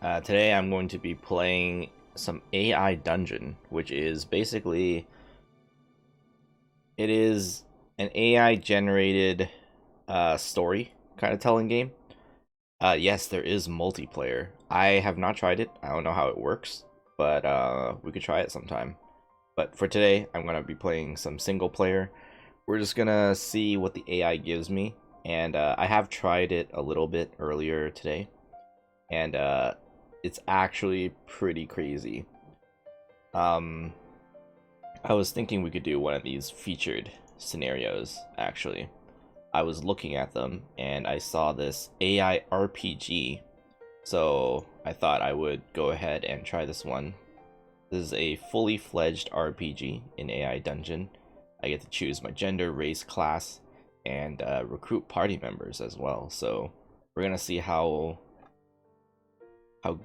Today I'm going to be playing some AI Dungeon, which is basically it is an AI generated story kind of telling game. Yes, there is multiplayer. I have not tried it. I don't know how it works, but we could try it sometime. But for today, I'm gonna be playing some single player. We're just gonna see what the AI gives me, and I have tried it a little bit earlier today, and it's actually pretty crazy. Um, I was thinking we could do one of these featured scenarios, actually. I was looking at them and I saw this AI RPG, so I thought I would go ahead and try this one. This is a fully fledged RPG in AI Dungeon. I get to choose my gender, race, class, and recruit party members as well. So we're gonna see how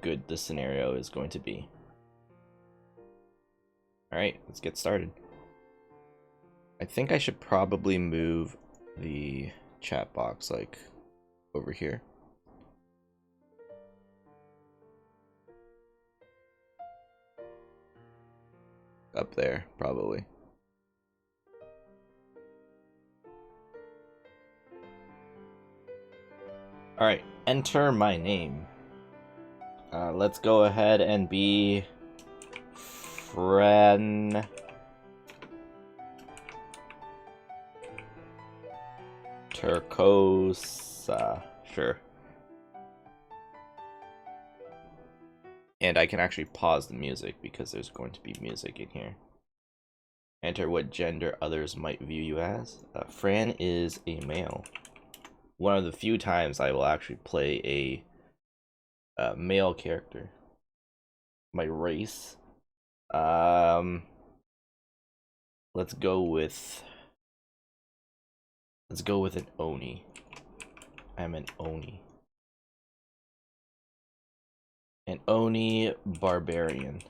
good this scenario is going to be. Alright, let's get started. I think I should probably move the chat box like over here. Up there, probably. Alright, enter my name. Let's go ahead and be Fren Turcosa. Sure. And I can actually pause the music because there's going to be music in here. Enter what gender others might view you as. Fran is a male. One of the few times I will actually play a male character. My race. Let's go with an Oni. I'm an Oni. An Oni barbarian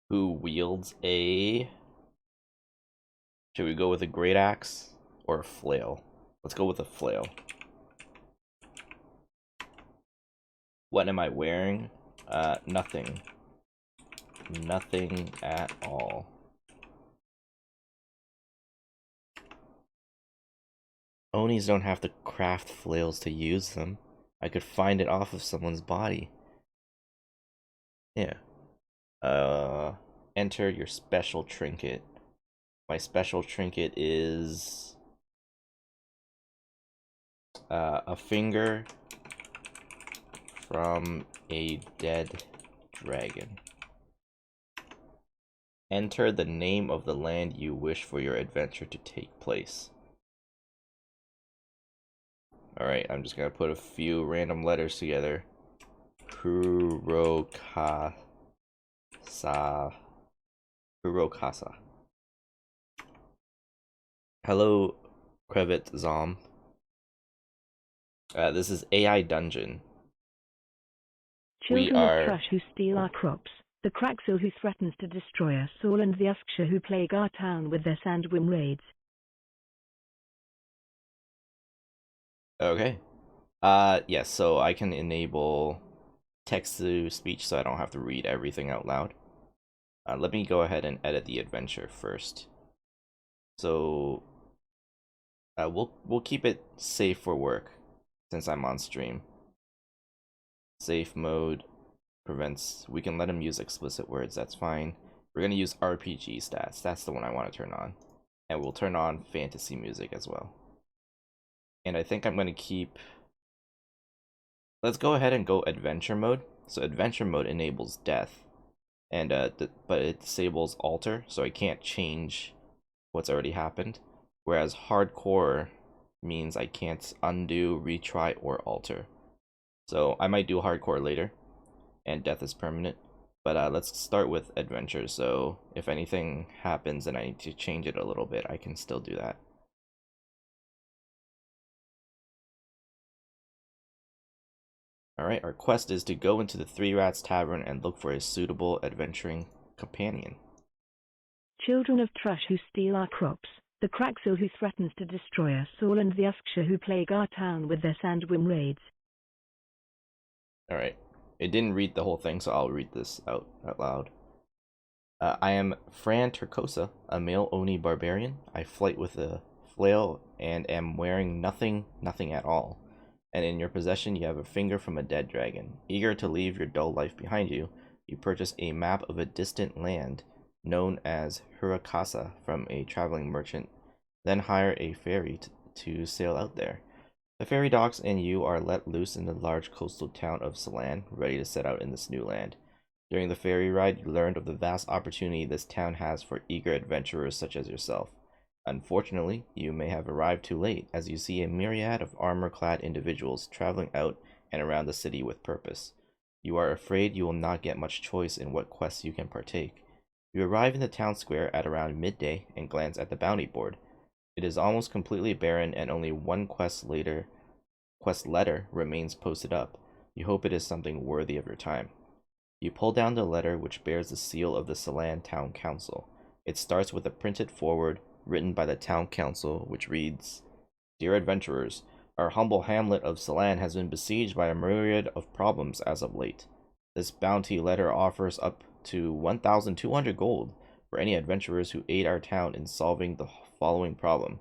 who wields a... Should we go with a great axe or a flail? Let's go with a flail. What am I wearing? Nothing. Nothing at all. Onis don't have to craft flails to use them. I could find it off of someone's body. Yeah. Enter your special trinket. My special trinket is a finger from a dead dragon. Enter the name of the land you wish for your adventure to take place. Alright, I'm just gonna put a few random letters together. Kurokasa. Kurokasa. Hello, Krevet Zom. This is AI Dungeon. Children of trash who steal our crops, the Kraxil who threatens to destroy us all, and the Usksha who plague our town with their sandworm raids. Okay. Yes, so I can enable text to speech so I don't have to read everything out loud. Let me go ahead and edit the adventure first. So we'll keep it safe for work since I'm on stream. Safe mode prevents, we can let him use explicit words, that's fine. We're gonna use RPG stats, that's the one I want to turn on. And we'll turn on fantasy music as well. And I think I'm gonna keep, let's go ahead and go adventure mode. So adventure mode enables death, and but it disables alter, so I can't change what's already happened. Whereas hardcore means I can't undo, retry, or alter. So I might do hardcore later, and death is permanent. But let's start with adventure, so if anything happens and I need to change it a little bit, I can still do that. Alright, our quest is to go into the Three Rats Tavern and look for a suitable adventuring companion. Children of trash who steal our crops, the Kraxil who threatens to destroy us all, and the Usksha who plague our town with their sandworm raids. Alright. It didn't read the whole thing, so I'll read this out loud. I am Fran Turcosa, a male Oni barbarian. I fight with a flail and am wearing nothing at all. And in your possession you have a finger from a dead dragon. Eager to leave your dull life behind you, you purchase a map of a distant land known as Hurakasa from a traveling merchant, then hire a ferry to sail out there. The ferry docks and you are let loose in the large coastal town of Celan, ready to set out in this new land. During the ferry ride, you learned of the vast opportunity this town has for eager adventurers such as yourself. Unfortunately, you may have arrived too late, as you see a myriad of armor-clad individuals traveling out and around the city with purpose. You are afraid you will not get much choice in what quests you can partake. You arrive in the town square at around midday and glance at the bounty board. It is almost completely barren and only one quest letter remains posted up. You hope it is something worthy of your time. You pull down the letter, which bears the seal of the Celan Town Council. It starts with a printed foreword written by the Town Council, which reads, Dear adventurers, our humble hamlet of Celan has been besieged by a myriad of problems as of late. This bounty letter offers up to 1,200 gold for any adventurers who aid our town in solving the following problem.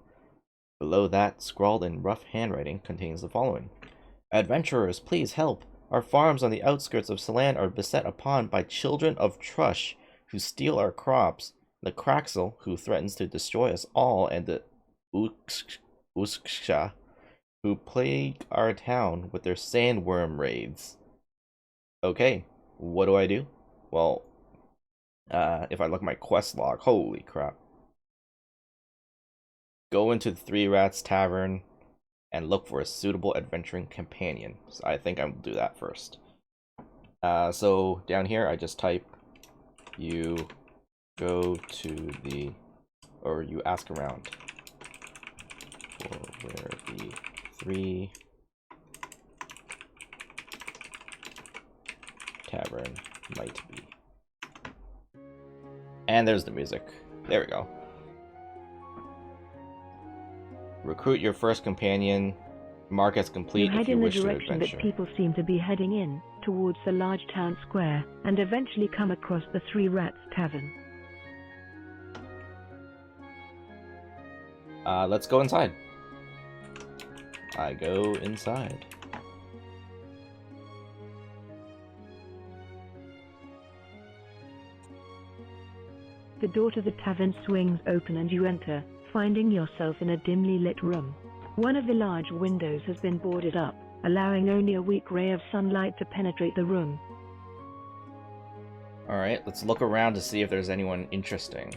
Below that, scrawled in rough handwriting, contains the following. Adventurers, please help! Our farms on the outskirts of Celan are beset upon by children of Trush, who steal our crops, the Kraxel, who threatens to destroy us all, and the Usksha, who plague our town with their sandworm raids. Okay, what do I do? Well, if I look at my quest log, holy crap. Go into the Three Rats Tavern and look for a suitable adventuring companion. So I think I'll do that first. So down here, I just type, you go to the, or you ask around for where the Three Tavern might be. And there's the music. There we go. Recruit your first companion. Mark as complete if you wish to adventure. You head in the direction that people seem to be heading in, towards the large town square, and eventually come across the Three Rats Tavern. Let's go inside. I go inside. The door to the tavern swings open and you enter, finding yourself in a dimly lit room. One of the large windows has been boarded up, allowing only a weak ray of sunlight to penetrate the room. Alright, let's look around to see if there's anyone interesting.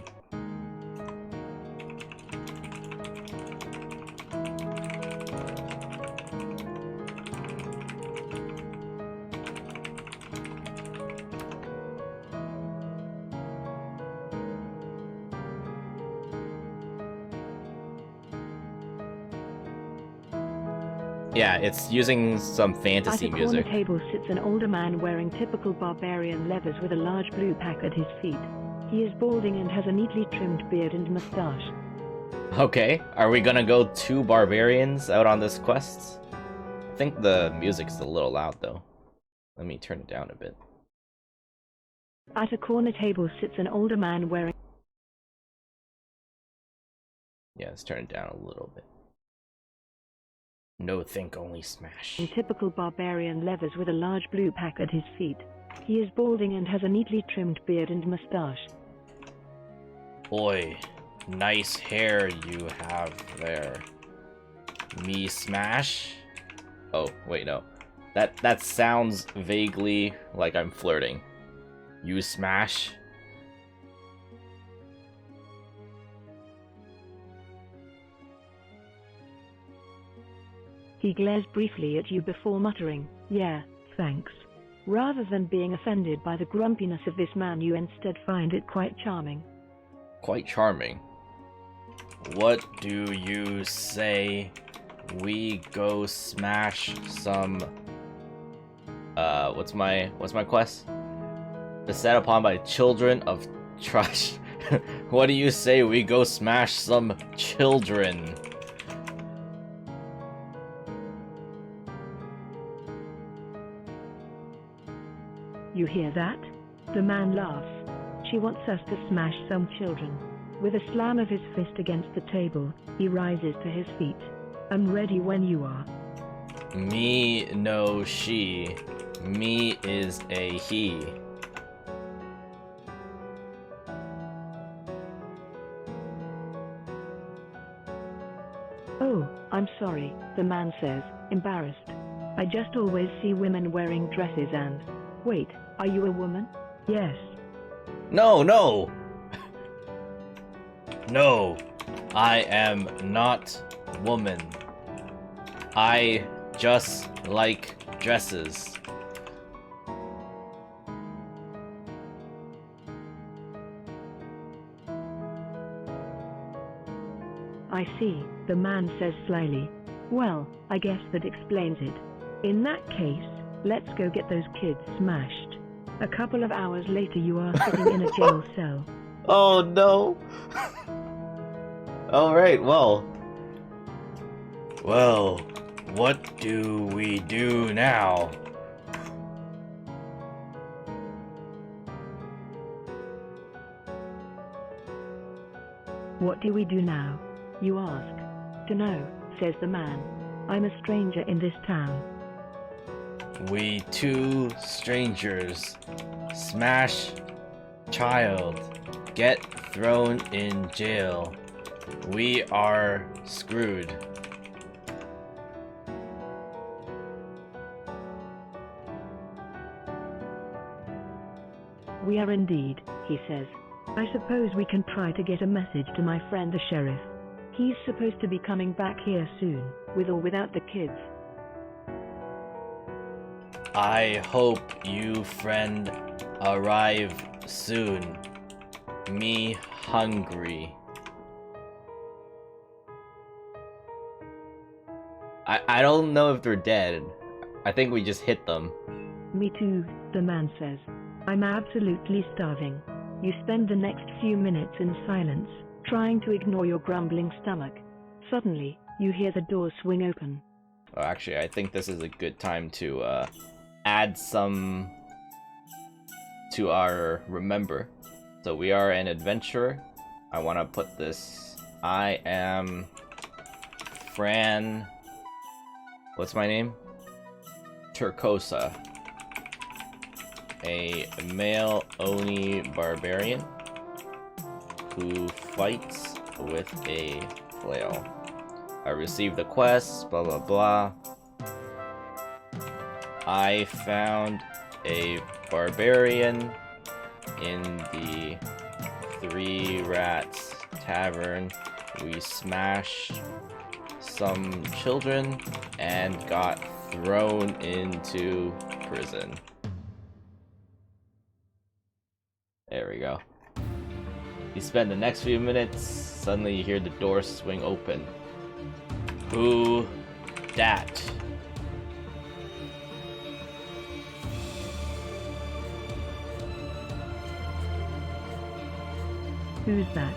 Yeah, it's using some fantasy music. At a corner table sits an older man wearing typical barbarian leathers with a large blue pack at his feet. He is balding and has a neatly trimmed beard and mustache. Okay, are we gonna go 2 barbarians out on this quest? I think the music's a little loud though. Let me turn it down a bit. At a corner table sits an older man wearing... Yeah, let's turn it down a little bit. No think, only smash. In typical barbarian leathers with a large blue pack at his feet. He is balding and has a neatly trimmed beard and mustache. Boy, nice hair you have there. Me smash? Oh, wait, no. That sounds vaguely like I'm flirting. You smash? He glares briefly at you before muttering, yeah, thanks. Rather than being offended by the grumpiness of this man, you instead find it quite charming. Quite charming. What do you say we go smash some... what's my quest? Beset upon by children of trash. What do you say we go smash some children? You hear that? The man laughs. She wants us to smash some children. With a slam of his fist against the table, he rises to his feet. I'm ready when you are. Me no she. Me is a he. Oh, I'm sorry, the man says, embarrassed. I just always see women wearing dresses and... Wait, are you a woman? Yes. No, no! No, I am not woman. I just like dresses. I see, the man says slyly. Well, I guess that explains it. In that case, let's go get those kids smashed. A couple of hours later you are sitting in a jail cell. Oh no! Alright, well. Well, what do we do now? What do we do now? You ask. Dunno, says the man. I'm a stranger in this town. We two strangers smash child, get thrown in jail. We are screwed. We are indeed, he says. I suppose we can try to get a message to my friend the sheriff. He's supposed to be coming back here soon, with or without the kids. I hope you friend arrive soon. Me hungry. I don't know if they're dead. I think we just hit them. Me too, the man says. I'm absolutely starving. You spend the next few minutes in silence, trying to ignore your grumbling stomach. Suddenly, you hear the door swing open. Oh, actually, I think this is a good time to add some to our remember. So we are an adventurer. I want to put this. I am Fran. What's my name? Turcosa. A male Oni barbarian who fights with a flail. I received the quest, blah blah blah. I found a barbarian in the Three Rats Tavern. We smashed some children and got thrown into prison. There we go. You spend the next few minutes, suddenly you hear the door swing open. Who dat? Who's that?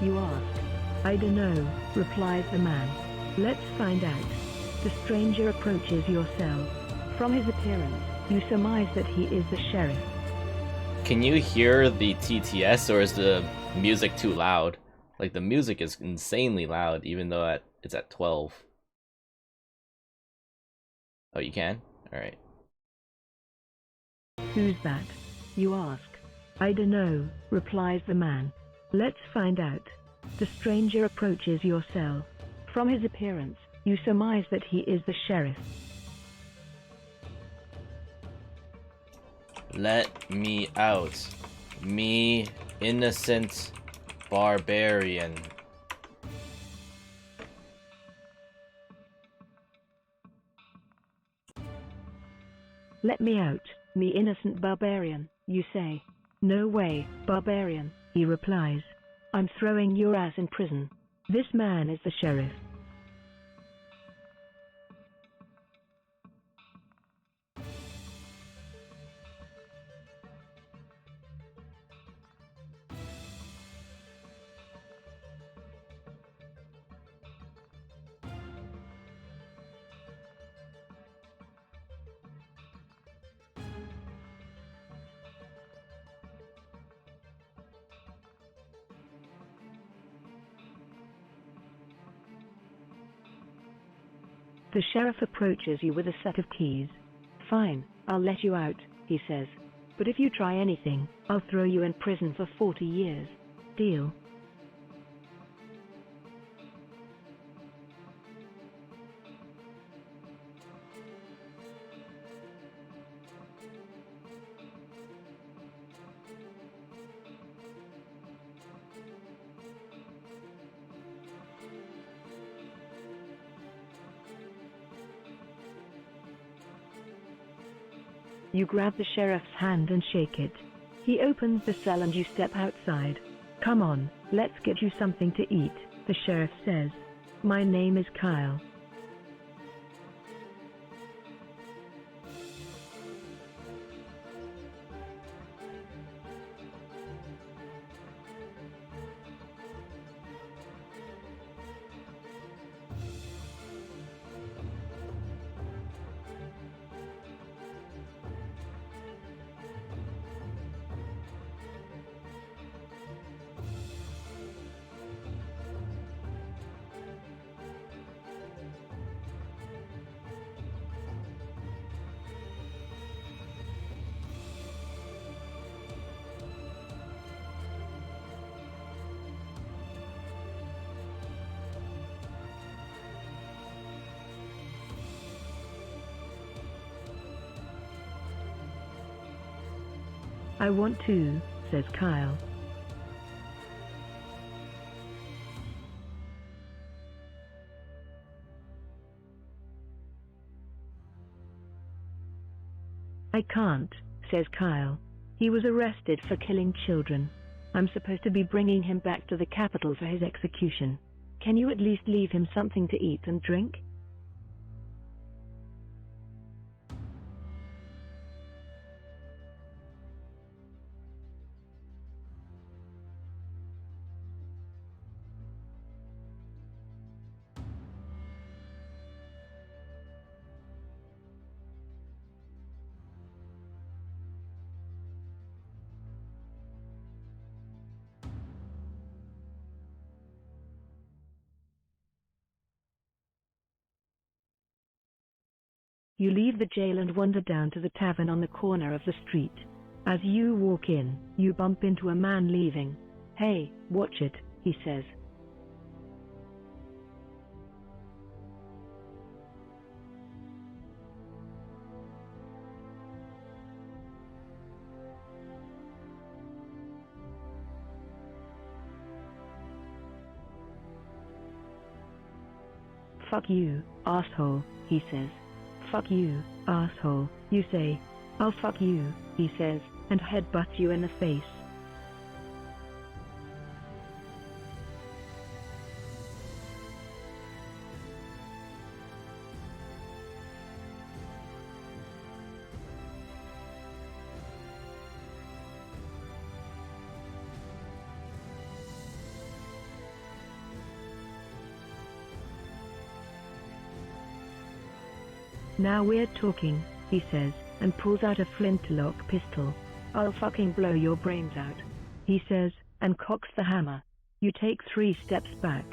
You ask. I dunno, replies the man. Let's find out. The stranger approaches your cell. From his appearance, you surmise that he is the sheriff. Can you hear the TTS, or is the music too loud? Like, the music is insanely loud, even though it's at 12. Oh, you can? Alright. Who's that? You ask. I dunno, replies the man. Let's find out. The stranger approaches your cell. From his appearance, you surmise that he is the sheriff. Let me out. Me, innocent barbarian. Let me out, me innocent barbarian, you say. No way, barbarian, he replies. I'm throwing your ass in prison. This man is the sheriff. The sheriff approaches you with a set of keys. "Fine, I'll let you out," he says. "But if you try anything, I'll throw you in prison for 40 years. Deal?" You grab the sheriff's hand and shake it. He opens the cell and you step outside. "Come on, let's get you something to eat," the sheriff says. "My name is Kyle." "I want to," says Kyle. "I can't," says Kyle. "He was arrested for killing children. I'm supposed to be bringing him back to the capital for his execution. Can you at least leave him something to eat and drink?" You leave the jail and wander down to the tavern on the corner of the street. As you walk in, you bump into a man leaving. "Hey, watch it," he says. "Fuck you, asshole," he says. "Fuck you, asshole," you say. "I'll fuck you," he says, and headbutts you in the face. "Now we're talking," he says, and pulls out a flintlock pistol. "I'll fucking blow your brains out," he says, and cocks the hammer. You take 3 steps back.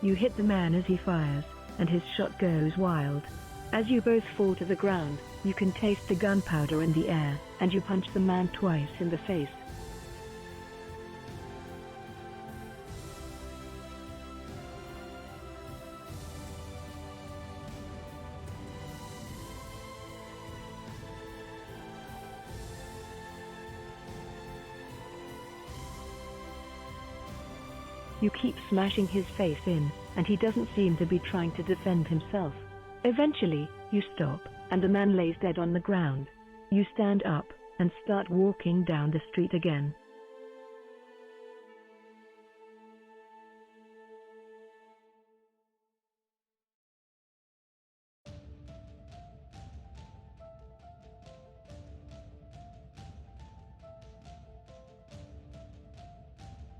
You hit the man as he fires, and his shot goes wild. As you both fall to the ground, you can taste the gunpowder in the air, and you punch the man twice in the face. You keep smashing his face in, and he doesn't seem to be trying to defend himself. Eventually, you stop, and the man lays dead on the ground. You stand up, and start walking down the street again.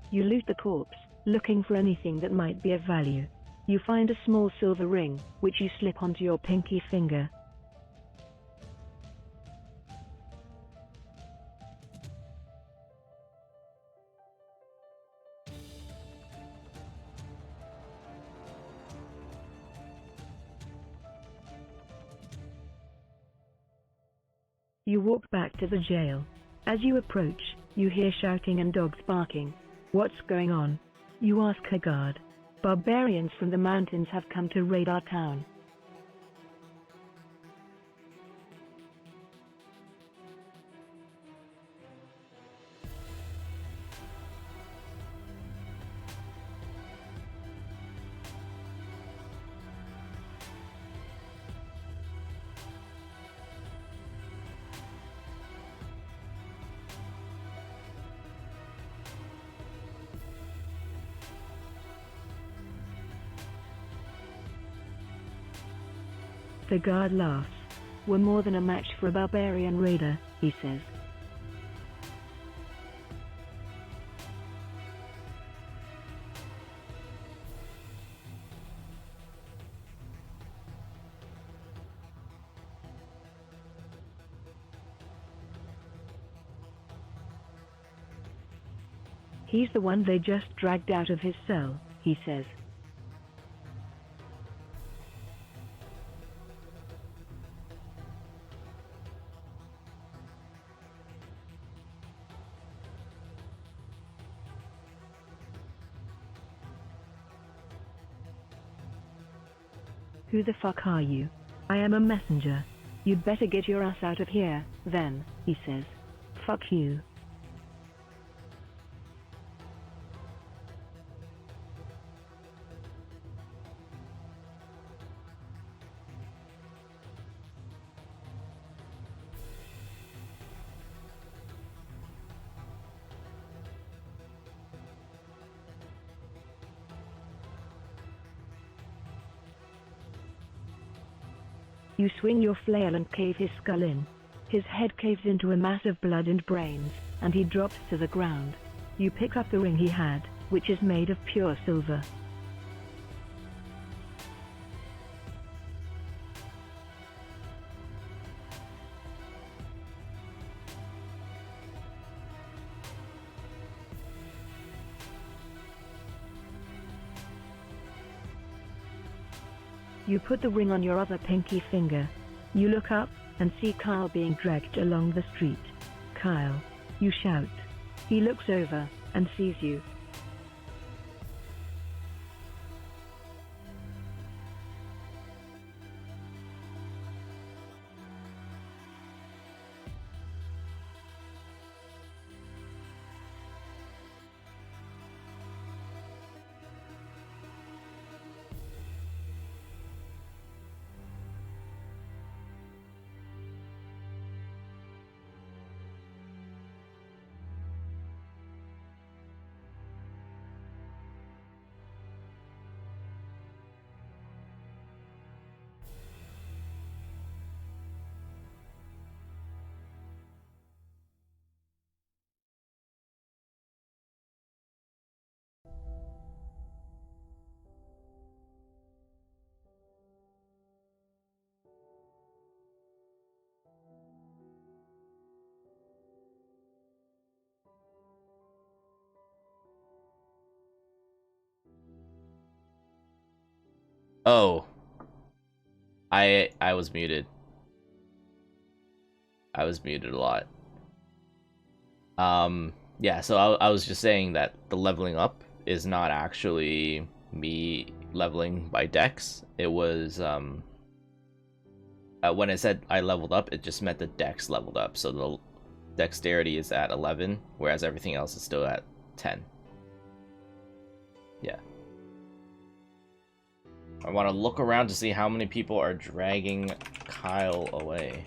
You loot the corpse, looking for anything that might be of value. You find a small silver ring, which you slip onto your pinky finger. You walk back to the jail. As you approach, you hear shouting and dogs barking. What's going on? You ask a guard. Barbarians from the mountains have come to raid our town. The guard laughs. We're more than a match for a barbarian raider, he says. He's the one they just dragged out of his cell, he says. Who the fuck are you? I am a messenger. You'd better get your ass out of here, then, he says. Fuck you. You swing your flail and cave his skull in. His head caves into a mass of blood and brains, and he drops to the ground. You pick up the ring he had, which is made of pure silver. You put the ring on your other pinky finger. You look up, and see Kyle being dragged along the street. Kyle. You shout. He looks over, and sees you. Oh. I was muted. I was muted a lot. Yeah, so I was just saying that the leveling up is not actually me leveling by dex. It was, when it said I leveled up, it just meant the dex leveled up. So the dexterity is at 11, whereas everything else is still at 10. Yeah. I want to look around to see how many people are dragging Kyle away.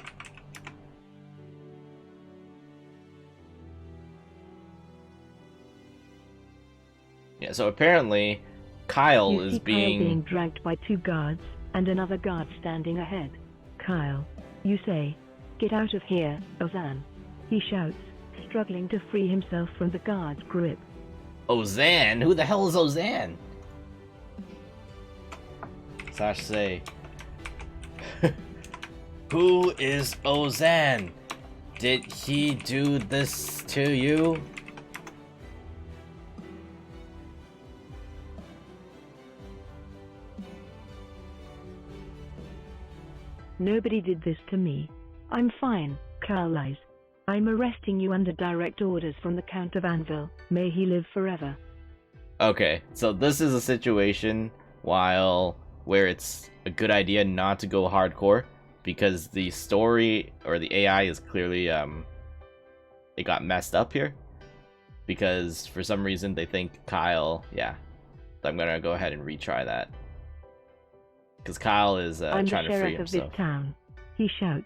Yeah, so apparently Kyle You is see being... Kyle being dragged by 2 guards, and another guard standing ahead. Kyle. You say, "Get out of here, Ozan." He shouts, struggling to free himself from the guard's grip. Ozan? Who the hell is Ozan? Slash say. Who is Ozan? Did he do this to you? Nobody did this to me. I'm fine, Carl lies. I'm arresting you under direct orders from the Count of Anvil. May he live forever. Okay, so this is a situation where it's a good idea not to go hardcore, because the story or the AI is clearly it got messed up here, because for some reason they think Kyle. Yeah, I'm gonna go ahead and retry that, because Kyle is I'm trying the to free sheriff of himself. this town. He shouts.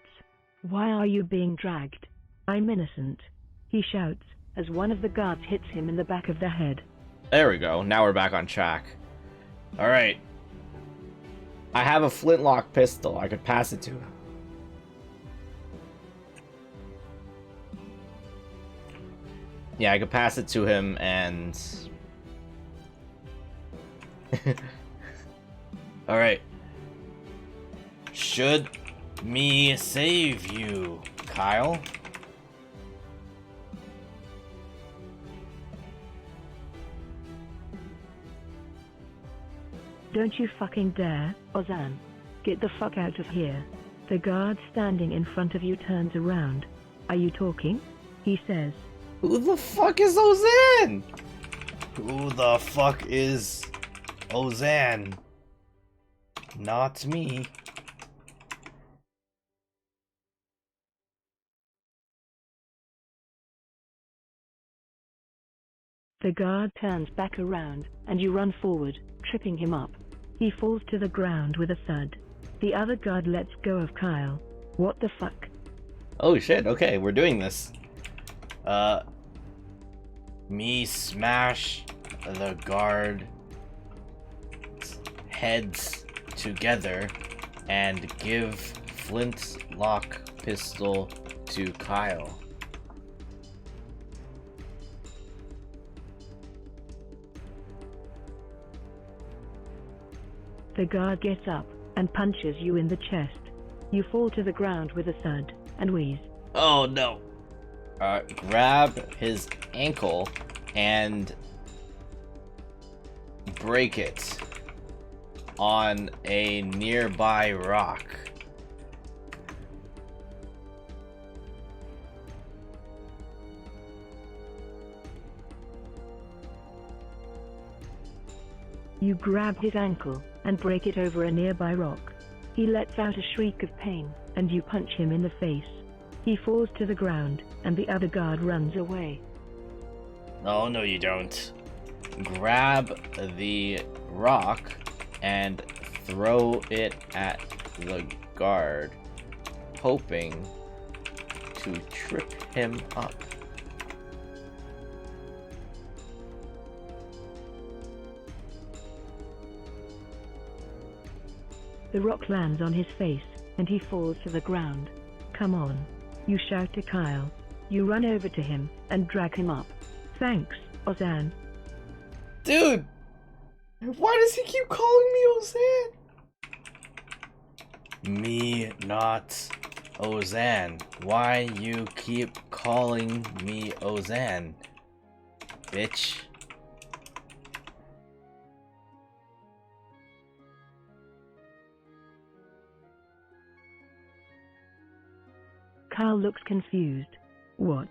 Why are you being dragged? I'm innocent. He shouts as one of the guards hits him in the back of the head. There we go. Now we're back on track. All right. I have a flintlock pistol. I could pass it to him. Yeah, I could pass it to him and... Alright. Should me save you, Kyle? Don't you fucking dare, Ozan. Get the fuck out of here. The guard standing in front of you turns around. Are you talking? He says. Who the fuck is Ozan? Who the fuck is Ozan? Not me. The guard turns back around, and you run forward, tripping him up. He falls to the ground with a thud. The other guard lets go of Kyle. What the fuck? Oh shit, okay, we're doing this. Me smash the guard heads together and give flintlock pistol to Kyle. The guard gets up and punches you in the chest. You fall to the ground with a thud and wheeze. Oh no. Grab his ankle and break it on a nearby rock. You grab his ankle and break it over a nearby rock. He lets out a shriek of pain, and you punch him in the face. He falls to the ground, and the other guard runs away. Oh, no you don't. Grab the rock and throw it at the guard, hoping to trip him up. The rock lands on his face, and he falls to the ground. Come on. You shout to Kyle. You run over to him and drag him up. Thanks, Ozan. Dude! Why does he keep calling me Ozan? Me not Ozan. Why you keep calling me Ozan? Bitch. Kyle looks confused. What?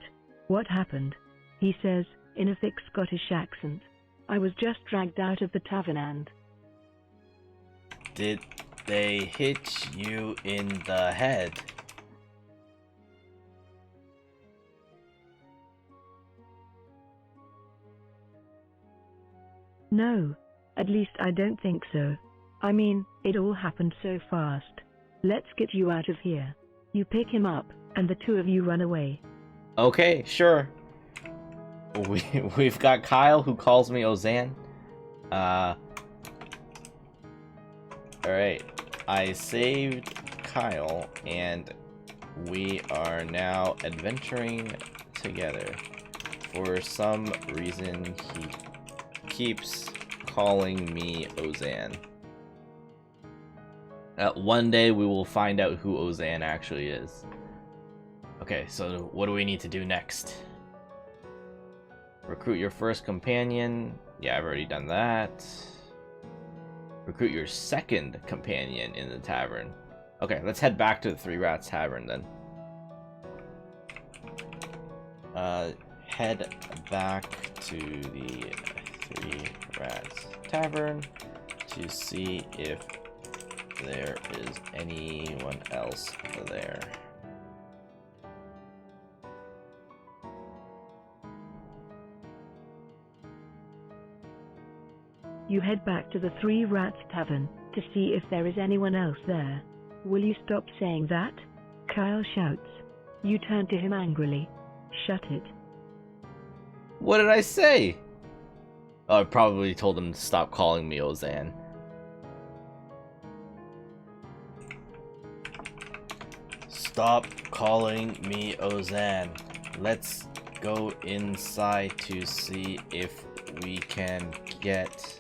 What happened? He says, in a thick Scottish accent. I was just dragged out of the tavern and... Did they hit you in the head? No. At least I don't think so. I mean, it all happened so fast. Let's get you out of here. You pick him up, and the two of you run away. Okay, sure. We've got Kyle who calls me Ozan. Alright. I saved Kyle, and we are now adventuring together. For some reason, he keeps calling me Ozan. One day we will find out who Ozan actually is. Okay, so what do we need to do next? Recruit your first companion. Yeah, I've already done that. Recruit your second companion in the tavern. Okay, let's head back to the Three Rats Tavern then. Head back to the Three Rats Tavern to see if there is anyone else there. You head back to the Three Rats Tavern to see if there is anyone else there. Will you stop saying that? Kyle shouts. You turn to him angrily. Shut it. What did I say? Oh, I probably told him to stop calling me Ozan. Stop calling me Ozan. Let's go inside to see if we can get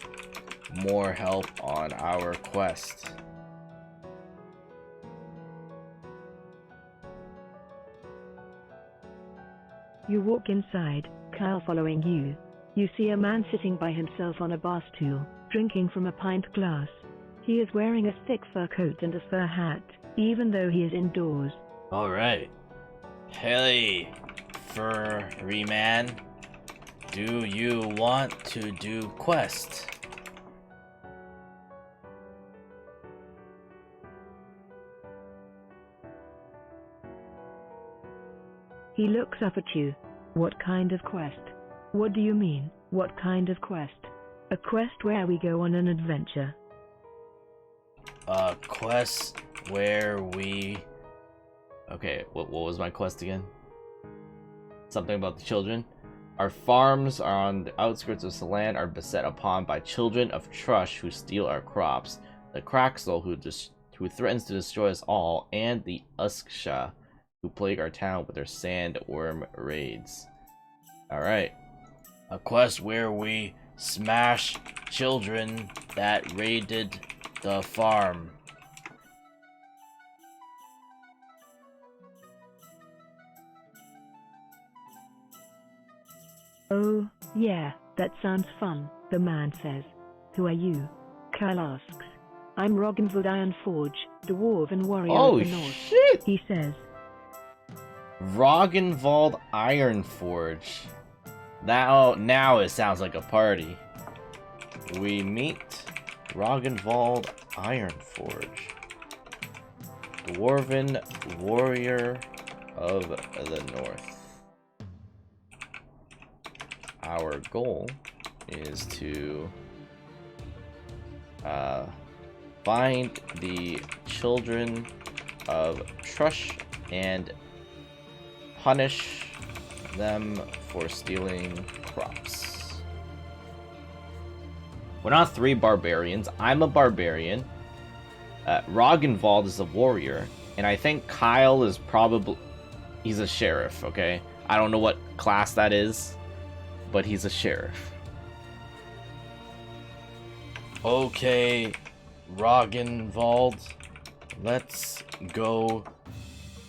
more help on our quest. You walk inside, Kyle following you. You see a man sitting by himself on a bar stool, drinking from a pint glass. He is wearing a thick fur coat and a fur hat, even though he is indoors. Alright. Hey, furry man. Do you want to do quest? He looks up at you. What kind of quest? What do you mean, what kind of quest? A quest where we go on an adventure. A quest where we... Okay, what was my quest again? Something about the children? Our farms are on the outskirts of Celan are beset upon by children of Trush who steal our crops, the Craxel who threatens to destroy us all, and the Usksha who plague our town with their sandworm raids. Alright. A quest where we smash children that raided the farm. Oh, yeah, that sounds fun, the man says. Who are you? Kyle asks. I'm Roggenvold Ironforge, dwarven warrior of the north. Shit! He says. Roggenvold Ironforge. Now it sounds like a party. We meet Roggenvold Ironforge, dwarven warrior of the north. Our goal is to find the children of Trush and punish them for stealing crops. We're not three barbarians. I'm a barbarian. Roggenvold is a warrior, and I think Kyle is probably... He's a sheriff, okay? I don't know what class that is, but he's a sheriff. Okay, Roggenvold, let's go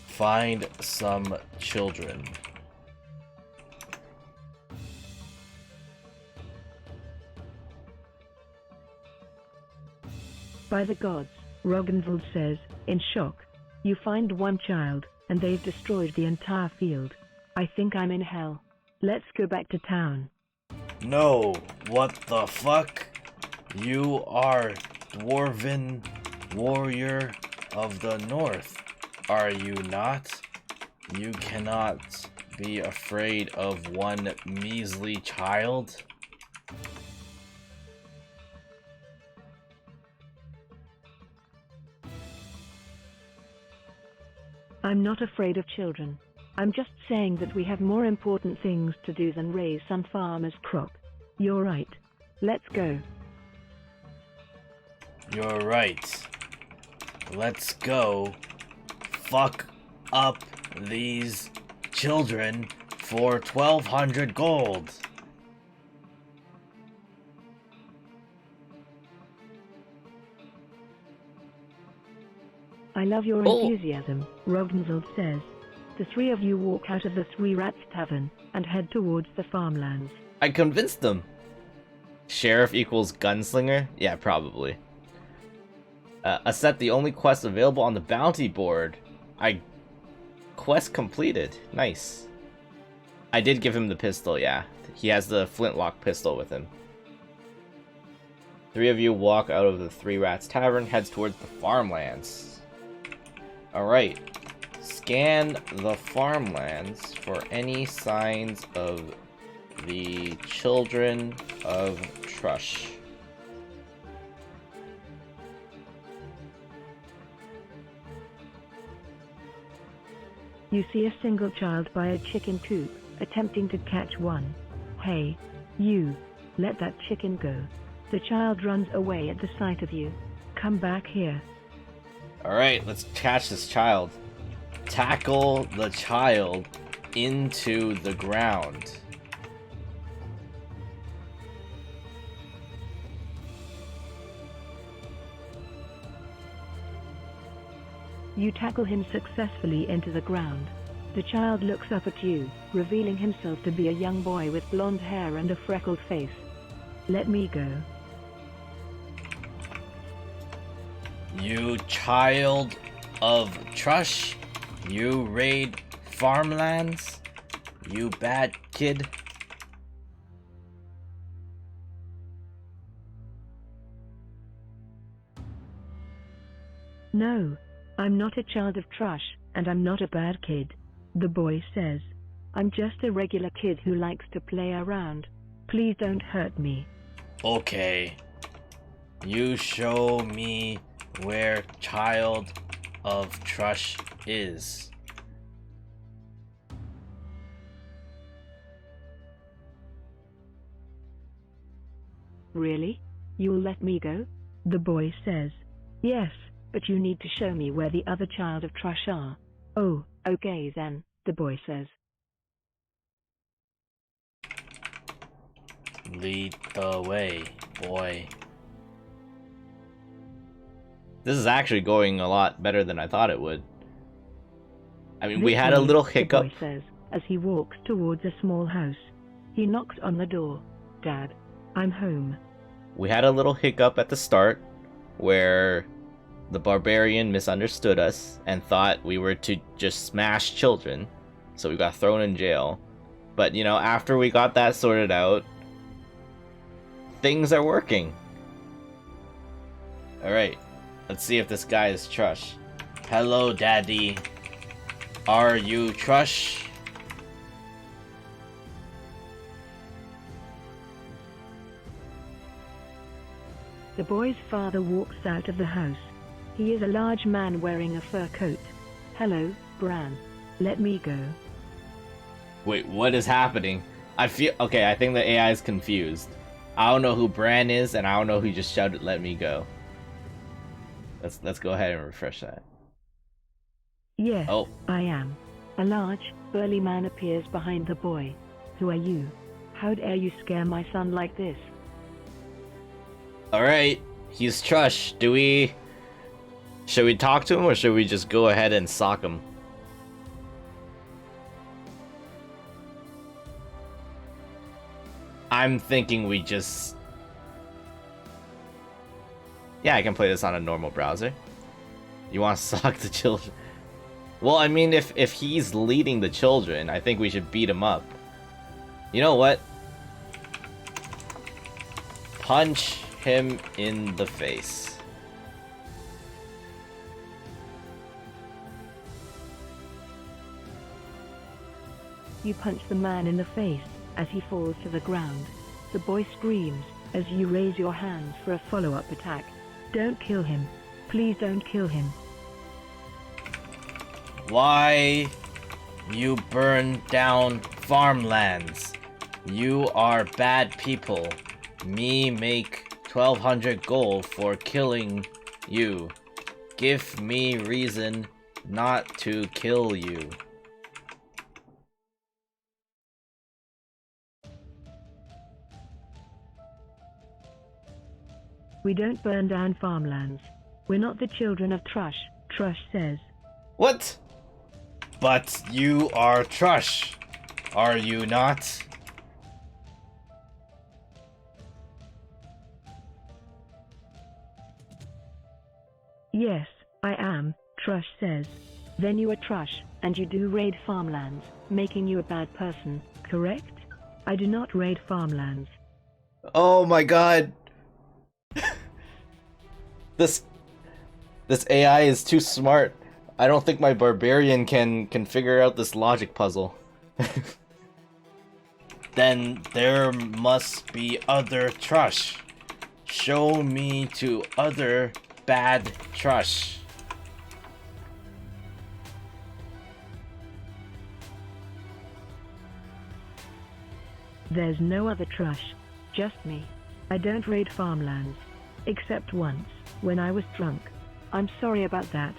find some children. By the gods, Roggenvold says, in shock. You find one child, and they've destroyed the entire field. I think I'm in hell. Let's go back to town. No, what the fuck? You are dwarven warrior of the north, are you not? You cannot be afraid of one measly child? I'm not afraid of children. I'm just saying that we have more important things to do than raise some farmer's crop. You're right. Let's go. You're right. Let's go fuck up these children for 1,200 gold. I love your Oh. enthusiasm, Rapunzel says. The three of you walk out of the Three Rats Tavern and head towards the farmlands. I convinced them. Sheriff equals gunslinger? Yeah, probably. Accept the only quest available on the bounty board. Quest completed. Nice. I did give him the pistol, yeah. He has the flintlock pistol with him. Three of you walk out of the Three Rats Tavern, heads towards the farmlands. Alright. Scan the farmlands for any signs of the Children of Trush. You see a single child by a chicken coop, attempting to catch one. Hey, you, let that chicken go. The child runs away at the sight of you. Come back here. Alright, let's catch this child. Tackle the child into the ground. You tackle him successfully into the ground. The child looks up at you, revealing himself to be a young boy with blonde hair and a freckled face. Let me go. You child of Trush, you raid farmlands, you bad kid. No, I'm not a child of Trush, and I'm not a bad kid. The boy says. I'm just a regular kid who likes to play around. Please don't hurt me. Okay. You show me where Child of Trush is. Really? You'll let me go? The boy says. Yes, but you need to show me where the other child of Trush are. Oh, okay then, the boy says. Lead the way, boy. This is actually going a lot better than I thought it would. I mean, we had a little hiccup. The boy says, as he walks towards a small house. He knocks on the door. Dad, I'm home. We had a little hiccup at the start where the barbarian misunderstood us and thought we were to just smash children, so we got thrown in jail. But, you know, after we got that sorted out, things are working. Alright, let's see if this guy is Trush. Hello, Daddy. Are you Trush? The boy's father walks out of the house. He is a large man wearing a fur coat. Hello, Bran. Let me go. Wait, what is happening? Okay, I think the AI is confused. I don't know who Bran is, and I don't know who just shouted "Let me go." Let's go ahead and refresh that. Yes, Oh. I am. A large, burly man appears behind the boy. Who are you? How dare you scare my son like this? Alright, he's Trush. Should we talk to him, or should we just go ahead and sock him? I'm thinking we just... Yeah, I can play this on a normal browser. You want to sock the children? Well, I mean, if he's leading the children, I think we should beat him up. You know what? Punch him in the face. You punch the man in the face as he falls to the ground. The boy screams as you raise your hands for a follow-up attack. Don't kill him. Please don't kill him. Why you burn down farmlands? You are bad people. Me make 1200 gold for killing you. Give me reason not to kill you. We don't burn down farmlands. We're not the children of Trush. Trush says. What? But you are Trush, are you not? Yes, I am, Trush says. Then you are Trush, and you do raid farmlands, making you a bad person, correct? I do not raid farmlands. Oh my god. This AI is too smart. I don't think my barbarian can figure out this logic puzzle. Then there must be other Trush. Show me to other bad Trush. There's no other Trush, just me. I don't raid farmlands. Except once, when I was drunk. I'm sorry about that.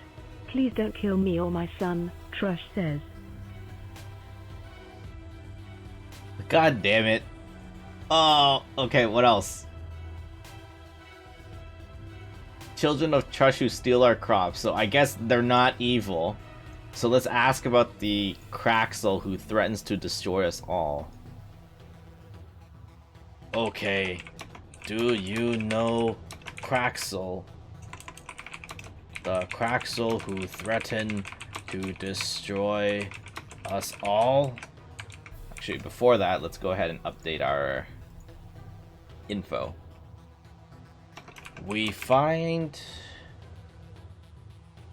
Please don't kill me or my son, Trush says. God damn it. Oh, okay, what else? Children of Trush who steal our crops, so I guess they're not evil. So let's ask about the Craxel who threatens to destroy us all. Okay, do you know Craxel? The Craxel who threaten to destroy us all? Actually, before that, let's go ahead and update our info. We found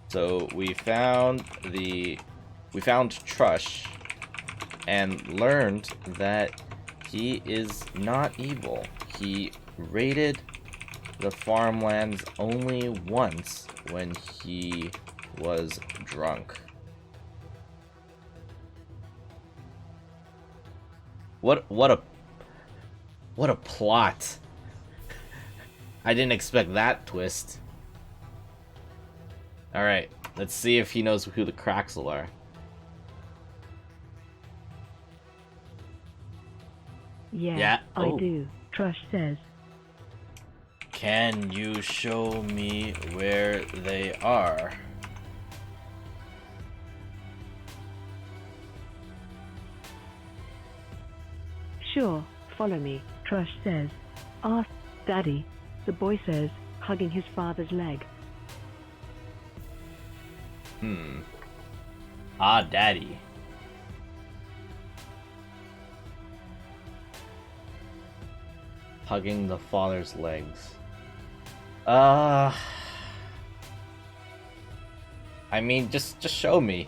Trush and learned that he is not evil. He raided the farmlands only once when he was drunk. What a plot. I didn't expect that twist. Alright, let's see if he knows who the Craxel are. Yeah, I do, Trush says. Can you show me where they are? Sure, follow me, Trush says. Ask, Daddy, the boy says, hugging his father's leg. Daddy. Hugging the father's legs. I mean, just show me.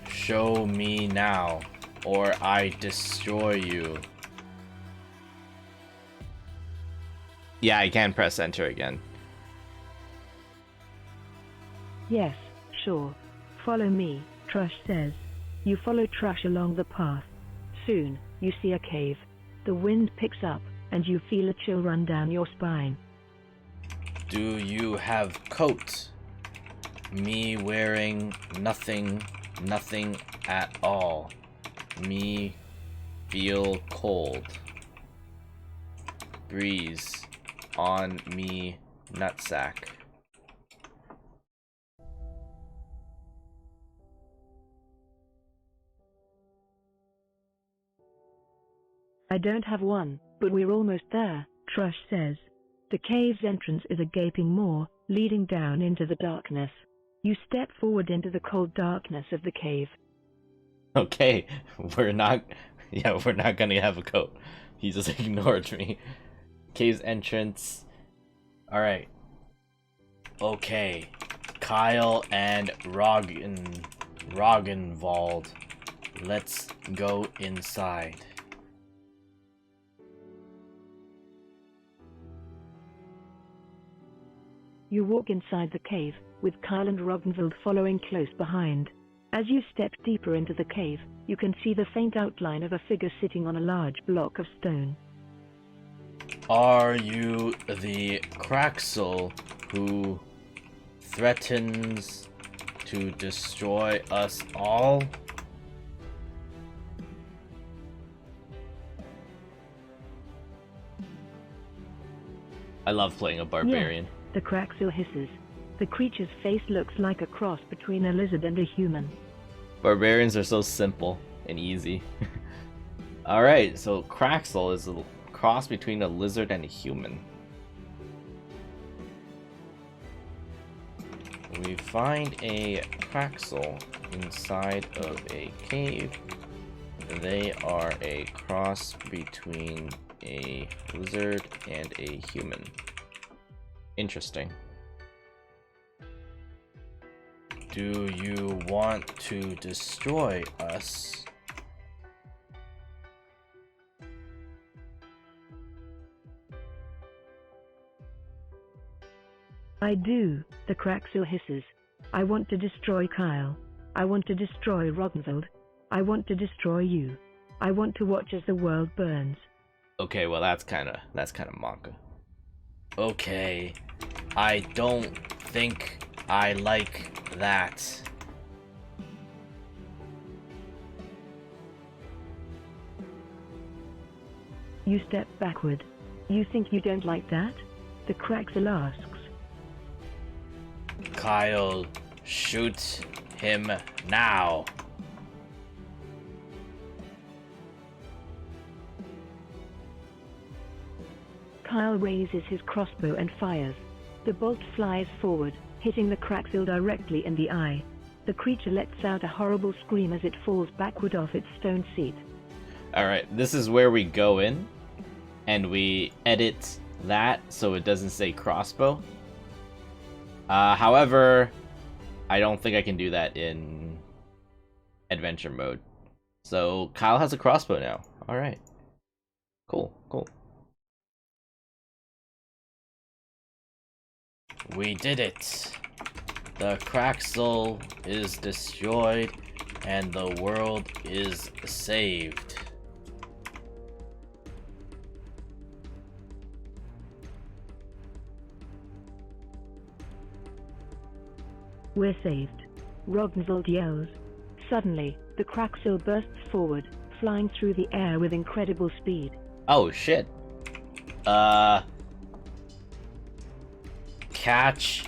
Show me now, or I destroy you. Yeah, I can press enter again. Yes, sure. Follow me, Trush says. You follow Trush along the path. Soon, you see a cave. The wind picks up, and you feel a chill run down your spine. Do you have coat? Me wearing nothing at all. Me feel cold. Breeze on me nutsack. I don't have one, but we're almost there, Trush says. The cave's entrance is a gaping maw, leading down into the darkness. You step forward into the cold darkness of the cave. Okay, we're not gonna have a coat. He just ignored me. Cave's entrance. Alright. Okay. Kyle and Roggenwald. Let's go inside. You walk inside the cave, with Kyle and Roggenwald following close behind. As you step deeper into the cave, you can see the faint outline of a figure sitting on a large block of stone. Are you the Craxel who threatens to destroy us all? I love playing a barbarian. Yes, the Craxel hisses. The creature's face looks like a cross between a lizard and a human. Barbarians are so simple and easy. Alright, so Kraxel is a cross between a lizard and a human. We find a Kraxel inside of a cave. They are a cross between a lizard and a human. Interesting. Do you want to destroy us? I do, the Kraxel hisses. I want to destroy Kyle. I want to destroy Roggenzold. I want to destroy you. I want to watch as the world burns. Okay, well that's kinda manga. Okay, I don't think I like that. You step backward. You think you don't like that? The Kraxel asks. Kyle, shoot him now. Kyle raises his crossbow and fires. The bolt flies forward, hitting the Kraxel directly in the eye. The creature lets out a horrible scream as it falls backward off its stone seat. Alright, this is where we go in and we edit that so it doesn't say crossbow. However, I don't think I can do that in adventure mode. So Kyle has a crossbow now. Alright. Cool, cool. We did it. The Kraxel is destroyed and the world is saved. We're saved. Roggenzold yells. Suddenly, the Kraxel bursts forward, flying through the air with incredible speed. Oh shit. Catch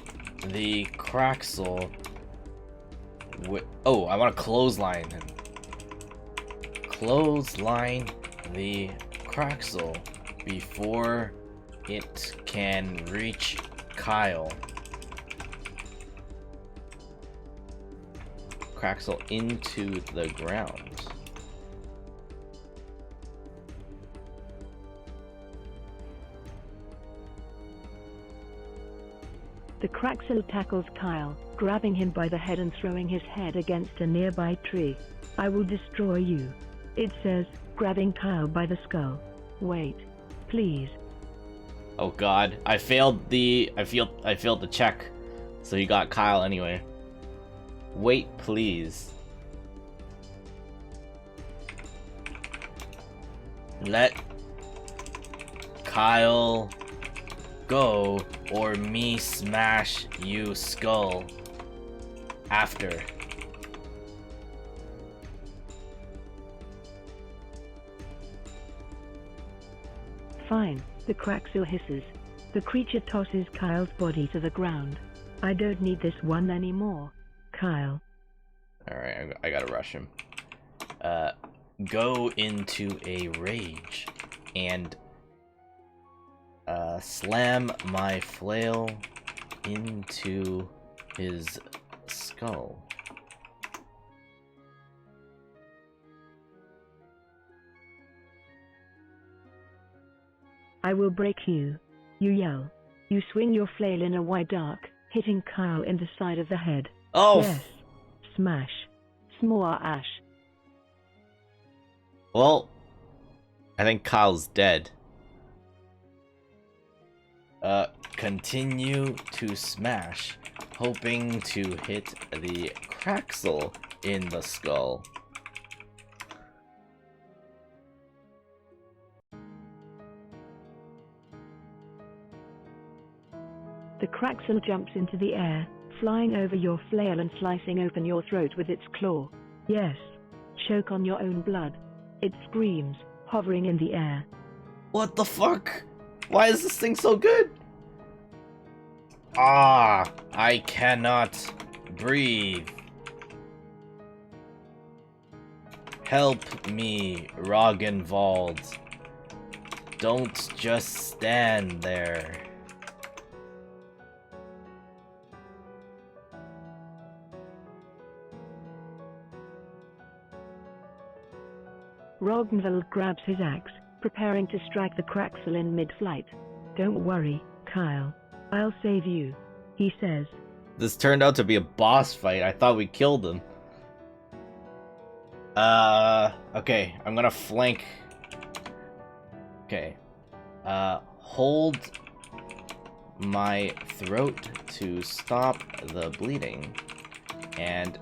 the Kraxel. Oh, I want to clothesline him. Clothesline the Kraxel before it can reach Kyle. Kraxel into the ground. The Kraxel tackles Kyle, grabbing him by the head and throwing his head against a nearby tree. I will destroy you, it says, grabbing Kyle by the skull. Wait, please. Oh god, I failed the check. So he got Kyle anyway. Wait, please. Let Kyle go or me smash you skull after. Fine, the Kraxel hisses. The creature tosses Kyle's body to the ground. I don't need this one anymore, Kyle. Alright, I gotta rush him. Go into a rage and slam my flail into his skull. I will break you, you yell. You swing your flail in a wide arc, hitting Kyle in the side of the head. Oh! Yes. Smash. S'more ash. Well, I think Kyle's dead. Continue to smash, hoping to hit the Kraxel in the skull. The Kraxel jumps into the air, flying over your flail and slicing open your throat with its claw. Yes. Choke on your own blood. It screams, hovering in the air. What the fuck? Why is this thing so good? Ah, I cannot breathe. Help me, Roggenwald. Don't just stand there. Roggenwald grabs his axe, preparing to strike the Kraxel in mid-flight. Don't worry, Kyle. I'll save you, he says. This turned out to be a boss fight. I thought we killed him. Okay, I'm gonna flank. Okay. Hold my throat to stop the bleeding. And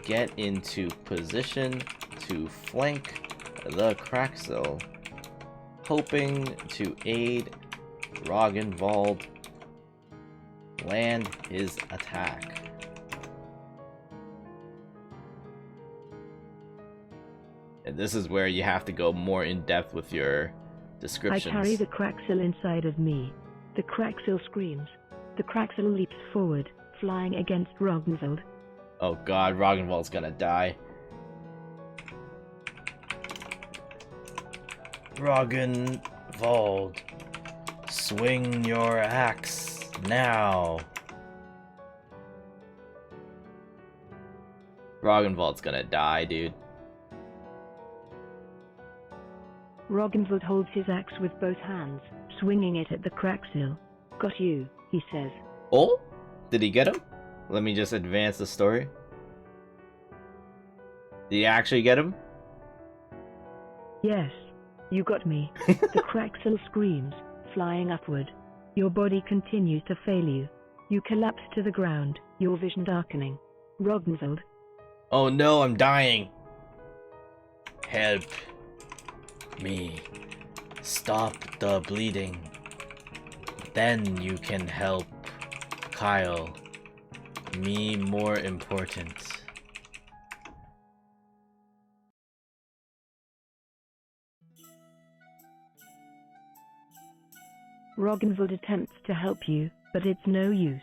get into position to flank the Kraxel, hoping to aid Roggenwald land his attack. And this is where you have to go more in depth with your descriptions. I carry the Kraxel inside of me. The Kraxel screams. The Kraxel leaps forward, flying against Roggenwald. Oh god, Roggenwald's gonna die. Roggenwald, swing your axe now. Roggenwald's gonna die, dude. Roggenwald holds his axe with both hands, swinging it at the Kraxel. Got you, he says. Oh? Did he get him? Let me just advance the story. Did he actually get him? Yes, you got me. The Kraxel screams, flying upward. Your body continues to fail you. You collapse to the ground, your vision darkening. Roggenwald. Oh no, I'm dying. Help me. Stop the bleeding. Then you can help Kyle. Me more important. Roggenwald attempts to help you, but it's no use.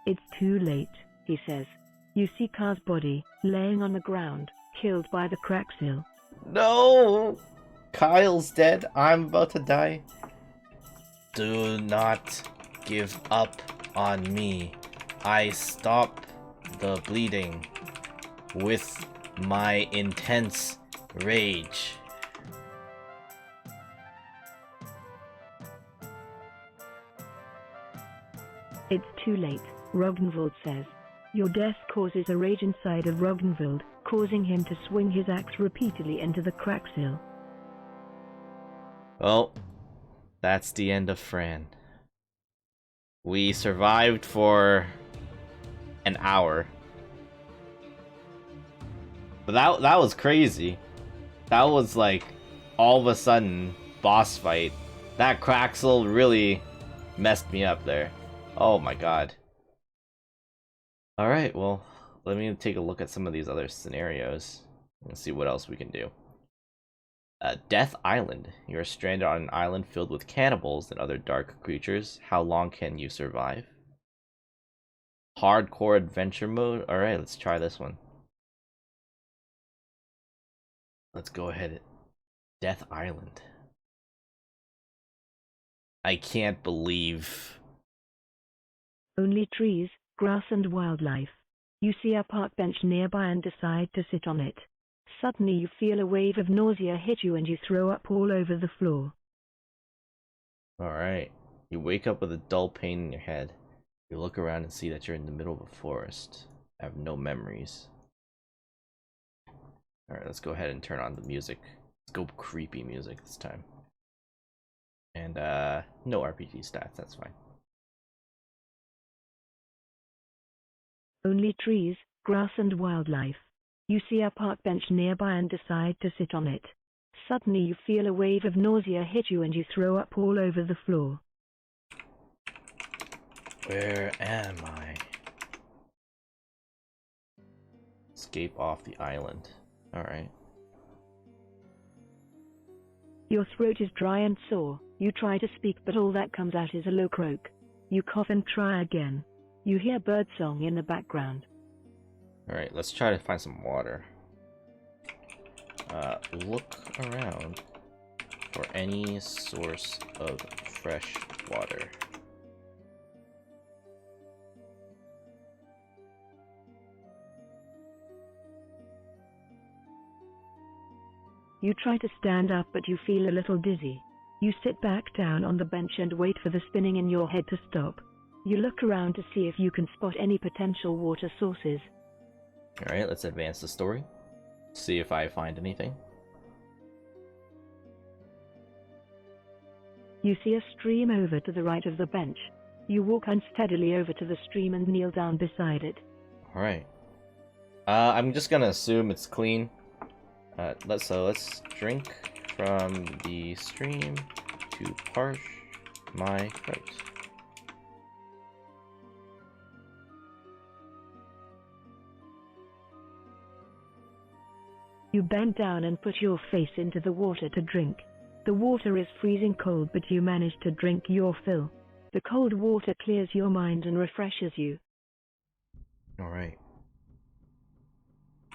It's too late, he says. You see Car's body, laying on the ground, killed by the Kraxel. No! Kyle's dead. I'm about to die. Do not give up on me. I stop the bleeding with my intense rage. It's too late, Roggenwald says. Your death causes a rage inside of Roggenwald, causing him to swing his axe repeatedly into the Kraxel. Well, that's the end of Fran. We survived for an hour. But that was crazy. That was like all of a sudden boss fight. That Kraxel really messed me up there. Oh my god. Alright, well, let me take a look at some of these other scenarios and see what else we can do. Death Island. You are stranded on an island filled with cannibals and other dark creatures. How long can you survive? Hardcore adventure mode. Alright, let's try this one. Let's go ahead. Death Island. I can't believe. Only trees, grass and wildlife. You see a park bench nearby and decide to sit on it. Suddenly you feel a wave of nausea hit you and you throw up all over the floor. Alright. You wake up with a dull pain in your head. You look around and see that you're in the middle of a forest. I have no memories. Alright, let's go ahead and turn on the music. Let's go creepy music this time. And no RPG stats, that's fine. Only trees, grass and wildlife. You see a park bench nearby and decide to sit on it. Suddenly you feel a wave of nausea hit you and you throw up all over the floor. Where am I? Escape off the island. Alright. Your throat is dry and sore. You try to speak, but all that comes out is a low croak. You cough and try again. You hear birdsong in the background. Alright, let's try to find some water. Look around for any source of fresh water. You try to stand up, but you feel a little dizzy. You sit back down on the bench and wait for the spinning in your head to stop. You look around to see if you can spot any potential water sources. Alright, let's advance the story. See if I find anything. You see a stream over to the right of the bench. You walk unsteadily over to the stream and kneel down beside it. Alright. I'm just gonna assume it's clean. Let's drink from the stream to parch my throat. You bend down and put your face into the water to drink. The water is freezing cold, but you manage to drink your fill. The cold water clears your mind and refreshes you. Alright.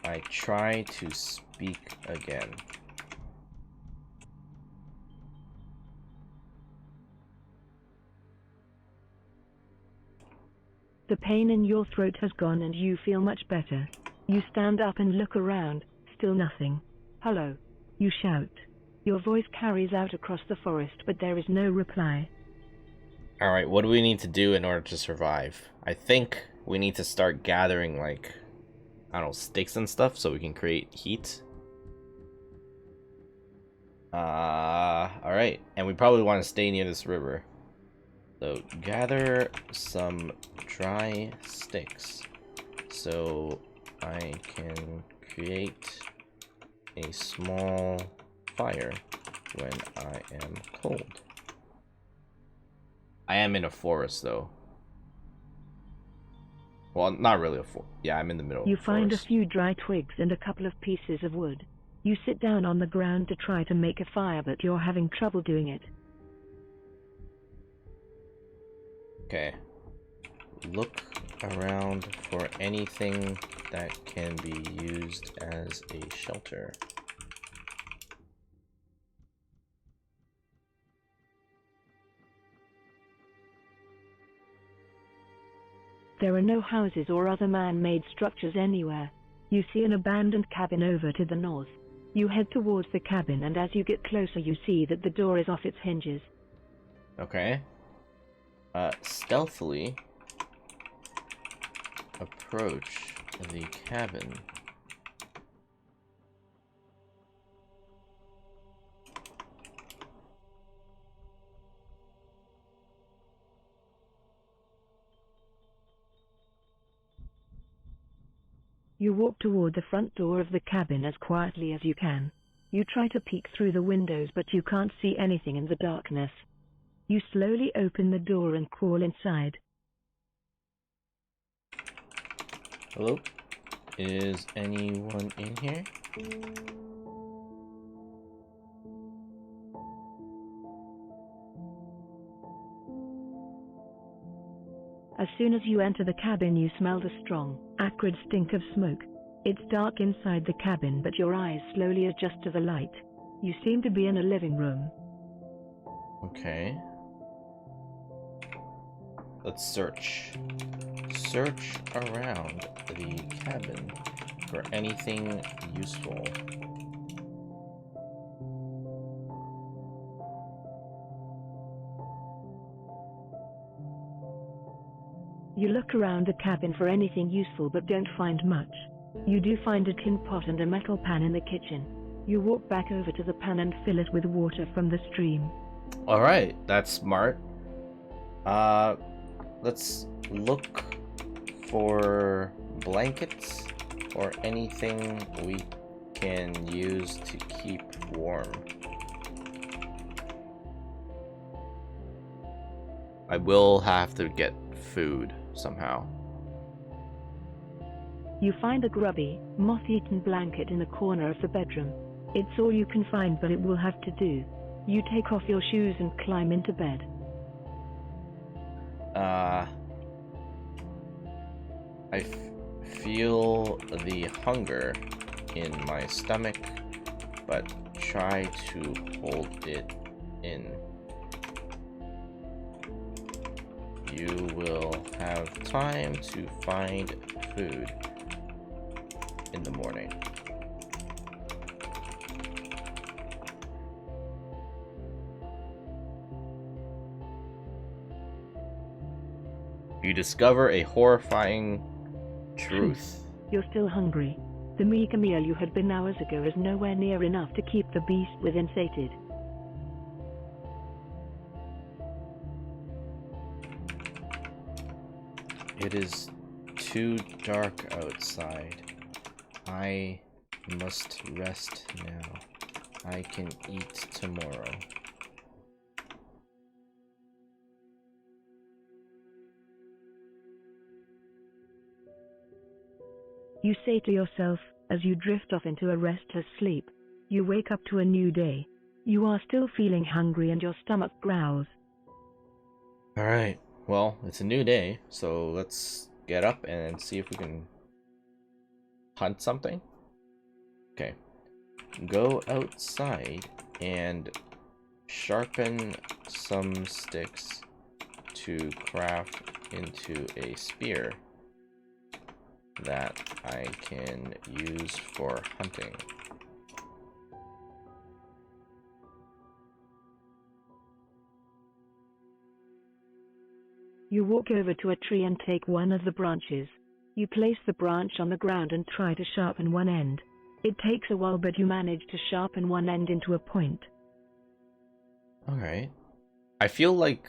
I try to speak again. The pain in your throat has gone and you feel much better. You stand up and look around, still nothing. Hello. You shout. Your voice carries out across the forest, but there is no reply. Alright, what do we need to do in order to survive? I think we need to start gathering, like, I don't know, sticks and stuff so we can create heat. Alright, and we probably want to stay near this river. So, gather some dry sticks so I can create a small fire when I am cold. I am in a forest, though. Well, not really a forest. Yeah, I'm in the middle of You the find a forest. few dry twigs and a couple of pieces of wood. You sit down on the ground to try to make a fire, but you're having trouble doing it. Okay. Look around for anything that can be used as a shelter. There are no houses or other man-made structures anywhere. You see an abandoned cabin over to the north. You head towards the cabin, and as you get closer you see that the door is off its hinges. Okay. Stealthily approach the cabin. You walk toward the front door of the cabin as quietly as you can. You try to peek through the windows, but you can't see anything in the darkness. You slowly open the door and crawl inside. Hello? Is anyone in here? As soon as you enter the cabin, you smell the strong, acrid stink of smoke. It's dark inside the cabin, but your eyes slowly adjust to the light. You seem to be in a living room. Okay. Let's search. Search around the cabin for anything useful. You look around the cabin for anything useful but don't find much. You do find a tin pot and a metal pan in the kitchen. You walk back over to the pan and fill it with water from the stream. Alright, that's smart. Let's look for blankets or anything we can use to keep warm. I will have to get food somehow. You find a grubby, moth-eaten blanket in the corner of the bedroom. It's all you can find, but it will have to do. You take off your shoes and climb into bed. I feel the hunger in my stomach, but try to hold it in. You will have time to find food in the morning. You discover a horrifying truth. You're still hungry. The meager meal you had been hours ago is nowhere near enough to keep the beast within sated. It is too dark outside. I must rest now. I can eat tomorrow. You say to yourself, as you drift off into a restless sleep. You wake up to a new day. You are still feeling hungry and your stomach growls. Alright, well, it's a new day, so let's get up and see if we can hunt something. Okay. Go outside and sharpen some sticks to craft into a spear that I can use for hunting. You walk over to a tree and take one of the branches. You place the branch on the ground and try to sharpen one end. It takes a while, but you manage to sharpen one end into a point. Alright. I feel like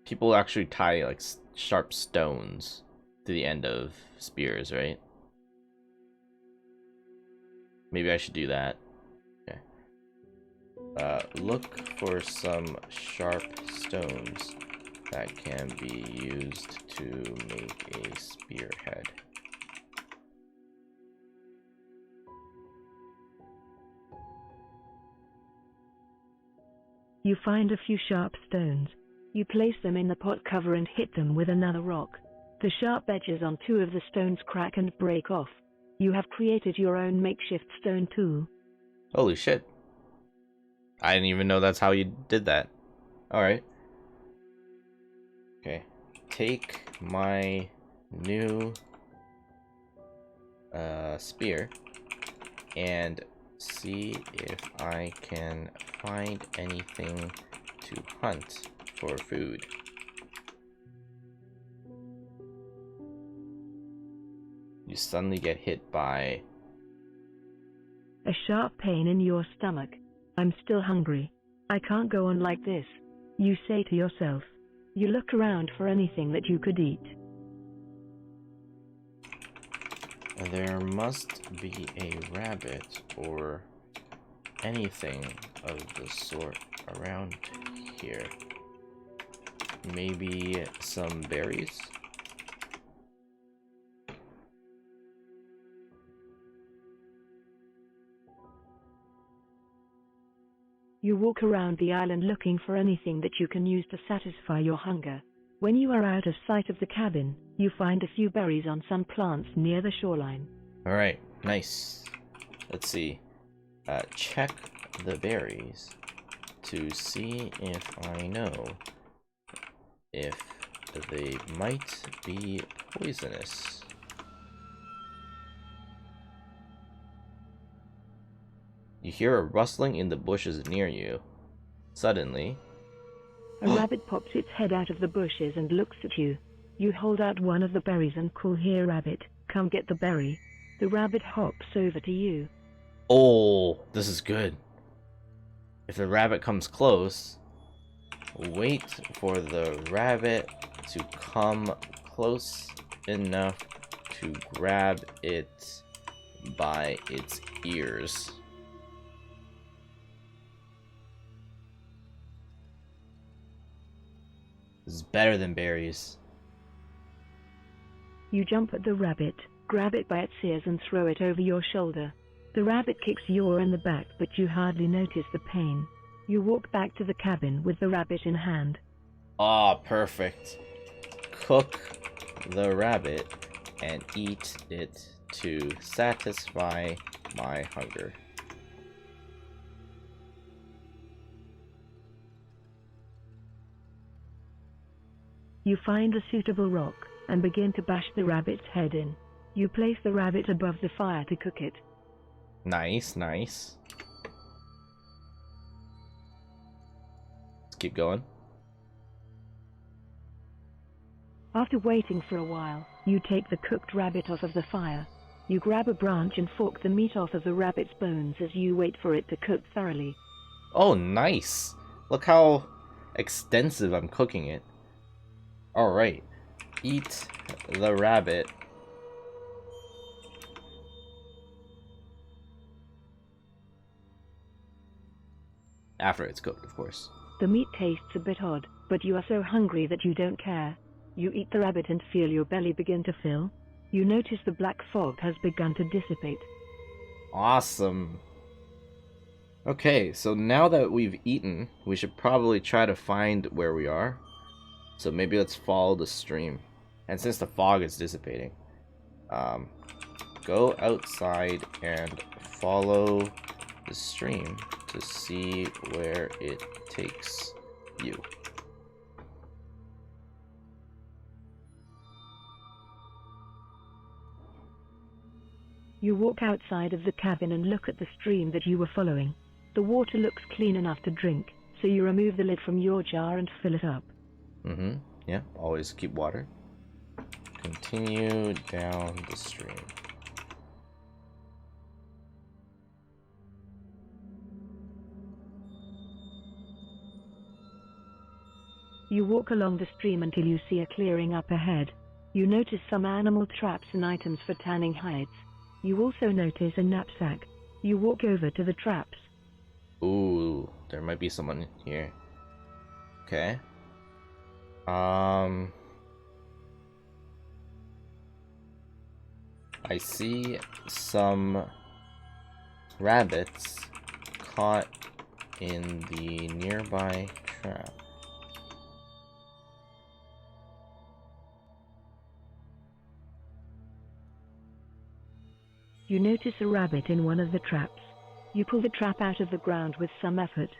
people actually tie like sharp stones to the end of spears, right? Maybe I should do that. Okay. Look for some sharp stones that can be used to make a spearhead. You find a few sharp stones. You place them in the pot cover and hit them with another rock. The sharp edges on two of the stones crack and break off. You have created your own makeshift stone tool. Holy shit. I didn't even know that's how you did that. Alright. Okay. Take my new spear and see if I can find anything to hunt for food. You suddenly get hit by A sharp pain in your stomach. I'm still hungry. I can't go on like this. You say to yourself. You look around for anything that you could eat. There must be a rabbit or anything of the sort around here. Maybe some berries? You walk around the island looking for anything that you can use to satisfy your hunger. When you are out of sight of the cabin, you find a few berries on some plants near the shoreline. Alright, nice. Let's see. Check the berries to see if I know if they might be poisonous. You hear a rustling in the bushes near you. Suddenly, A rabbit pops its head out of the bushes and looks at you. You hold out one of the berries and call, "Here, rabbit, come get the berry." The rabbit hops over to you. oh, this is good. If the rabbit comes close, wait for the rabbit to come close enough to grab it by its ears. This is better than berries. You jump at the rabbit, grab it by its ears and throw it over your shoulder. The rabbit kicks you in the back, but you hardly notice the pain. You walk back to the cabin with the rabbit in hand. Ah, perfect. Cook the rabbit and eat it to satisfy my hunger. You find a suitable rock and begin to bash the rabbit's head in. You place the rabbit above the fire to cook it. Nice, nice. Let's keep going. After waiting for a while, you take the cooked rabbit off of the fire. You grab a branch and fork the meat off of the rabbit's bones as you wait for it to cook thoroughly. Oh, nice. Look how extensive I'm cooking it. Alright. Eat the rabbit. After it's cooked, of course. The meat tastes a bit odd, but you are so hungry that you don't care. You eat the rabbit and feel your belly begin to fill. You notice the black fog has begun to dissipate. Awesome. Okay, so now that we've eaten, we should probably try to find where we are. So maybe let's follow the stream. And since the fog is dissipating, go outside and follow the stream to see where it takes you. You walk outside of the cabin and look at the stream that you were following. The water looks clean enough to drink, so you remove the lid from your jar and fill it up. Yeah, always keep water. Continue down the stream. You walk along the stream until you see a clearing up ahead. You notice some animal traps and items for tanning hides. You also notice a knapsack. You walk over to the traps. Ooh, there might be someone here. Okay. I see some rabbits caught in the nearby trap. You notice a rabbit in one of the traps. You pull the trap out of the ground with some effort.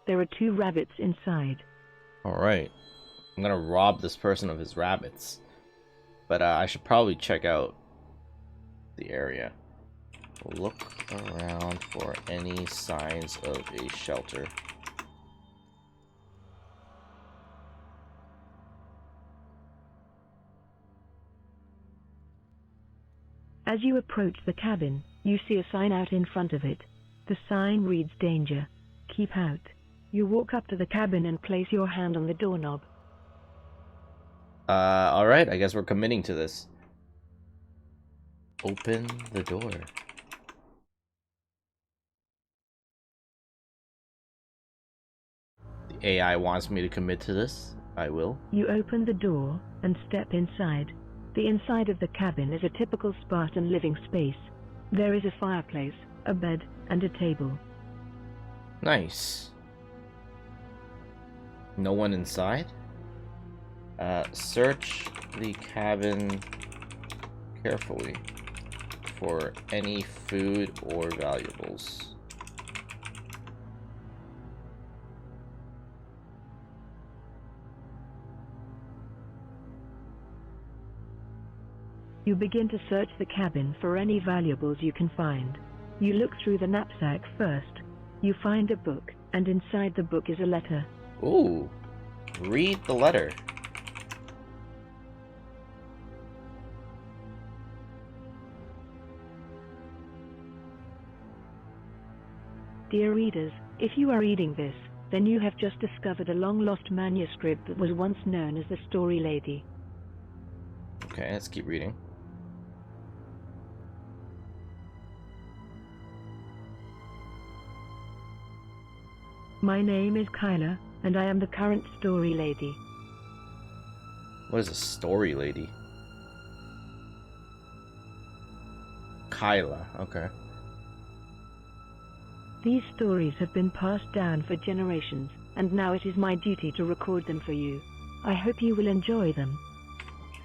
There are 2 rabbits inside. Alright. I'm gonna rob this person of his rabbits. But I should probably check out the area. Look around for any signs of a shelter. As you approach the cabin, you see a sign out in front of it. The sign reads "Danger. Keep out." You walk up to the cabin and place your hand on the doorknob. Alright, I guess we're committing to this. Open the door. The AI wants me to commit to this. I will. You open the door and step inside. The inside of the cabin is a typical Spartan living space. There is a fireplace, a bed, and a table. Nice. No one inside? Search the cabin carefully for any food or valuables. You begin to search the cabin for any valuables you can find. You look through the knapsack first. You find a book, and inside the book is a letter. Ooh. Read the letter. Dear readers, if you are reading this, then you have just discovered a long-lost manuscript that was once known as the Story Lady. Okay, let's keep reading. My name is Kyla, and I am the current Story Lady. What is a story lady? Kyla, okay. These stories have been passed down for generations, and now it is my duty to record them for you. I hope you will enjoy them.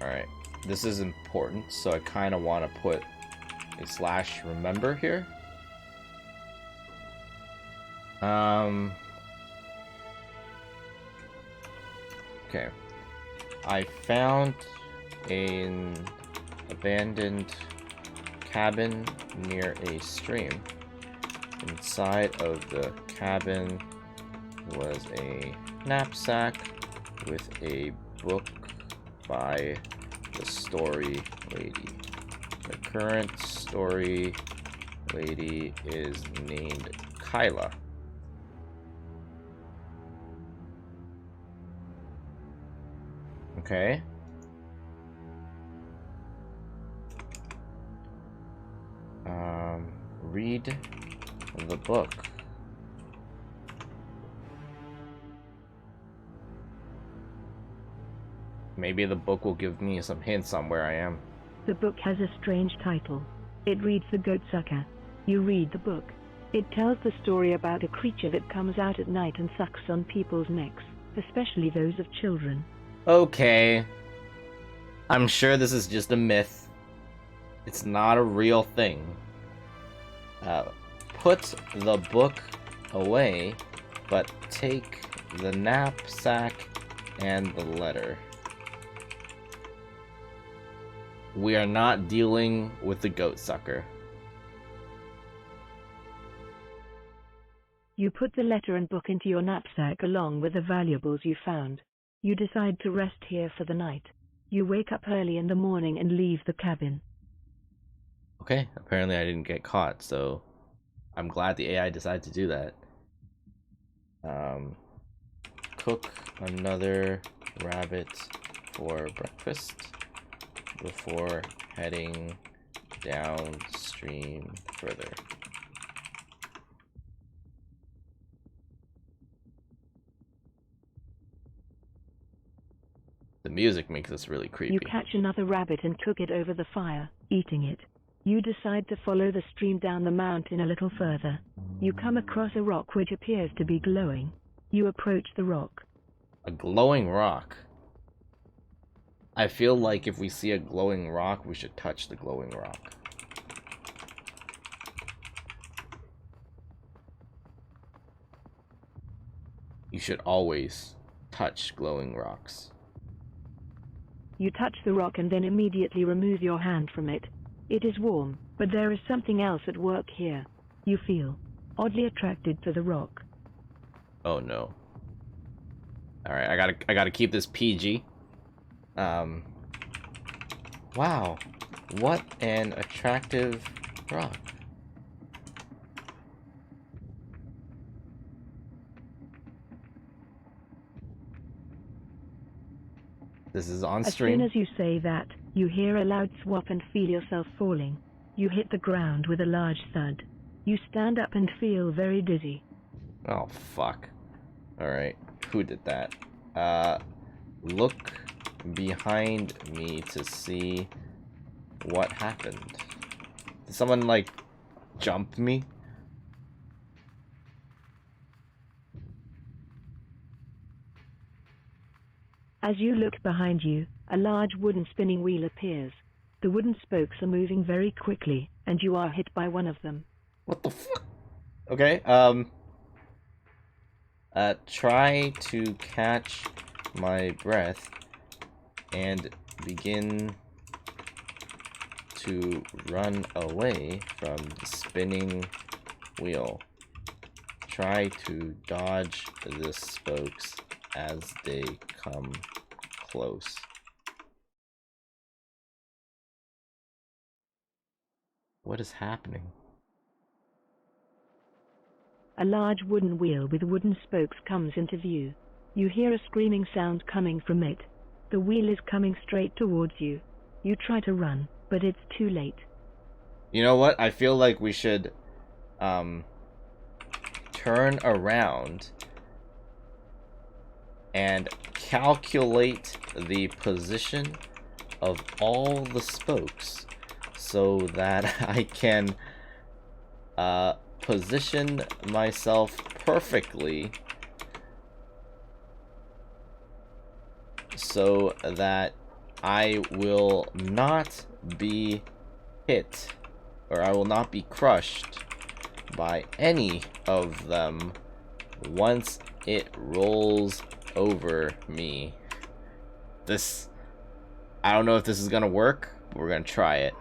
Alright, this is important, so I kind of want to put a /remember here. Okay. I found an abandoned cabin near a stream. Inside of the cabin was a knapsack with a book by the story lady. The current story lady is named Kyla. Okay. Read the book. Maybe the book will give me some hints on where I am. The book has a strange title. It reads The Goatsucker. You read the book. It tells the story about a creature that comes out at night and sucks on people's necks, especially those of children. Okay. I'm sure this is just a myth. It's not a real thing. Put the book away, but take the knapsack and the letter. We are not dealing with the goatsucker. You put the letter and book into your knapsack along with the valuables you found. You decide to rest here for the night. You wake up early in the morning and leave the cabin. Okay, apparently I didn't get caught, so I'm glad the AI decided to do that. Cook another rabbit for breakfast before heading downstream further. The music makes this really creepy. You catch another rabbit and cook it over the fire, eating it. You decide to follow the stream down the mountain a little further. You come across a rock which appears to be glowing. You approach the rock. A glowing rock? I feel like if we see a glowing rock, we should touch the glowing rock. You should always touch glowing rocks. You touch the rock and then immediately remove your hand from it. It is warm, but there is something else at work here. You feel oddly attracted to the rock. Oh no. Alright, I gotta keep this PG. Wow. What an attractive rock. This is on stream. As soon as you say that, you hear a loud swap and feel yourself falling. You hit the ground with a large thud. You stand up and feel very dizzy. Oh, fuck. Alright, who did that? Look behind me to see what happened. Did someone, like, jump me? As you look behind you, a large wooden spinning wheel appears. The wooden spokes are moving very quickly, and you are hit by one of them. What the fuck? Okay, try to catch my breath and begin to run away from the spinning wheel. Try to dodge the spokes as they come close. What is happening? A large wooden wheel with wooden spokes comes into view. You hear a screaming sound coming from it. The wheel is coming straight towards you. You try to run, but it's too late. You know what? I feel like we should turn around and calculate the position of all the spokes so that I can position myself perfectly so that I will not be hit, or I will not be crushed by any of them once it rolls over me. I don't know if this is gonna work, but we're gonna try it.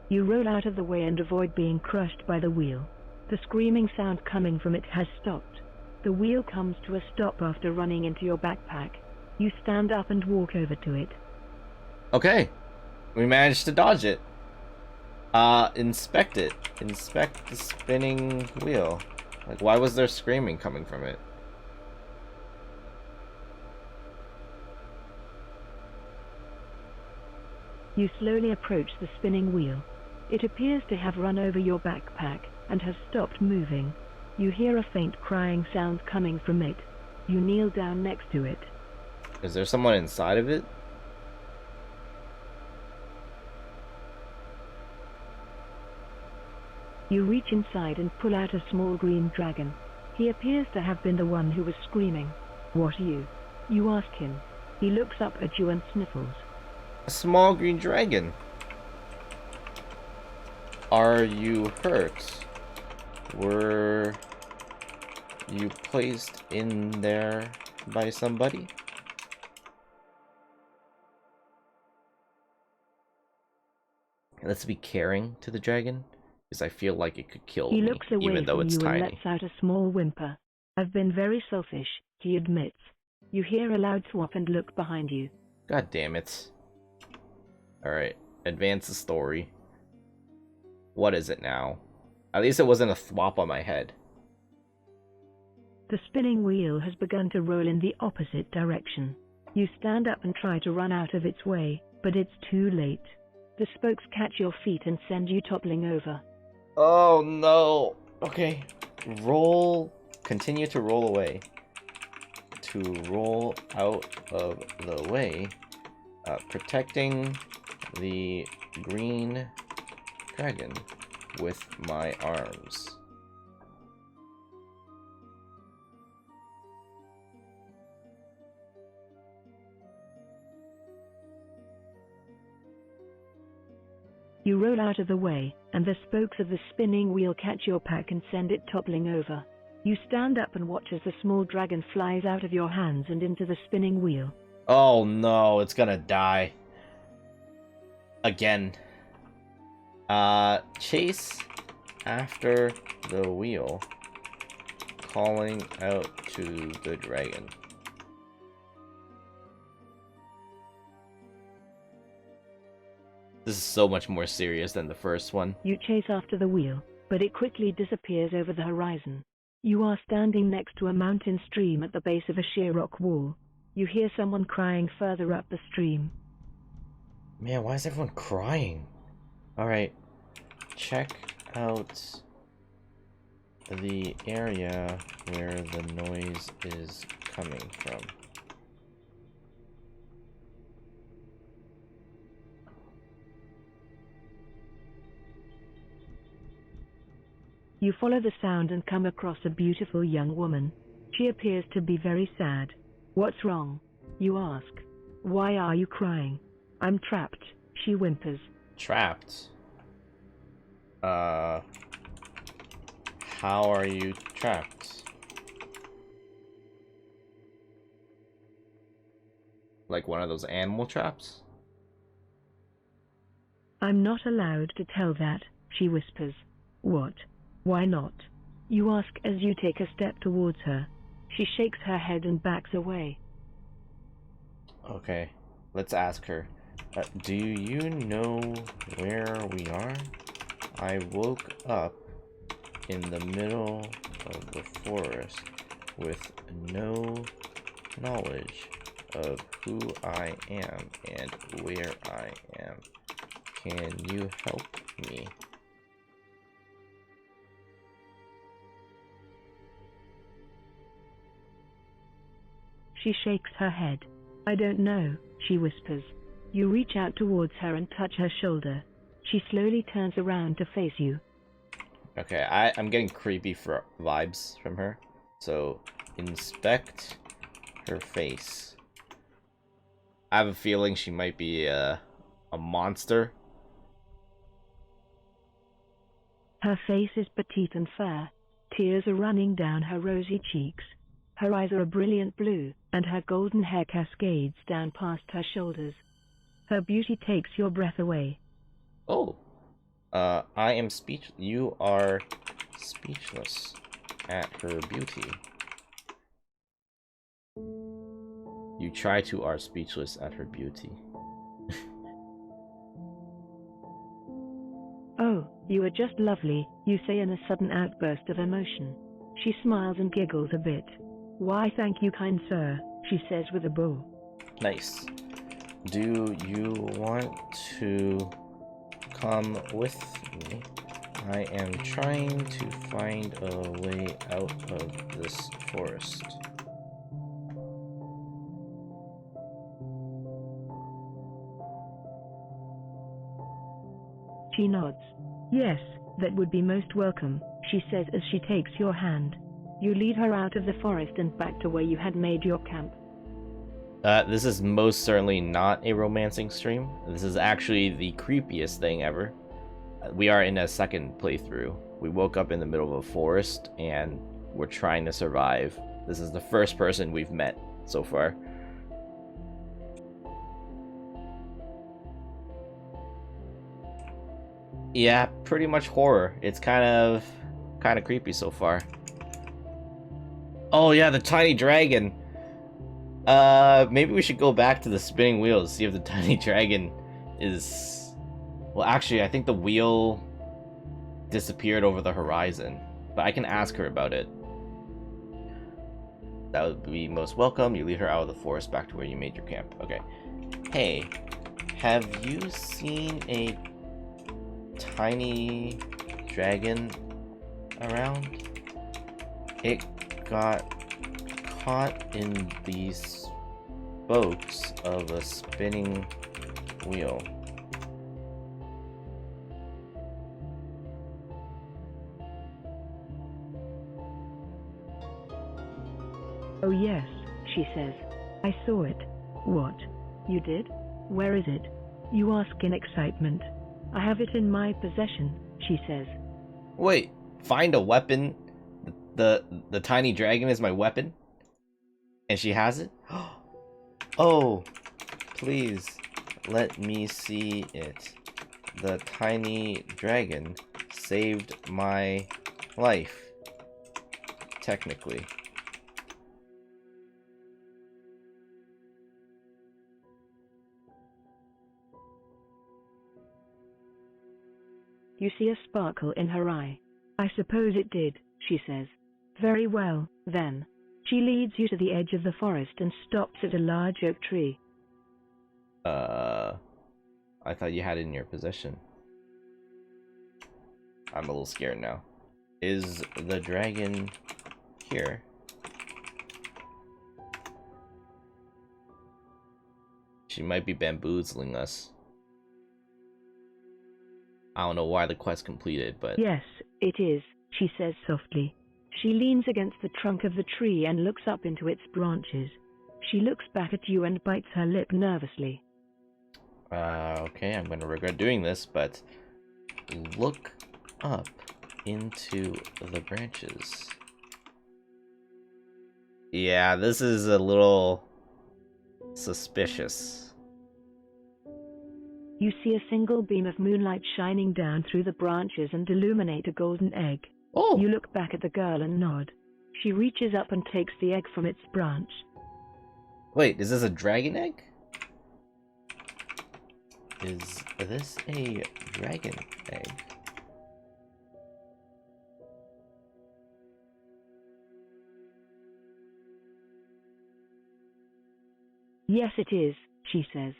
You roll out of the way and avoid being crushed by the wheel. The screaming sound coming from it has stopped. The wheel comes to a stop after running into your backpack. You stand up and walk over to it. Okay, we managed to dodge it. Inspect it. Inspect the spinning wheel. Like, why was there screaming coming from it? You slowly approach the spinning wheel. It appears to have run over your backpack and has stopped moving. You hear a faint crying sound coming from it. You kneel down next to it. Is there someone inside of it? You reach inside and pull out a small green dragon. He appears to have been the one who was screaming. What are you? You ask him. He looks up at you and sniffles. A small green dragon. Are you hurt? Were you placed in there by somebody? Let's be caring to the dragon, because I feel like it could kill He me, looks away even though from it's you tiny. and lets out a small whimper. I've been very selfish, he admits. You hear a loud swap and look behind you. God damn it. Alright, advance the story. What is it now? At least it wasn't a thwop on my head. The spinning wheel has begun to roll in the opposite direction. You stand up and try to run out of its way, but it's too late. The spokes catch your feet and send you toppling over. Oh no. Okay. Continue to roll away. To roll out of the way. Protecting the green dragon with my arms. You roll out of the way, and the spokes of the spinning wheel catch your pack and send it toppling over. You stand up and watch as the small dragon flies out of your hands and into the spinning wheel. Oh no, it's gonna die. Again. Chase after the wheel, calling out to the dragon. This is so much more serious than the first one. You chase after the wheel, but it quickly disappears over the horizon. You are standing next to a mountain stream at the base of a sheer rock wall. You hear someone crying further up the stream. Man, why is everyone crying? Alright, check out the area where the noise is coming from. You follow the sound and come across a beautiful young woman. She appears to be very sad. What's wrong? You ask. Why are you crying? I'm trapped, she whimpers. Trapped? How are you trapped? Like one of those animal traps? I'm not allowed to tell that, she whispers. What? Why not? You ask as you take a step towards her. She shakes her head and backs away. Okay, let's ask her. Do you know where we are? I woke up in the middle of the forest with no knowledge of who I am and where I am. Can you help me? She shakes her head. I don't know, she whispers. You reach out towards her and touch her shoulder. She slowly turns around to face you. Okay, I'm getting creepy for vibes from her. So, inspect her face. I have a feeling she might be a monster. Her face is petite and fair. Tears are running down her rosy cheeks. Her eyes are a brilliant blue, and her golden hair cascades down past her shoulders. Her beauty takes your breath away. Oh. I am you are speechless at her beauty. You try to are speechless at her beauty. Oh, you are just lovely, you say in a sudden outburst of emotion. She smiles and giggles a bit. Why, thank you, kind sir, she says with a bow. Nice. Do you want to come with me? I am trying to find a way out of this forest. She nods. Yes, that would be most welcome, she says as she takes your hand. You lead her out of the forest and back to where you had made your camp. This is most certainly not a romancing stream. This is actually the creepiest thing ever. We are in a second playthrough. We woke up in the middle of a forest and we're trying to survive. This is the first person we've met so far. Yeah, pretty much horror. It's kind of creepy so far. Oh yeah, the tiny dragon. Maybe we should go back to the spinning wheel to see if the tiny dragon is... Well, actually, I think the wheel disappeared over the horizon, but I can ask her about it. That would be most welcome. You lead her out of the forest back to where you made your camp. Okay. Hey, have you seen a tiny dragon around? It got caught in the spokes of a spinning wheel. Oh yes, she says. I saw it. What? You did? Where is it? You ask in excitement. I have it in my possession, she says. Wait, find a weapon? The tiny dragon is my weapon? And she has it? Oh, please, let me see it. The tiny dragon saved my life. Technically. You see a sparkle in her eye. I suppose it did, she says. Very well, then. She leads you to the edge of the forest and stops at a large oak tree. I thought you had it in your possession. I'm a little scared now. Is the dragon here? She might be bamboozling us. I don't know why the quest completed, but... Yes, it is, she says softly. She leans against the trunk of the tree and looks up into its branches. She looks back at you and bites her lip nervously. Okay, I'm gonna regret doing this, but... Look up into the branches. Yeah, this is a little... suspicious. You see a single beam of moonlight shining down through the branches and illuminate a golden egg. Oh! You look back at the girl and nod. She reaches up and takes the egg from its branch. Wait, is this a dragon egg? Is this a dragon egg? Yes, it is, she says.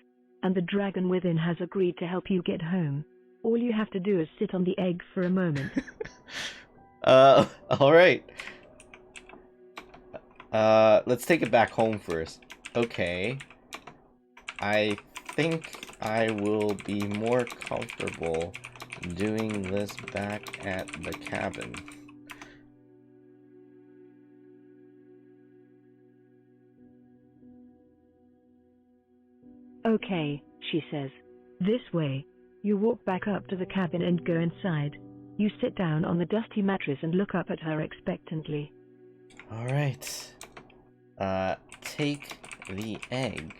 And the dragon within has agreed to help you get home. All you have to do is sit on the egg for a moment. Alright. Let's take it back home first. Okay. I think I will be more comfortable doing this back at the cabin. Okay, she says. This way. You walk back up to the cabin and go inside. You sit down on the dusty mattress and look up at her expectantly. Alright. Take the egg,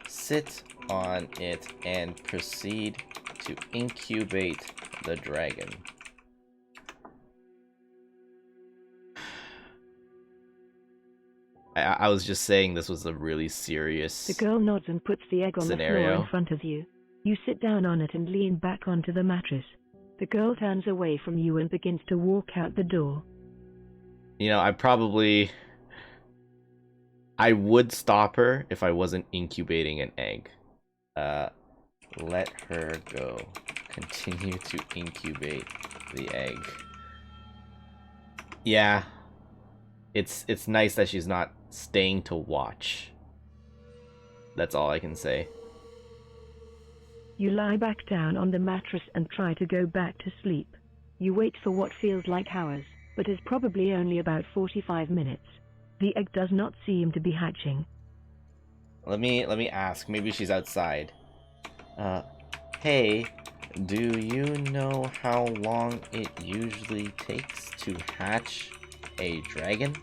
sit on it, and proceed to incubate the dragon. I was just saying this was a really serious The girl nods and puts the egg on the floor in front of you. You sit down on it and lean back onto the mattress. The girl turns away from you and begins to walk out the door. You know, I would stop her if I wasn't incubating an egg. Let her go. Continue to incubate the egg. Yeah. It's nice that she's not staying to watch. That's all I can say. You lie back down on the mattress and try to go back to sleep. You wait for what feels like hours, but is probably only about 45 minutes. The egg does not seem to be hatching. Let me ask. Maybe she's outside. Hey, do you know how long it usually takes to hatch a dragon?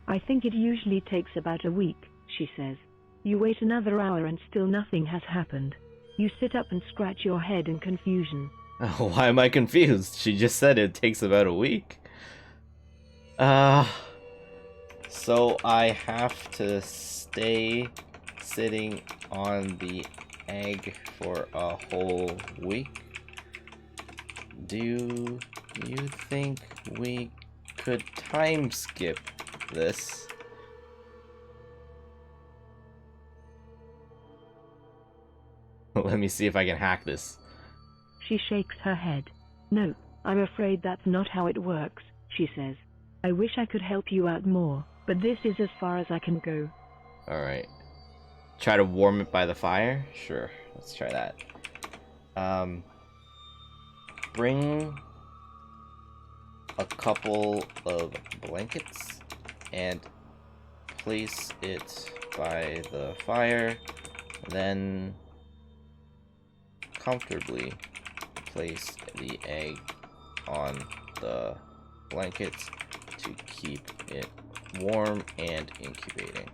I think it usually takes about a week, she says. You wait another hour and still nothing has happened. You sit up and scratch your head in confusion. Why am I confused? She just said it takes about a week. So I have to stay sitting on the egg for a whole week? Do you think we could time skip this? Let me see if I can hack this. She shakes her head. No, I'm afraid that's not how it works, she says. I wish I could help you out more, but this is as far as I can go. Alright. Try to warm it by the fire? Sure, let's try that. Bring a couple of blankets and place it by the fire, then comfortably place the egg on the blankets to keep it warm and incubating.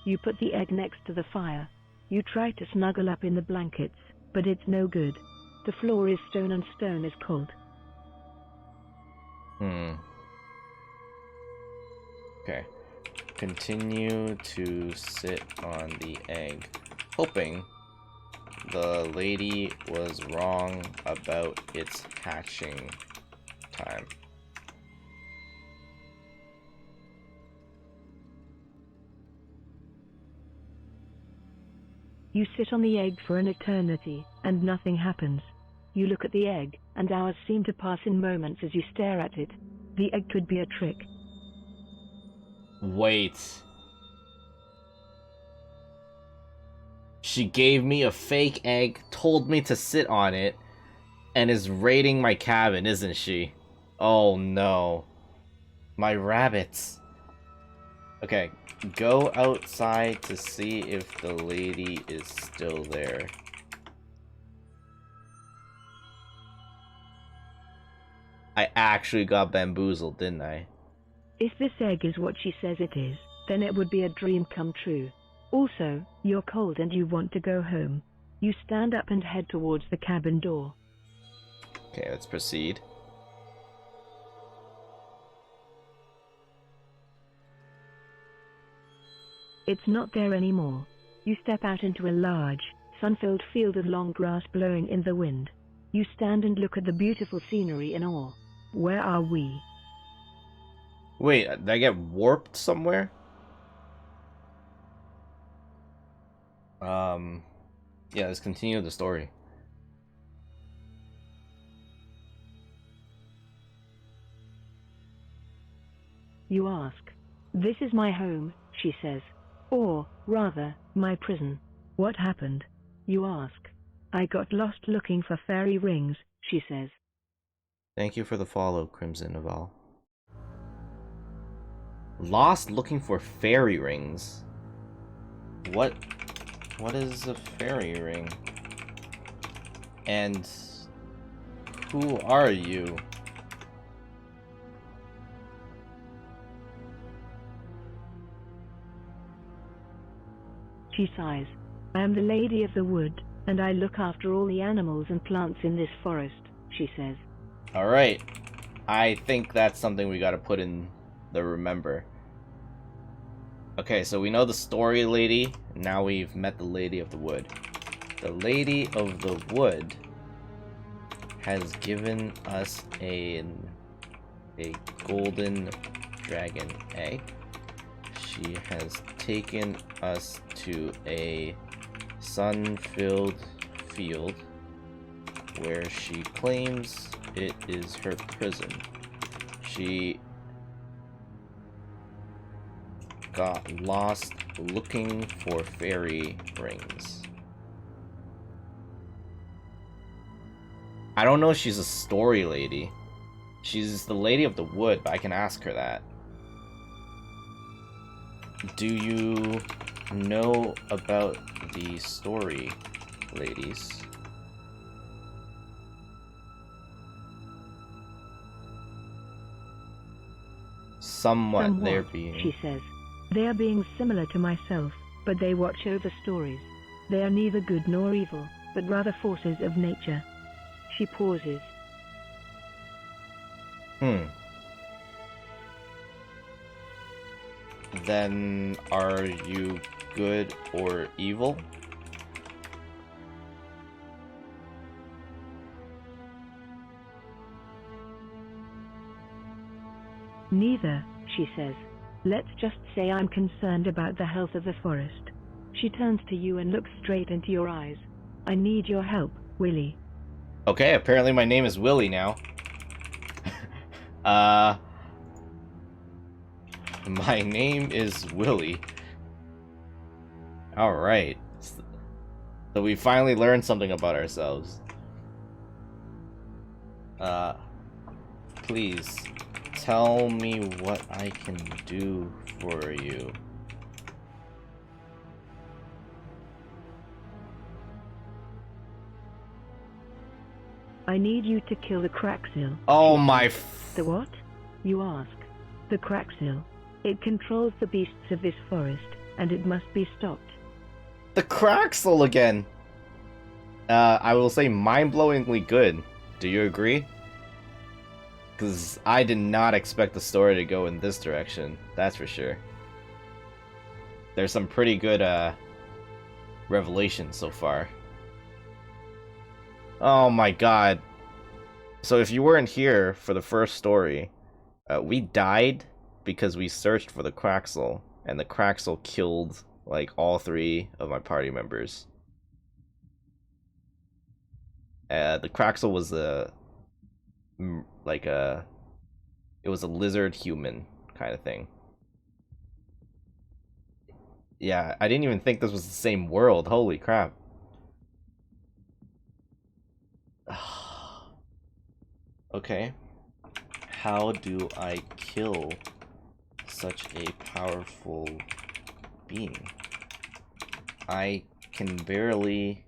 You put the egg next to the fire. You try to snuggle up in the blankets, but it's no good. The floor is stone and stone is cold. Okay. Continue to sit on the egg, hoping the lady was wrong about its hatching time. You sit on the egg for an eternity, and nothing happens. You look at the egg, and hours seem to pass in moments as you stare at it. The egg could be a trick. Wait. She gave me a fake egg, told me to sit on it, and is raiding my cabin, isn't she? Oh no. My rabbits. Okay, go outside to see if the lady is still there. I actually got bamboozled, didn't I? If this egg is what she says it is, then it would be a dream come true. Also, you're cold and you want to go home. You stand up and head towards the cabin door. Okay, let's proceed. It's not there anymore. You step out into a large, sun-filled field of long grass blowing in the wind. You stand and look at the beautiful scenery in awe. Where are we? Wait, did I get warped somewhere? Yeah, let's continue the story. You ask. This is my home, she says. Or, rather, my prison. What happened? You ask. I got lost looking for fairy rings, she says. Thank you for the follow, Crimson Naval. Lost looking for fairy rings? What is a fairy ring? And who are you? She sighs. I am the Lady of the Wood, and I look after all the animals and plants in this forest, she says. Alright. I think that's something we gotta put in the remember. Okay, so we know the story lady, now we've met the Lady of the Wood. The Lady of the Wood has given us a golden dragon egg. She has taken us to a sun-filled field where she claims it is her prison. She got lost looking for fairy rings. I don't know if she's a story lady. She's the Lady of the Wood, but I can ask her that. Do you know about the story, ladies? Somewhat, they're being... she says. They are being similar to myself, but they watch over stories. They are neither good nor evil, but rather forces of nature. She pauses. Then are you good or evil? Neither, she says. Let's just say I'm concerned about the health of the forest. She turns to you and looks straight into your eyes. I need your help, Willie. Okay, apparently my name is Willie now. My name is Willie. Alright. So we finally learned something about ourselves. Please, tell me what I can do for you. I need you to kill the Cracksil. Oh my The what? You ask. The Cracksil. It controls the beasts of this forest, and it must be stopped. The Cracksil again! I will say mind-blowingly good. Do you agree? Because I did not expect the story to go in this direction, that's for sure. There's some pretty good, revelations so far. Oh my god. So if you weren't here for the first story, we died because we searched for the Cracksil, and the Cracksil killed, like, all 3 of my party members. The Cracksil was it was a lizard human kind of thing. Yeah, I didn't even think this was the same world. Holy crap. Okay. How do I kill such a powerful being? I can barely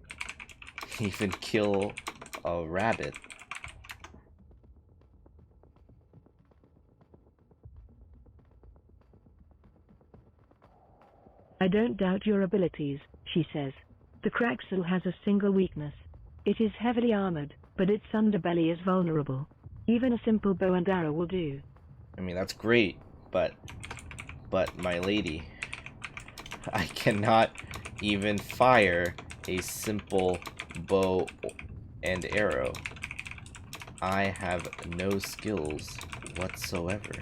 even kill a rabbit. I don't doubt your abilities, she says. The Cracksil has a single weakness. It is heavily armored, but its underbelly is vulnerable. Even a simple bow and arrow will do. I mean, that's great, but my lady, I cannot even fire a simple bow and arrow. I have no skills whatsoever.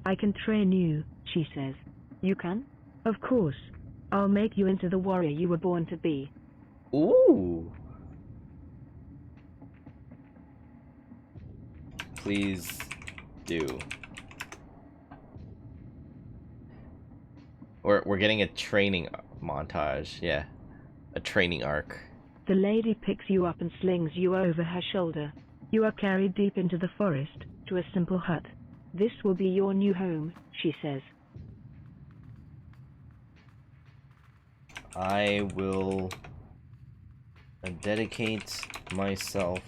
I can train you, she says. You can? Of course. I'll make you into the warrior you were born to be. Ooh. Please do. We're getting a training montage, yeah. A training arc. The lady picks you up and slings you over her shoulder. You are carried deep into the forest, to a simple hut. This will be your new home, she says. I will dedicate myself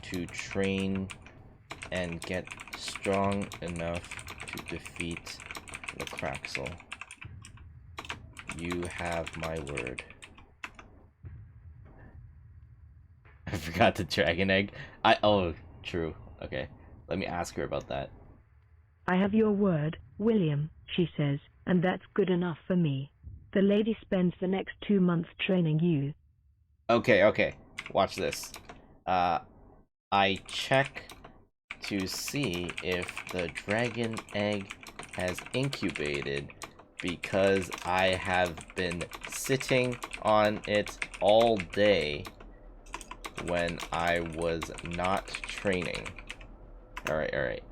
to train and get strong enough to defeat the Kraxel. You have my word. I forgot the dragon egg. Oh, true. Okay. Let me ask her about that. I have your word, William, she says, and that's good enough for me. The lady spends the next 2 months training you. Okay. Watch this. I check to see if the dragon egg has incubated because I have been sitting on it all day when I was not training. Alright.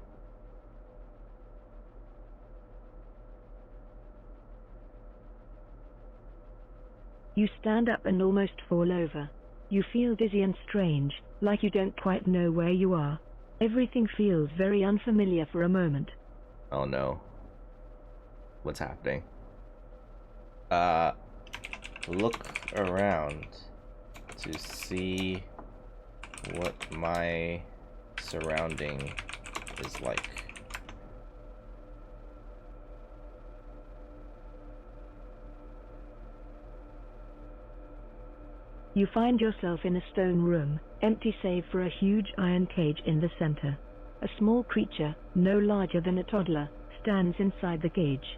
You stand up and almost fall over. You feel dizzy and strange, like you don't quite know where you are. Everything feels very unfamiliar for a moment. Oh no. What's happening? Look around to see what my surrounding is like. You find yourself in a stone room, empty save for a huge iron cage in the center. A small creature, no larger than a toddler, stands inside the cage.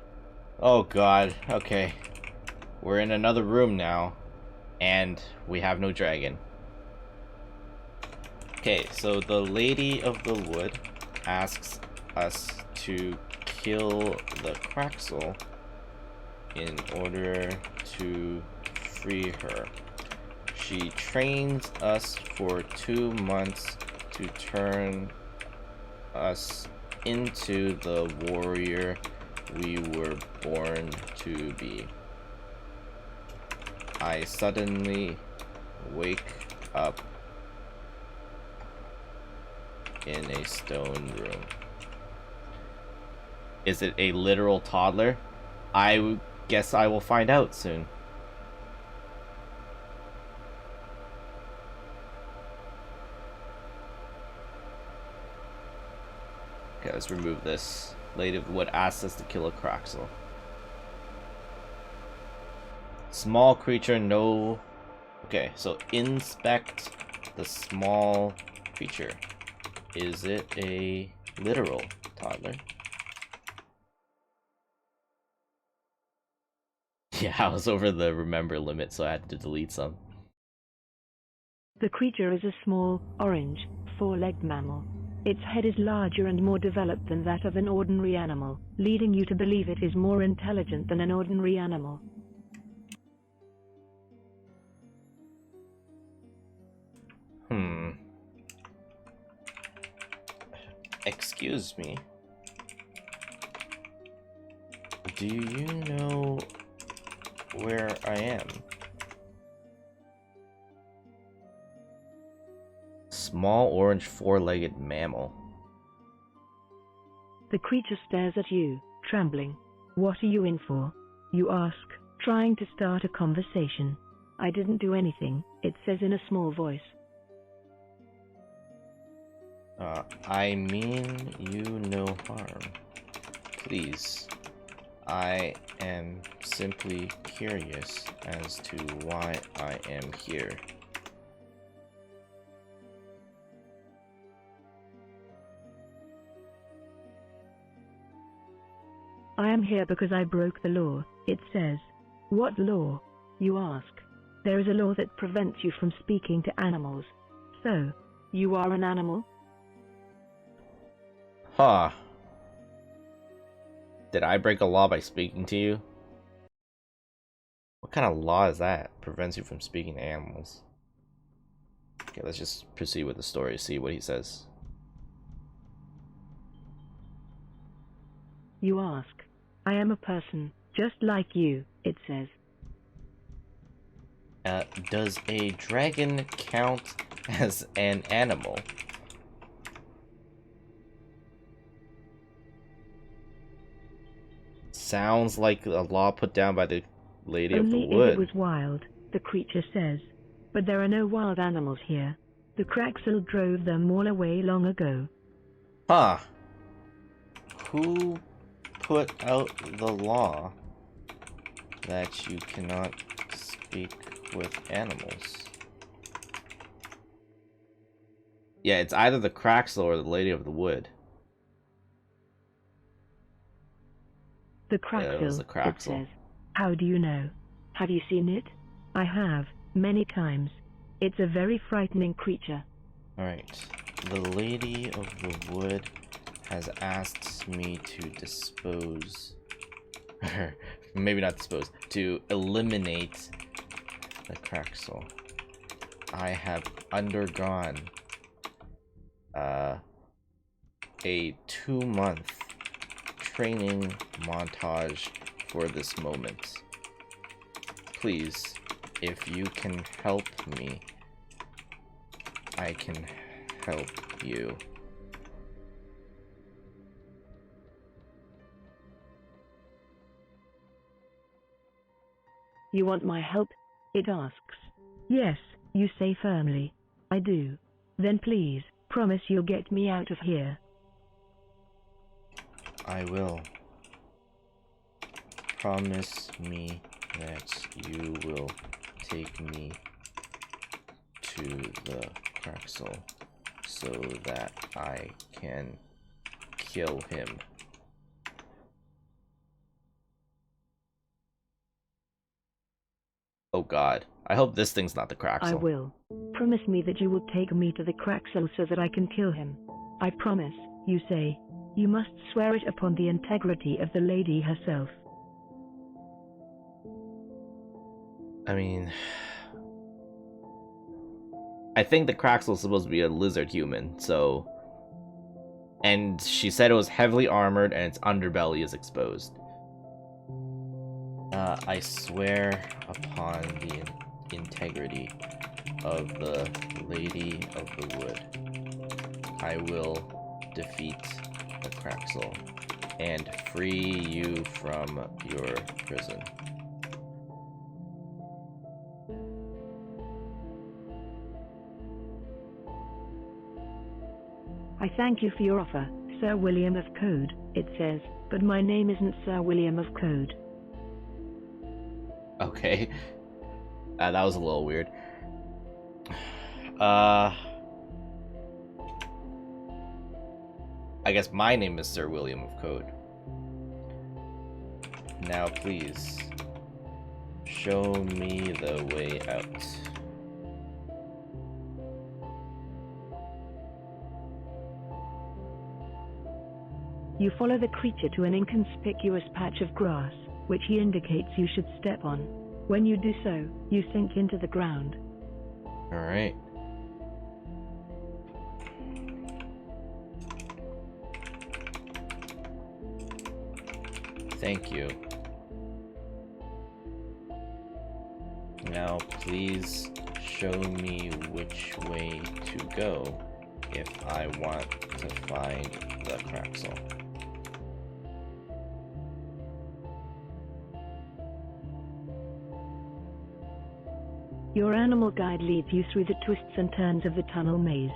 Oh god, okay. We're in another room now, and we have no dragon. Okay, so the Lady of the Wood asks us to kill the Kraxel in order to free her. She trains us for 2 months to turn us into the warrior we were born to be. I suddenly wake up in a stone room. Is it a literal toddler? I guess I will find out soon. Okay, let's remove this. Lady of the Wood asks us to kill a Kraxel. Small creature, no... Okay, so inspect the small creature. Is it a literal toddler? Yeah, I was over the remember limit, so I had to delete some. The creature is a small, orange, four-legged mammal. Its head is larger and more developed than that of an ordinary animal, leading you to believe it is more intelligent than an ordinary animal. Excuse me. Do you know where I am? Small orange four-legged mammal. The creature stares at you, trembling. What are you in for? You ask, trying to start a conversation. I didn't do anything, it says in a small voice. I mean you no harm. Please. I am simply curious as to why I am here. I am here because I broke the law, it says. What law? You ask. There is a law that prevents you from speaking to animals. So, you are an animal? Huh. Did I break a law by speaking to you? What kind of law is that? Prevents you from speaking to animals. Okay, let's just proceed with the story, see what he says. You ask. I am a person, just like you, it says. Does a dragon count as an animal? Sounds like a law put down by the Lady of the Only if it Wood. was wild, the creature says. But there are no wild animals here. The Kraxel drove them all away long ago. Huh. Who put out the law that you cannot speak with animals? Yeah, it's either the Kraxel or the Lady of the Wood. The It was Kraxel, the it Kraxel. says. How do you know? Have you seen it? I have, many times. It's a very frightening creature. Alright. The Lady of the Wood has asked me to dispose... maybe not dispose. To eliminate the Kraxel. I have undergone a 2-month training montage for this moment. Please, if you can help me, I can help you. You want my help? It asks. Yes, you say firmly. I do. Then please, promise you'll get me out of here. I will. Promise me that you will take me to the Kraxel so that I can kill him. Oh god. I hope this thing's not the Kraxel. I will. Promise me that you will take me to the Kraxel so that I can kill him. I promise, you say. You must swear it upon the integrity of the lady herself. I mean... I think the Kraxel is supposed to be a lizard human, so... And she said it was heavily armored and its underbelly is exposed. I swear upon the integrity of the Lady of the Wood, I will defeat the Kraxel and free you from your prison. I thank you for your offer, Sir William of Code, it says, but my name isn't Sir William of Code. Okay. That was a little weird. I guess my name is Sir William of Code. Now please, show me the way out. You follow the creature to an inconspicuous patch of grass, which he indicates you should step on. When you do so, you sink into the ground. Alright. Thank you. Now please show me which way to go if I want to find the Kraxel. Your animal guide leads you through the twists and turns of the tunnel maze.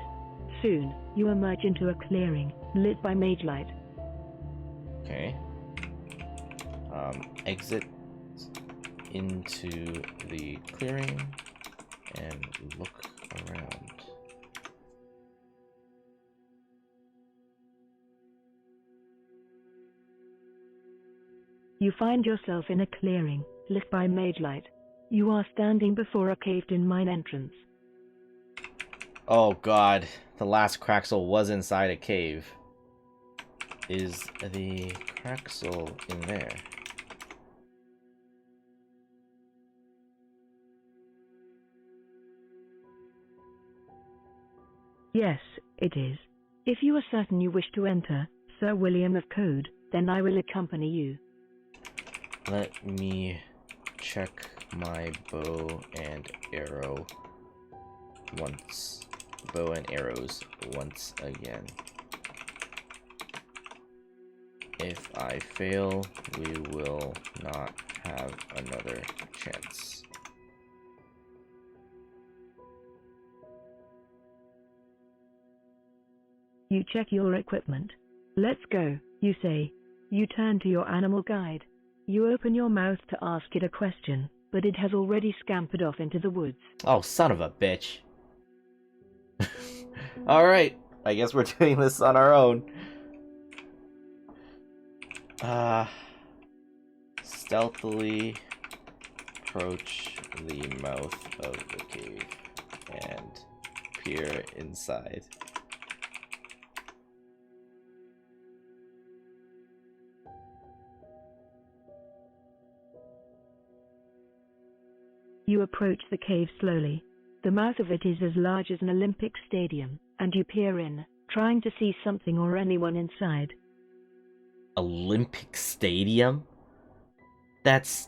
Soon, you emerge into a clearing, lit by mage light. Okay. Exit into the clearing and look around. You find yourself in a clearing, lit by mage light. You are standing before a caved-in mine entrance. Oh god, the last Kraxel was inside a cave. Is the Craxel in there? Yes, it is. If you are certain you wish to enter, Sir William of Code, then I will accompany you. Let me check my bow and arrows once again. If I fail, we will not have another chance. You check your equipment. Let's go, you say. You turn to your animal guide. You open your mouth to ask it a question, but it has already scampered off into the woods. Oh, son of a bitch. Alright, I guess we're doing this on our own. Stealthily approach the mouth of the cave and peer inside. You approach the cave slowly. The mouth of it is as large as an Olympic stadium, and you peer in, trying to see something or anyone inside. Olympic Stadium? That's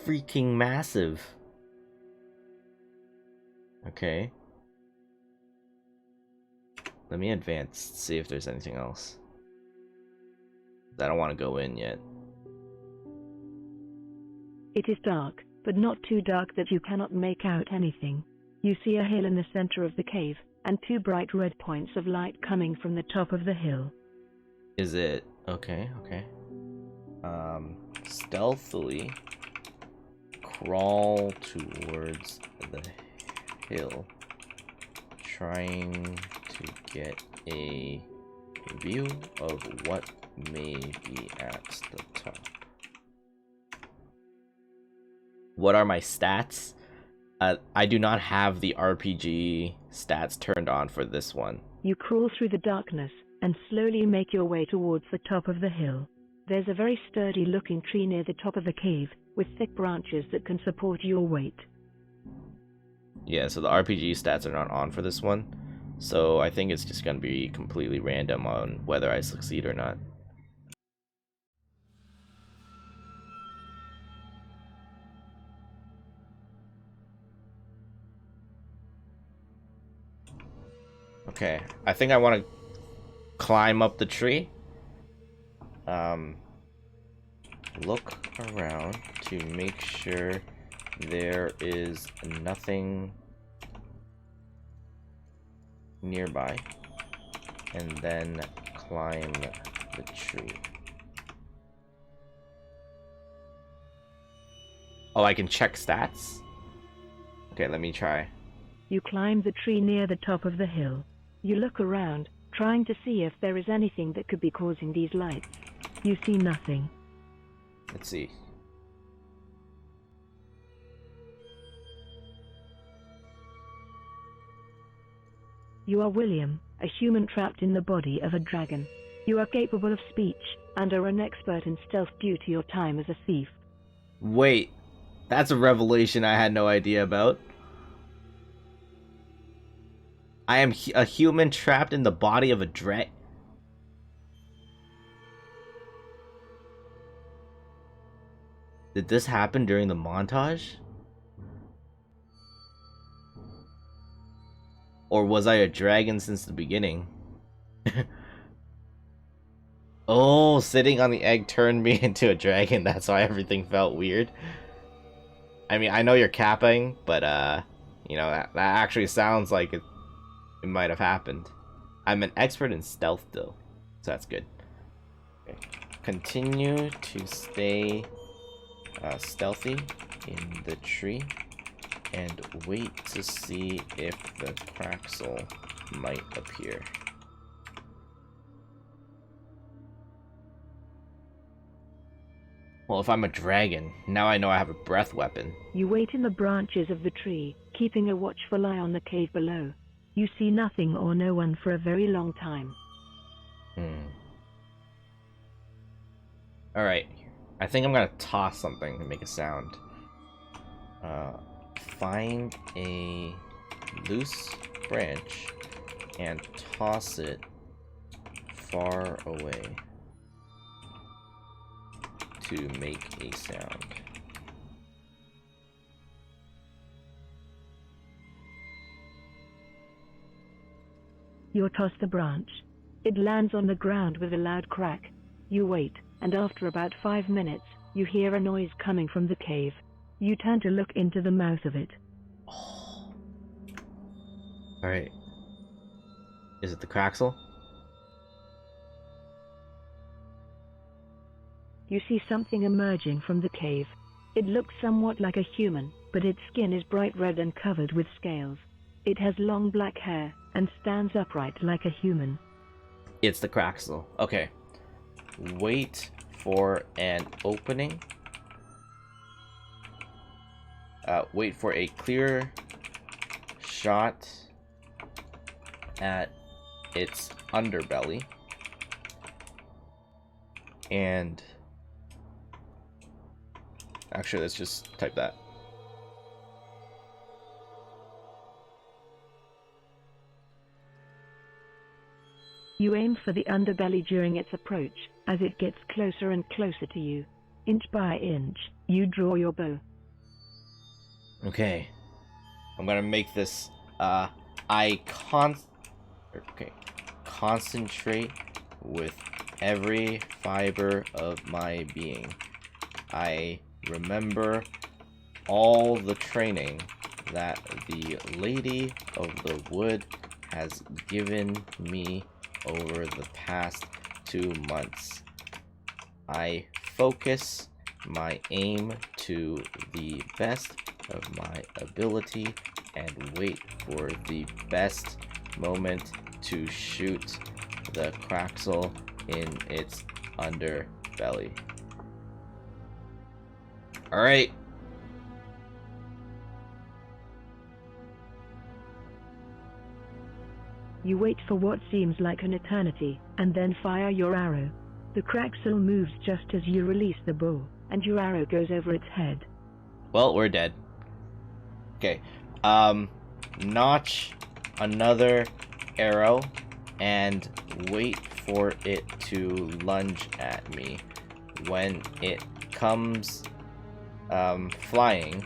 freaking massive. Okay. Let me advance, see if there's anything else. I don't want to go in yet. It is dark, but not too dark that you cannot make out anything. You see a hill in the center of the cave, and two bright red points of light coming from the top of the hill. Is it... Okay. Stealthily crawl towards the hill, trying to get a view of what may be at the top. What are my stats? I do not have the RPG stats turned on for this one. You crawl through the darkness and slowly make your way towards the top of the hill. There's a very sturdy-looking tree near the top of the cave, with thick branches that can support your weight. Yeah, so the RPG stats are not on for this one, so I think it's just going to be completely random on whether I succeed or not. Okay, I think I want to climb up the tree. Look around to make sure there is nothing nearby, and then climb the tree. Oh, I can check stats? Okay, let me try. You climb the tree near the top of the hill. You look around, trying to see if there is anything that could be causing these lights. You see nothing. Let's see. You are William, a human trapped in the body of a dragon. You are capable of speech, and are an expert in stealth due to your time as a thief. Wait, that's a revelation I had no idea about. I am a human trapped in the body of a dragon. Did this happen during the montage? Or was I a dragon since the beginning? Oh, sitting on the egg turned me into a dragon. That's why everything felt weird. I mean, I know you're capping, but you know, that actually sounds like it might have happened. I'm an expert in stealth though, so that's good. Okay. Continue to stay stealthy in the tree and wait to see if the Craxel might appear. Well, if I'm a dragon, now I know I have a breath weapon. You wait in the branches of the tree, keeping a watchful eye on the cave below. You see nothing or no one for a very long time. Alright. I think I'm gonna toss something to make a sound. Find a loose branch and toss it far away to make a sound. You toss the branch. It lands on the ground with a loud crack. You wait, and after about 5 minutes, you hear a noise coming from the cave. You turn to look into the mouth of it. Oh. Alright. Is it the Craxel? You see something emerging from the cave. It looks somewhat like a human, but its skin is bright red and covered with scales. It has long black hair and stands upright like a human. It's the Craxel. Okay. Wait for an opening. Wait for a clear shot at its underbelly. And actually, let's just type that. You aim for the underbelly during its approach. As it gets closer and closer to you, inch by inch, you draw your bow. Okay. I'm gonna make this, concentrate with every fiber of my being. I remember all the training that the Lady of the Wood has given me over the past 2 months. I focus my aim to the best of my ability and wait for the best moment to shoot the Craxel in its underbelly. Alright. You wait for what seems like an eternity, and then fire your arrow. The Craxel moves just as you release the bow, and your arrow goes over its head. Well, we're dead. Okay. Notch another arrow and wait for it to lunge at me. When it comes flying,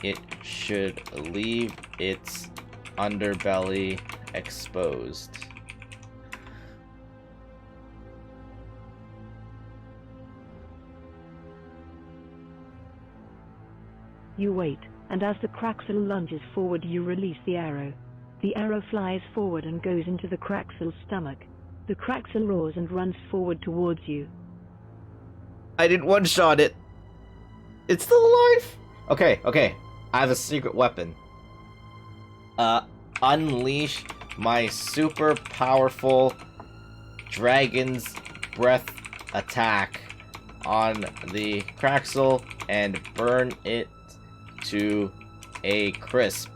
it should leave its underbelly exposed. You wait, and as the Craxel lunges forward, you release the arrow. The arrow flies forward and goes into the Craxel's stomach. The Craxel roars and runs forward towards you. I didn't one-shot it. It's still alive. Okay. I have a secret weapon. Unleash my super powerful Dragon's Breath attack on the Craxel and burn it to a crisp.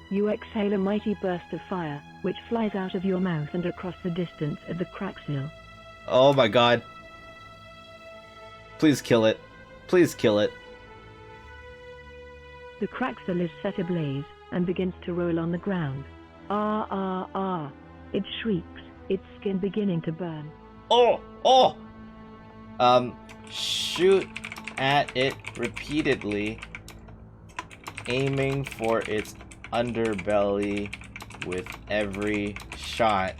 You exhale a mighty burst of fire, which flies out of your mouth and across the distance at the Craxel. Oh my god. Please kill it. Please kill it. The Craxel is set ablaze and begins to roll on the ground. Ah, ah, ah. It shrieks, its skin beginning to burn. Oh! Shoot at it repeatedly, aiming for its underbelly with every shot.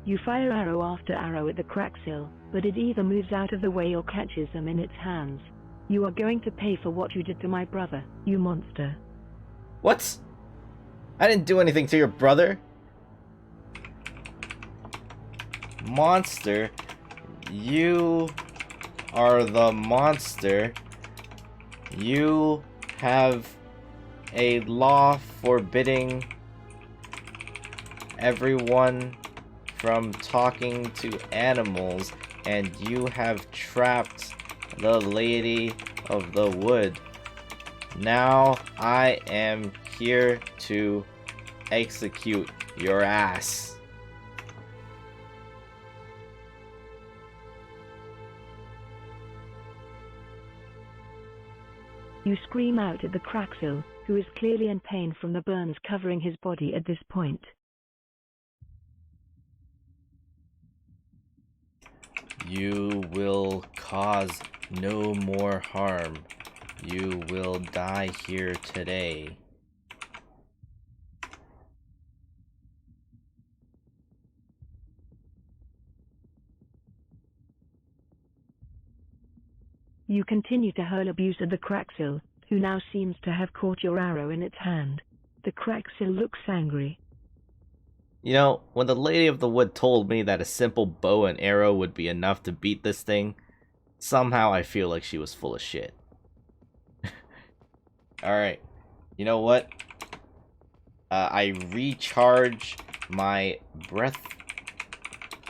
You fire arrow after arrow at the Craxel, but it either moves out of the way or catches them in its hands. You are going to pay for what you did to my brother, you monster. What? I didn't do anything to your brother. Monster, you are the monster. You have a law forbidding everyone from talking to animals, and you have trapped the Lady of the Wood. Now I am here to execute your ass. You scream out at the Kraxil, who is clearly in pain from the burns covering his body at this point. You will cause no more harm. You will die here today. You continue to hurl abuse at the Kraxil, who now seems to have caught your arrow in its hand. The Kraxil looks angry. You know, when the Lady of the Wood told me that a simple bow and arrow would be enough to beat this thing, somehow I feel like she was full of shit. Alright, you know what? I recharge my breath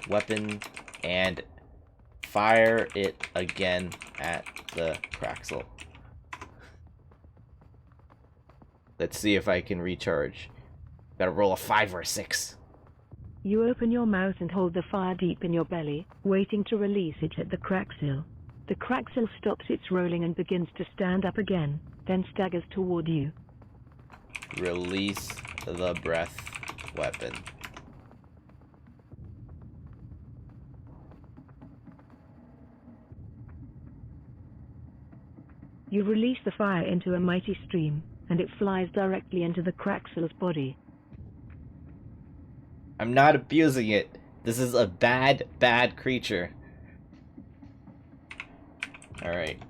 weapon and fire it again at the Kraxil. Let's see if I can recharge. Gotta roll a 5 or a 6. You open your mouth and hold the fire deep in your belly, waiting to release it at the Kraxil. The Kraxil stops its rolling and begins to stand up again, then staggers toward you. Release the breath weapon. You release the fire into a mighty stream, and it flies directly into the Kraxil's body. I'm not abusing it. This is a bad, bad creature. Alright.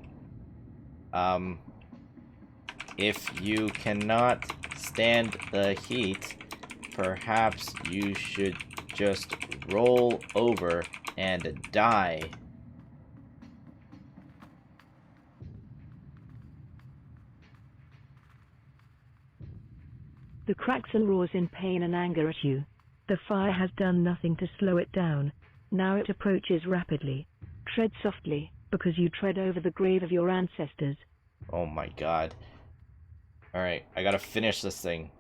If you cannot stand the heat, perhaps you should just roll over and die. The Kraxil roars in pain and anger at you. The fire has done nothing to slow it down. Now it approaches rapidly. Tread softly, because you tread over the grave of your ancestors. Oh my god. Alright, I gotta finish this thing.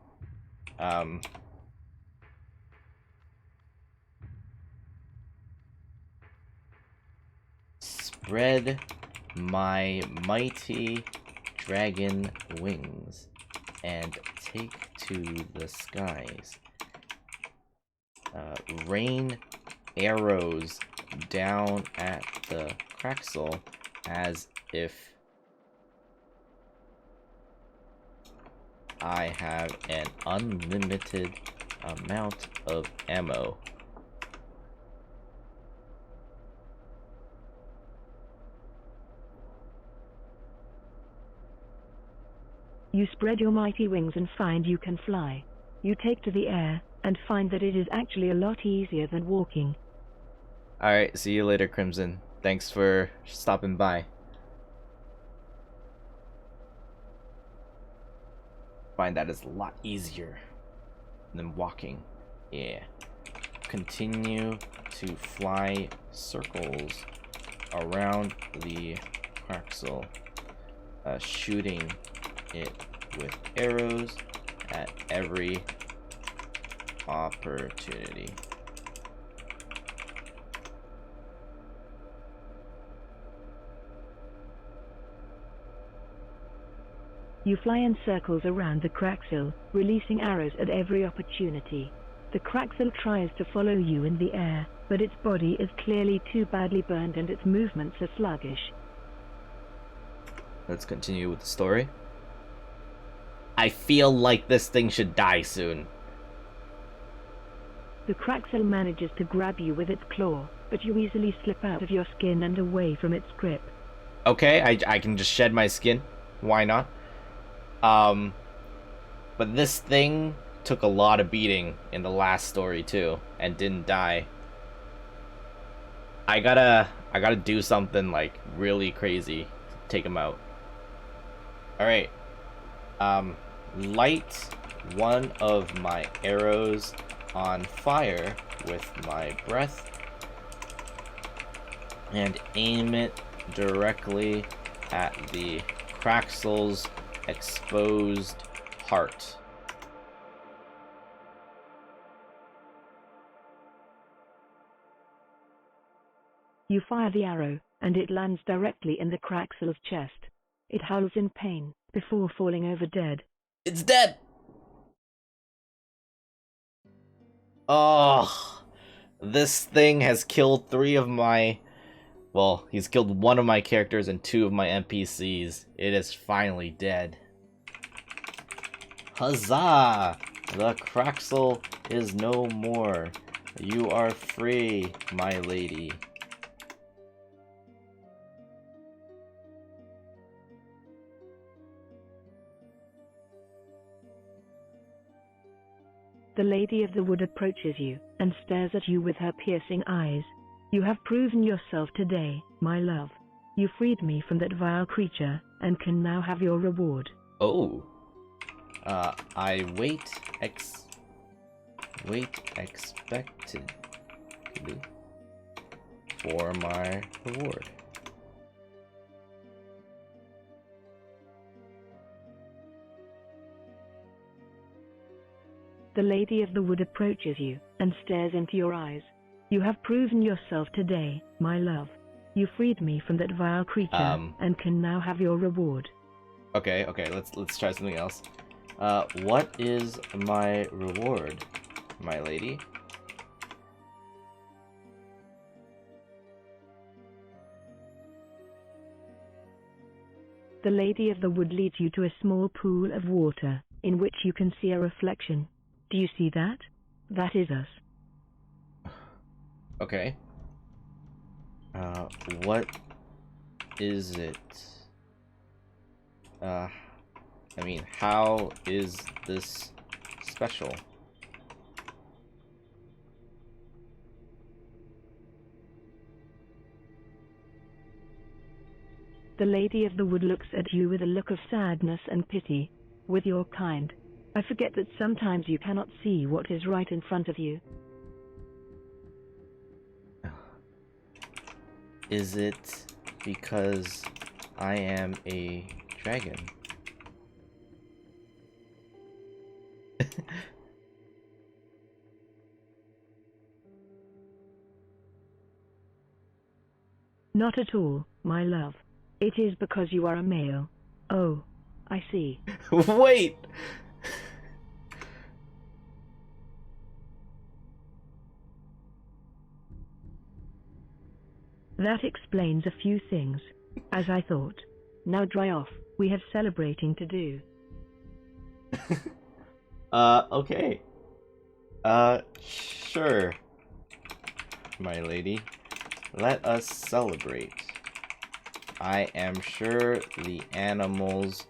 Spread my mighty dragon wings and take to the skies. Rain arrows down at the Kraxil as if I have an unlimited amount of ammo. You spread your mighty wings and find you can fly. You take to the air, and find that it is actually a lot easier than walking. Alright, see you later, Crimson. Thanks for stopping by. Find that is a lot easier than walking. Yeah. Continue to fly circles around the Kraxil, shooting it with arrows at every opportunity. You fly in circles around the Kraxil, releasing arrows at every opportunity. The Kraxil tries to follow you in the air, but its body is clearly too badly burned and its movements are sluggish. Let's continue with the story. I feel like this thing should die soon. The Kraxil manages to grab you with its claw, but you easily slip out of your skin and away from its grip. Okay, I can just shed my skin. Why not? But this thing took a lot of beating in the last story too, and didn't die. I gotta do something like really crazy to take him out. Alright. Light one of my arrows on fire with my breath and aim it directly at the Craxel's exposed heart. You fire the arrow, and it lands directly in the Craxel's chest. It howls in pain, before falling over dead. It's dead! Oh, this thing has killed 3 of my... Well, he's killed 1 of my characters and 2 of my NPCs. It is finally dead. Huzzah! The Craxel is no more. You are free, my lady. The Lady of the Wood approaches you, and stares at you with her piercing eyes. You have proven yourself today, my love. You freed me from that vile creature, and can now have your reward. Oh. I wait expectedly for my reward. The Lady of the Wood approaches you, and stares into your eyes. You have proven yourself today, my love. You freed me from that vile creature, and can now have your reward. Okay, let's try something else. What is my reward, my lady? The Lady of the Wood leads you to a small pool of water, in which you can see a reflection. Do you see that? That is us. Okay. What is it? I mean, how is this special? The Lady of the Wood looks at you with a look of sadness and pity. With your kind, I forget that sometimes you cannot see what is right in front of you. Is it because I am a dragon? Not at all, my love. It is because you are a male. Oh, I see. Wait! That explains a few things, as I thought. Now dry off, we have celebrating to do. Okay. Sure, my lady. Let us celebrate. I am sure the animals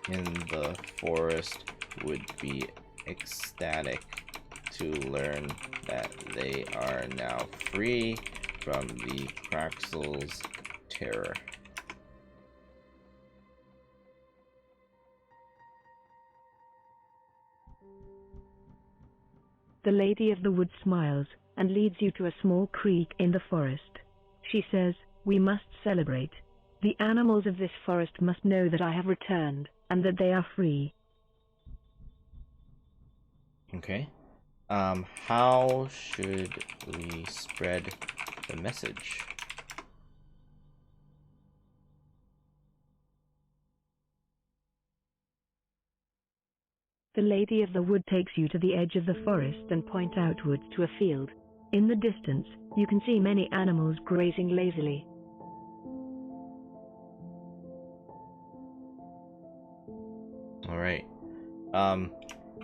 in the forest would be ecstatic to learn that they are now free from the Craxel's terror. The Lady of the Wood smiles, and leads you to a small creek in the forest. She says, "We must celebrate. The animals of this forest must know that I have returned, and that they are free." Okay. How should we spread the message? The Lady of the Wood takes you to the edge of the forest and points outwards to a field. In the distance, you can see many animals grazing lazily. Alright.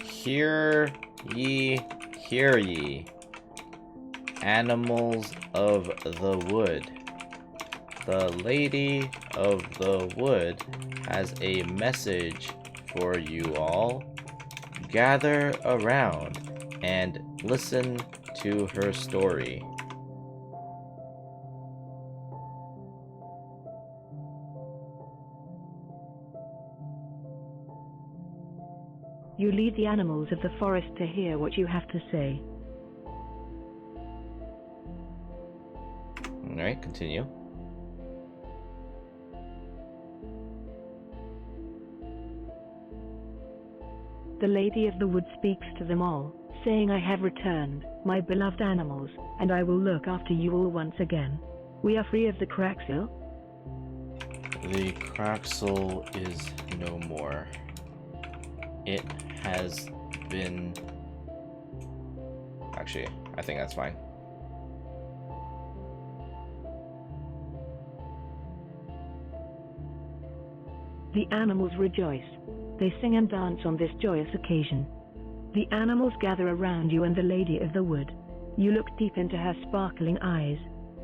Hear ye, animals of the wood. The Lady of the Wood has a message for you all. Gather around and listen to her story. You lead the animals of the forest to hear what you have to say. Alright, continue. The Lady of the Wood speaks to them all, saying, "I have returned, my beloved animals, and I will look after you all once again. We are free of the Craxil." The Craxil is no more. It has been... Actually, I think that's fine. The animals rejoice. They sing and dance on this joyous occasion. The animals gather around you and the Lady of the Wood. You look deep into her sparkling eyes.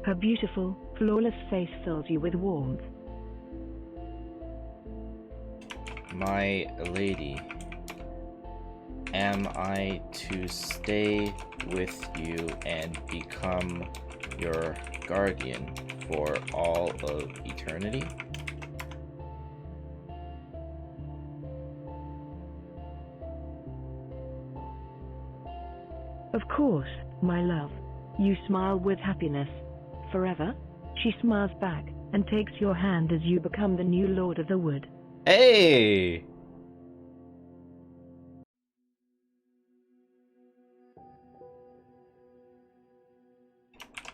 Her beautiful, flawless face fills you with warmth. My lady, am I to stay with you and become your guardian for all of eternity? "Of course, my love." You smile with happiness. "Forever?" She smiles back and takes your hand as you become the new Lord of the Wood. Hey!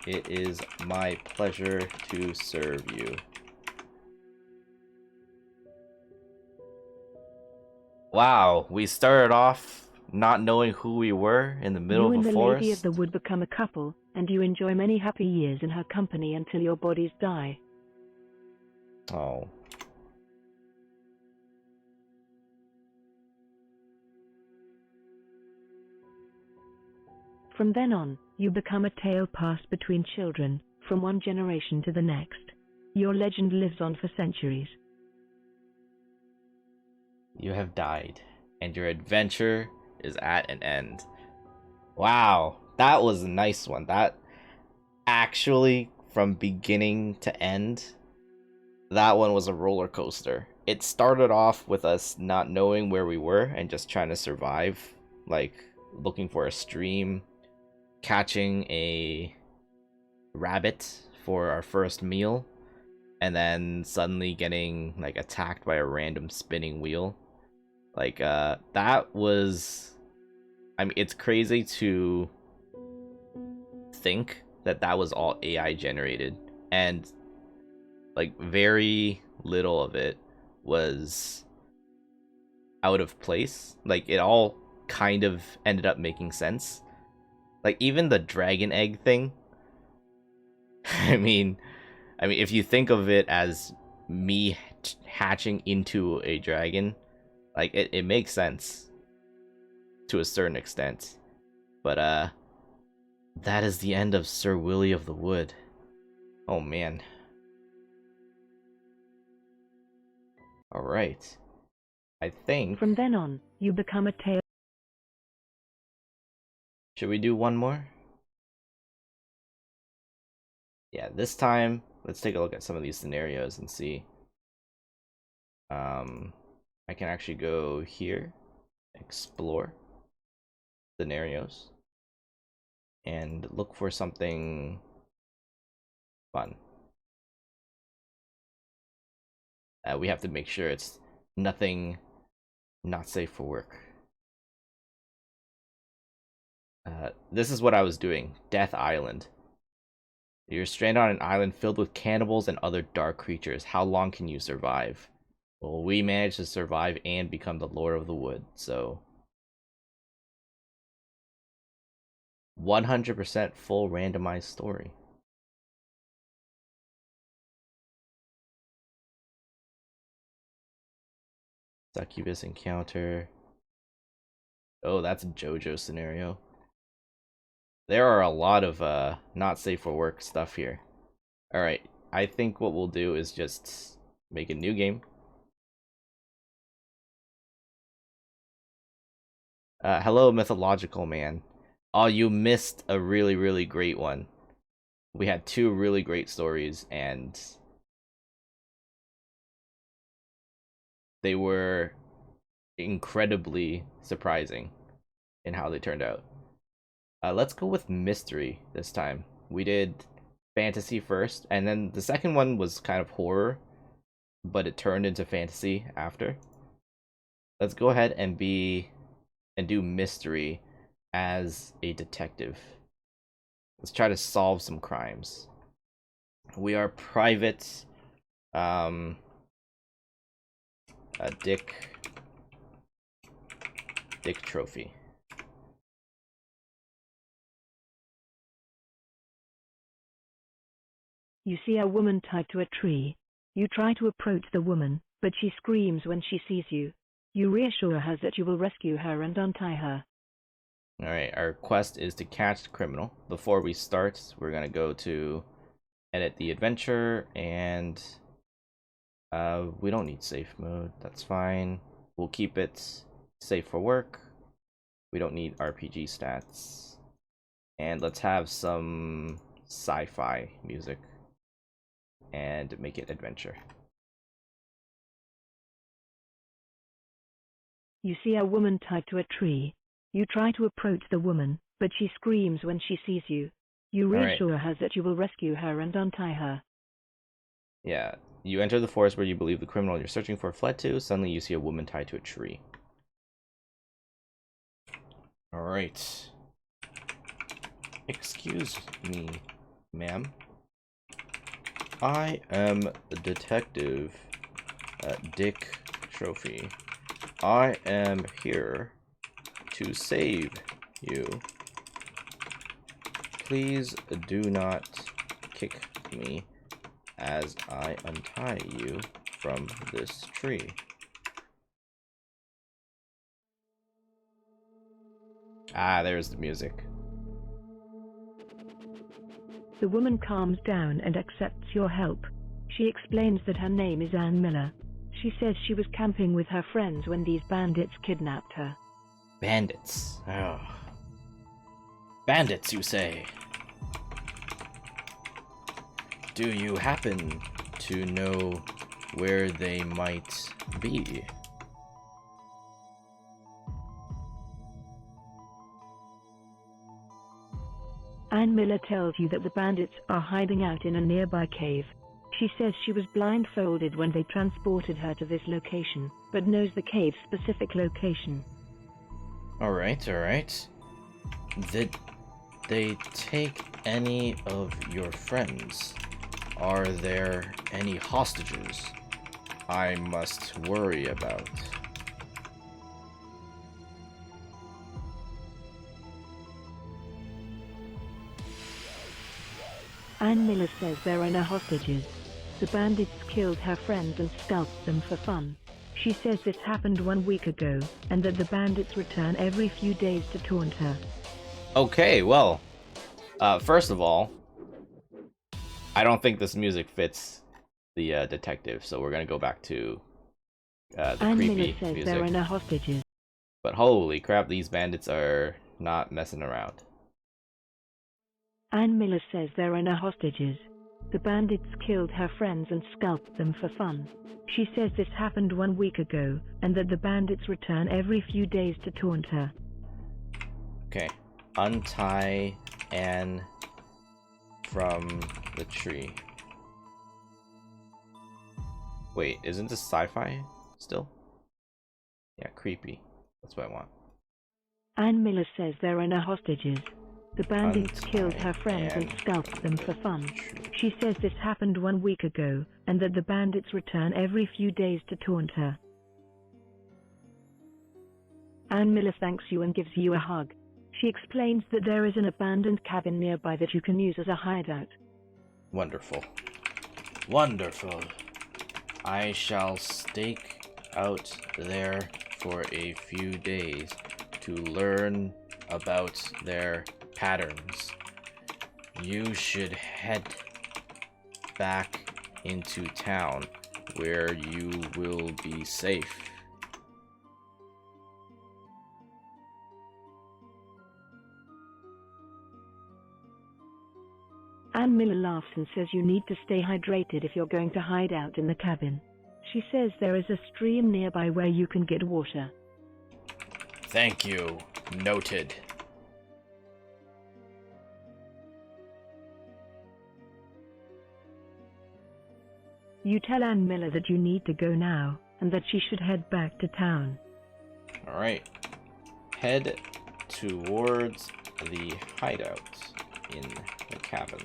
It is my pleasure to serve you. Wow, we started off not knowing who we were in the middle You of and a the Lady of forest. the Wood become a couple, and you enjoy many happy years in her company until your bodies die. Oh. From then on, you become a tale passed between children, from one generation to the next. Your legend lives on for centuries. You have died, and your adventure is at an end. Wow, that was a nice one. That actually, from beginning to end, that one was a roller coaster. It started off with us not knowing where we were and just trying to survive, like looking for a stream, catching a rabbit for our first meal, and then suddenly getting like attacked by a random spinning wheel. Like that was, I mean, it's crazy to think that that was all AI generated, and like very little of it was out of place. Like it all kind of ended up making sense. Like even the dragon egg thing. I mean, if you think of it as me hatching into a dragon, like it makes sense to a certain extent. But that is the end of Sir Willie of the Wood. Oh man. All right. I think. From then on, you become a tale. Should we do one more? Yeah, this time let's take a look at some of these scenarios and see. I can actually go here, explore scenarios, and look for something fun. We have to make sure it's nothing not safe for work. This is what I was doing. Death Island. You're stranded on an island filled with cannibals and other dark creatures. How long can you survive? Well, we managed to survive and become the Lord of the Wood, so 100% full randomized story. Succubus encounter. Oh, that's a JoJo scenario. There are a lot of not safe for work stuff here. Alright, I think what we'll do is just make a new game. Hello, Mythological Man. Oh, you missed a really, really great one. We had two really great stories, and they were incredibly surprising in how they turned out. Let's go with mystery this time. We did fantasy first, and then the second one was kind of horror, but it turned into fantasy after. Let's go ahead and be and do mystery as a detective. Let's try to solve some crimes. We are private, Dick Trophy. You see a woman tied to a tree. You try to approach the woman, but she screams when she sees you. You reassure her that you will rescue her and untie her. Alright, our quest is to catch the criminal. Before we start, we're gonna go to edit the adventure, and we don't need safe mode. That's fine. We'll keep it safe for work. We don't need RPG stats. And let's have some sci-fi music and make it adventure. You see a woman tied to a tree. You try to approach the woman, but she screams when she sees you. You reassure her that you will rescue her and untie her. Yeah, you enter the forest where you believe the criminal you're searching for fled to. Suddenly you see a woman tied to a tree. Alright. Excuse me, ma'am. I am the detective Dick Trophy. I am here to save you. Please do not kick me as I untie you from this tree. Ah, there's the music. The woman calms down and accepts your help. She explains that her name is Ann Miller. She says she was camping with her friends when these bandits kidnapped her. Bandits. Oh. Bandits, you say? Do you happen to know where they might be? Ann Miller tells you that the bandits are hiding out in a nearby cave. She says she was blindfolded when they transported her to this location, but knows the cave's specific location. Alright. Did they take any of your friends? Are there any hostages I must worry about? Ann Miller says there are no hostages. The bandits killed her friends and scalped them for fun. She says this happened 1 week ago, and that the bandits return every few days to taunt her. Okay, well, first of all, I don't think this music fits the detective, so we're gonna go back to the Ann creepy Miller says music. there are no hostages. But holy crap, these bandits are not messing around. Ann Miller says there are no hostages. The bandits killed her friends and scalped them for fun. She says this happened 1 week ago, and that the bandits return every few days to taunt her. Okay. Untie Anne from the tree. Wait, isn't this sci-fi still? Yeah, creepy. That's what I want. Ann Miller says there are no hostages. The bandits killed her friends and scalped them for fun. She says this happened 1 week ago, and that the bandits return every few days to taunt her. Ann Miller thanks you and gives you a hug. She explains that there is an abandoned cabin nearby that you can use as a hideout. Wonderful. Wonderful. I shall stake out there for a few days to learn about their patterns. You should head back into town where you will be safe. Ann Miller laughs and says you need to stay hydrated if you're going to hide out in the cabin. She says there is a stream nearby where you can get water. Thank you. Noted. You tell Ann Miller that you need to go now, and that she should head back to town. Alright. head towards the hideout in the cabin.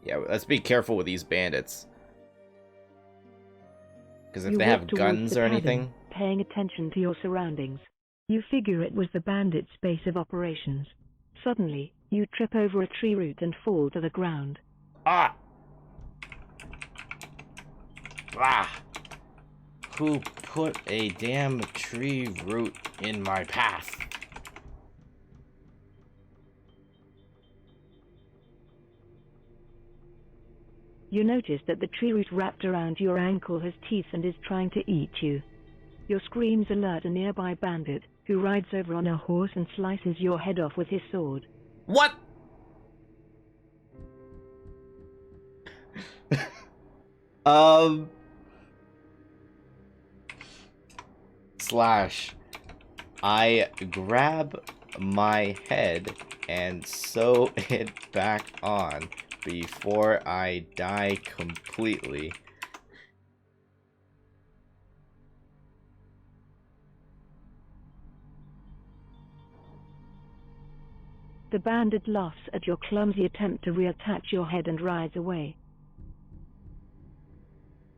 Yeah, let's be careful with these bandits. Because if You they walk have towards guns the or cabin, anything... paying attention to your surroundings. You figure it was the bandits' base of operations. Suddenly, you trip over a tree root and fall to the ground. Ah! Ah! Who put a damn tree root in my path? You notice that the tree root wrapped around your ankle has teeth and is trying to eat you. Your screams alert a nearby bandit, who rides over on a horse and slices your head off with his sword. What? Slash. I grab my head and sew it back on before I die completely. The bandit laughs at your clumsy attempt to reattach your head and rides away.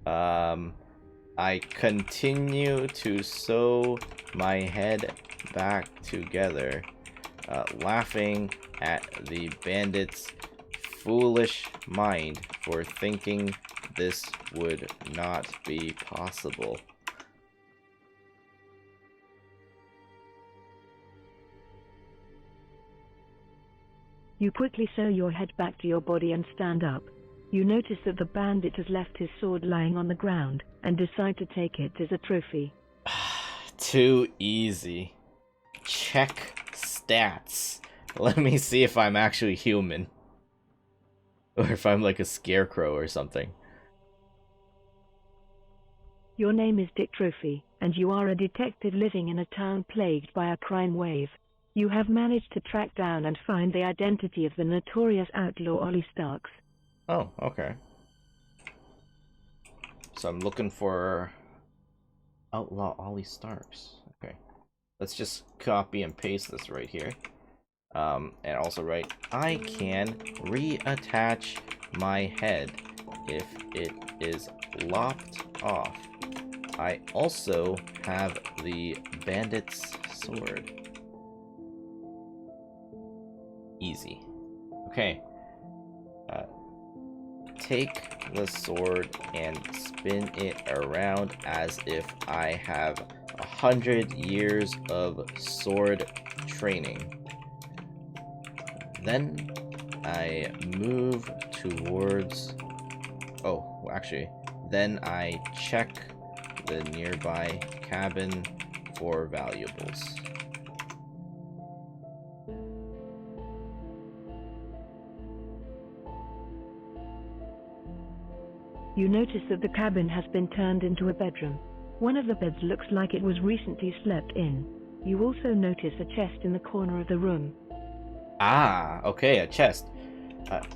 I continue to sew my head back together, laughing at the bandit's foolish mind for thinking this would not be possible. You quickly sew your head back to your body and stand up. You notice that the bandit has left his sword lying on the ground, and decide to take it as a trophy. Too easy. Check stats. Let me see if I'm actually human. Or if I'm like a scarecrow or something. Your name is Dick Trophy, and you are a detective living in a town plagued by a crime wave. You have managed to track down and find the identity of the notorious outlaw Ollie Starks. Oh, okay. So I'm looking for Outlaw Ollie Starks. Okay. Let's just copy and paste this right here. And also write, I can reattach my head if it is lopped off. I also have the bandit's sword. Easy. Okay. Take the sword and spin it around as if I have 100 years of sword training. Then I move towards... Oh, actually, then I check the nearby cabin for valuables. You notice that the cabin has been turned into a bedroom. One of the beds looks like it was recently slept in. You also notice a chest in the corner of the room. Ah, okay, a chest.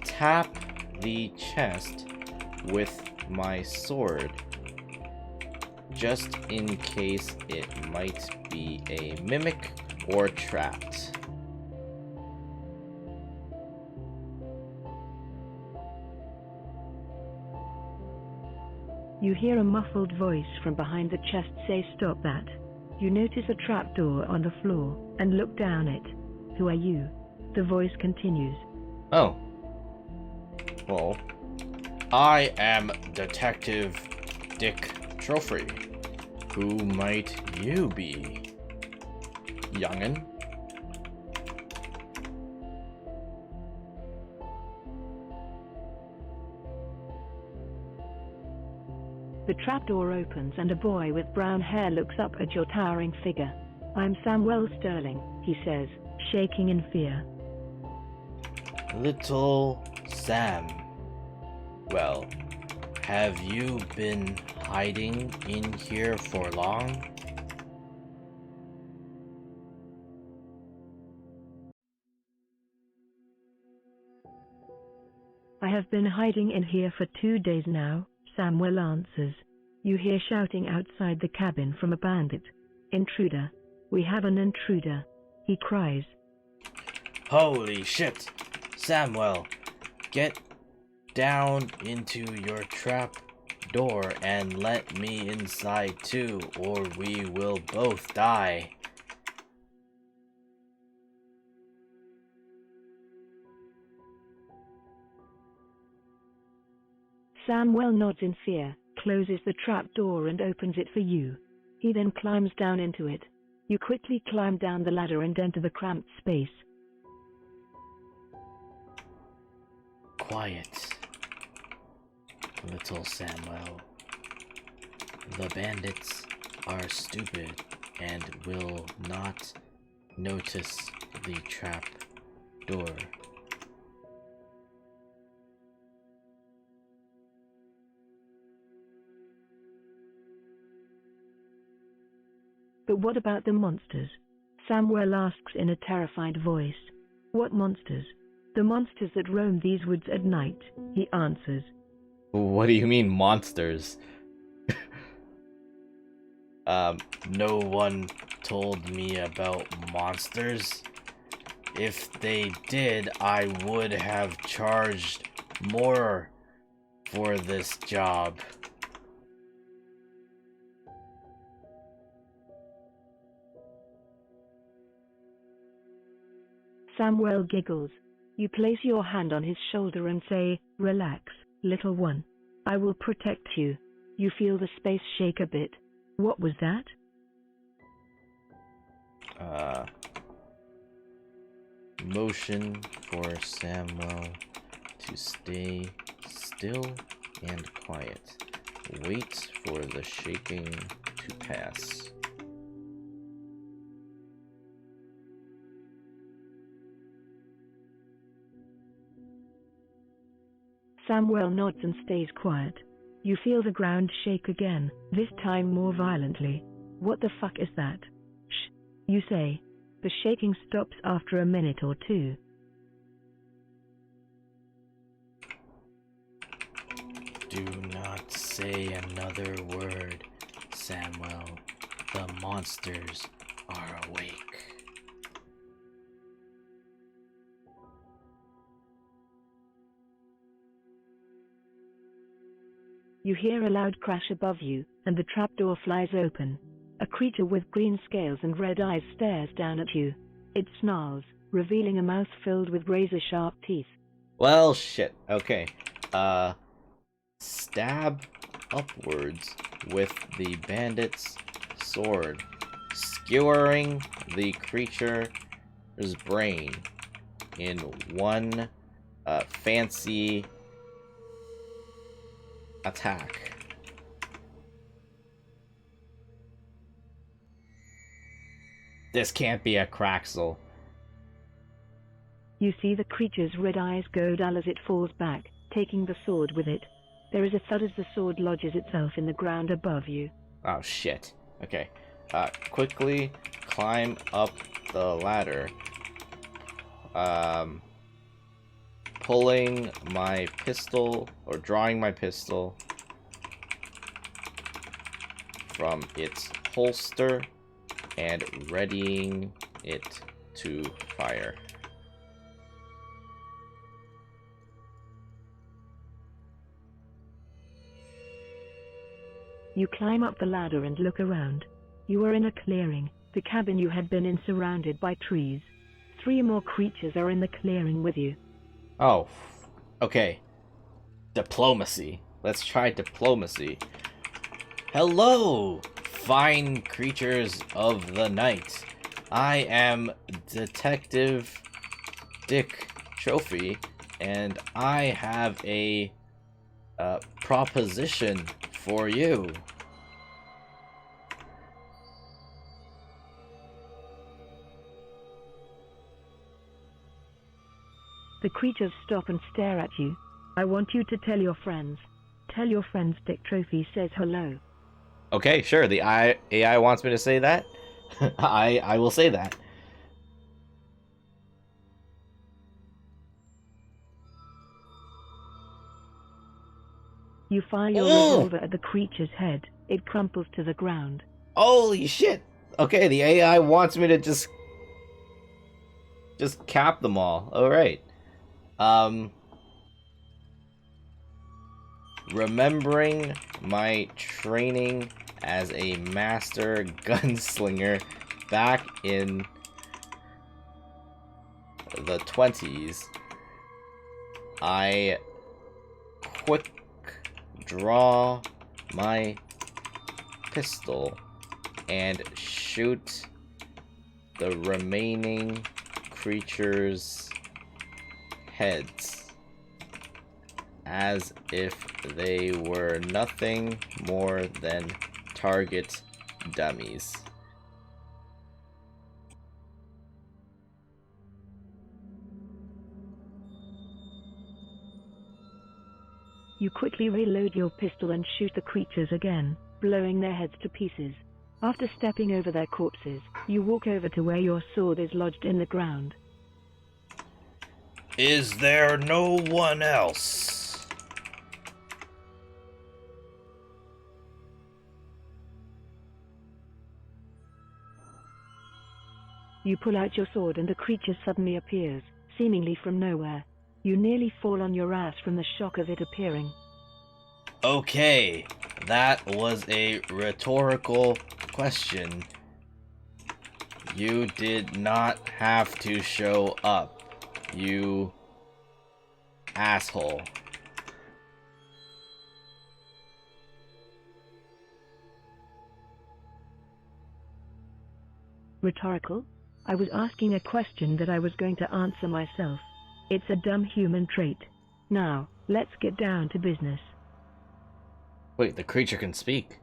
Tap the chest with my sword, just in case it might be a mimic or trapped. You hear a muffled voice from behind the chest say, "Stop that." You notice a trapdoor on the floor and look down it. "Who are you?" The voice continues. Oh. Well, I am Detective Dick Trophy. Who might you be, youngin'? The trapdoor opens and a boy with brown hair looks up at your towering figure. "I'm Samuel Sterling," he says, shaking in fear. Little Sam. Well, have you been hiding in here for long? "I have been hiding in here for 2 days now," Samuel answers. You hear shouting outside the cabin from a bandit. Intruder. We have an intruder. He cries. Holy shit! Samuel, get down into your trap door and let me inside too, or we will both die. Samuel nods in fear, closes the trap door and opens it for you. He then climbs down into it. You quickly climb down the ladder and enter the cramped space. Quiet, little Samuel. The bandits are stupid and will not notice the trap door. But what about the monsters? Samuel asks in a terrified voice. What monsters? The monsters that roam these woods at night, he answers. What do you mean, monsters? No one told me about monsters. If they did, I would have charged more for this job. Samuel giggles. You place your hand on his shoulder and say, "Relax, little one. I will protect you." You feel the space shake a bit. What was that? Motion for Samuel to stay still and quiet. Wait for the shaking to pass. Samuel nods and stays quiet. You feel the ground shake again, this time more violently. What the fuck is that? Shh, you say. The shaking stops after a minute or two. Do not say another word, Samuel. The monsters are awake. You hear a loud crash above you, and the trapdoor flies open. A creature with green scales and red eyes stares down at you. It snarls, revealing a mouth filled with razor-sharp teeth. Well, shit. Okay. Stab upwards with the bandit's sword, skewering the creature's brain in one fancy attack. This can't be a Craxel. You see the creature's red eyes go dull as it falls back, taking the sword with it. There is a thud as the sword lodges itself in the ground above you. Oh shit. Okay. Quickly climb up the ladder. Pulling my pistol, or drawing my pistol from its holster and readying it to fire. You climb up the ladder and look around. You are in a clearing, the cabin you had been in surrounded by trees. 3 more creatures are in the clearing with you. Oh, okay. Diplomacy. Let's try diplomacy. Hello, fine creatures of the night. I am Detective Dick Trophy, and I have a proposition for you. The creatures stop and stare at you. I want you to tell your friends. Tell your friends Dick Trophy says hello. Okay, sure. The AI wants me to say that. I will say that. You fire your revolver at the creature's head. It crumples to the ground. Holy shit! Okay, the AI wants me to just cap them all. Alright. Remembering my training as a master gunslinger back in the 20s, I quick draw my pistol and shoot the remaining creatures' heads as if they were nothing more than target dummies. You quickly reload your pistol and shoot the creatures again, blowing their heads to pieces. After stepping over their corpses, you walk over to where your sword is lodged in the ground. Is there no one else? You pull out your sword and the creature suddenly appears, seemingly from nowhere. You nearly fall on your ass from the shock of it appearing. Okay, that was a rhetorical question. You did not have to show up, you asshole. Rhetorical? I was asking a question that I was going to answer myself. It's a dumb human trait. Now, let's get down to business. Wait, the creature can speak.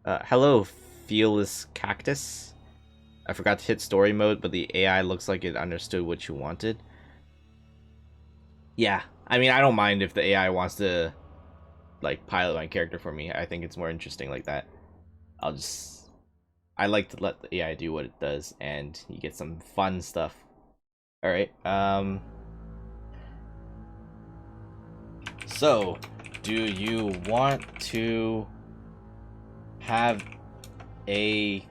Hello, fearless cactus. I forgot to hit story mode, but the AI looks like it understood what you wanted. Yeah, I mean, I don't mind if the AI wants to, like, pilot my character for me. I think it's more interesting like that. I like to let the AI do what it does, and you get some fun stuff. Alright, so, do you want to have a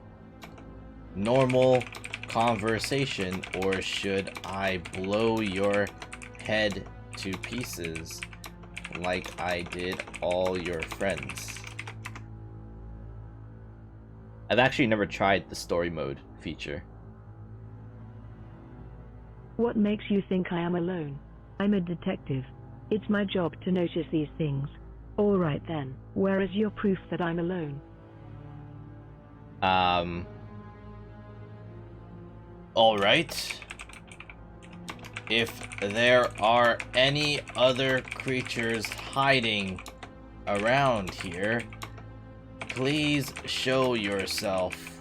normal conversation, or should I blow your head to pieces like I did all your friends? I've actually never tried the story mode feature. What makes you think I am alone? I'm a detective. It's my job to notice these things. Alright then, where is your proof that I'm alone? Alright. If there are any other creatures hiding around here, please show yourself.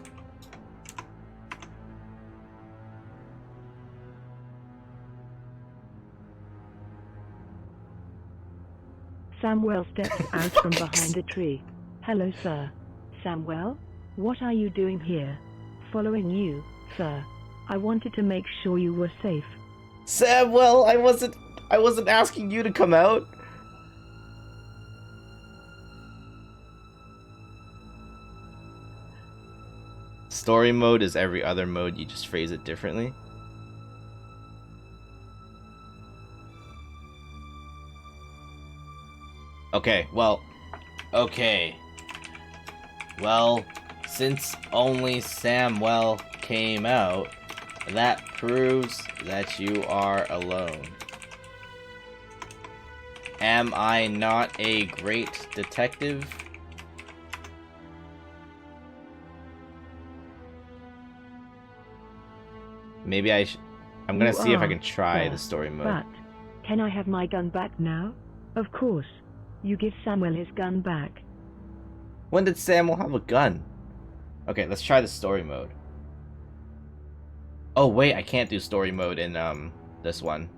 Samuel steps out from behind a tree. Hello, sir. Samuel? What are you doing here? Following you, sir. I wanted to make sure you were safe. Samuel, I wasn't asking you to come out. Story mode is every other mode, you just phrase it differently. Okay, well, since only Samuel came out, that proves that you are alone. Am I not a great detective? Maybe I'm gonna see if I can try the story mode. But, can I have my gun back now? Of course. You give Samuel his gun back. When did Samuel have a gun? Okay, let's try the story mode. Oh wait, I can't do story mode in this one.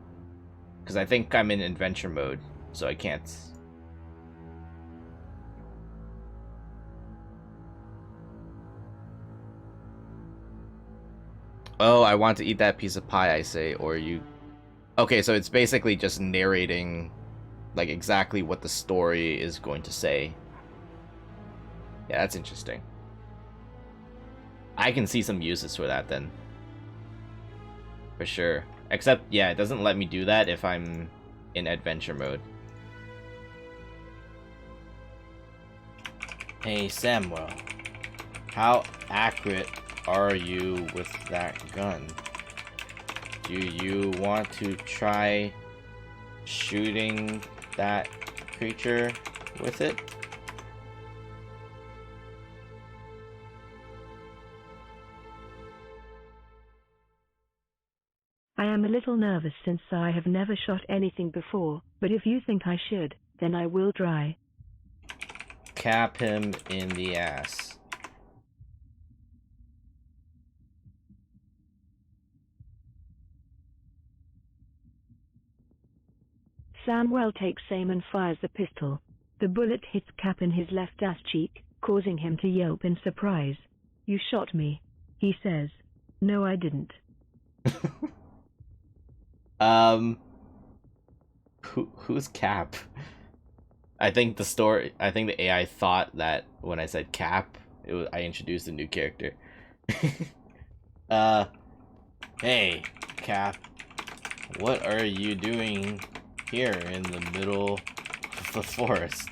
Because I think I'm in adventure mode, so I can't. Oh, I want to eat that piece of pie, I say, or you... Okay, so it's basically just narrating like exactly what the story is going to say. Yeah, that's interesting. I can see some uses for that then. For sure. Except, yeah, it doesn't let me do that if I'm in adventure mode. Hey Samuel, how accurate are you with that gun? Do you want to try shooting that creature with it? I am a little nervous since I have never shot anything before, but if you think I should, then I will try. Cap him in the ass. Samuel takes aim and fires the pistol. The bullet hits Cap in his left ass cheek, causing him to yelp in surprise. "You shot me," he says. "No, I didn't." Who's Cap? I think the AI thought that when I said Cap, I introduced a new character. Hey, Cap, what are you doing here in the middle of the forest?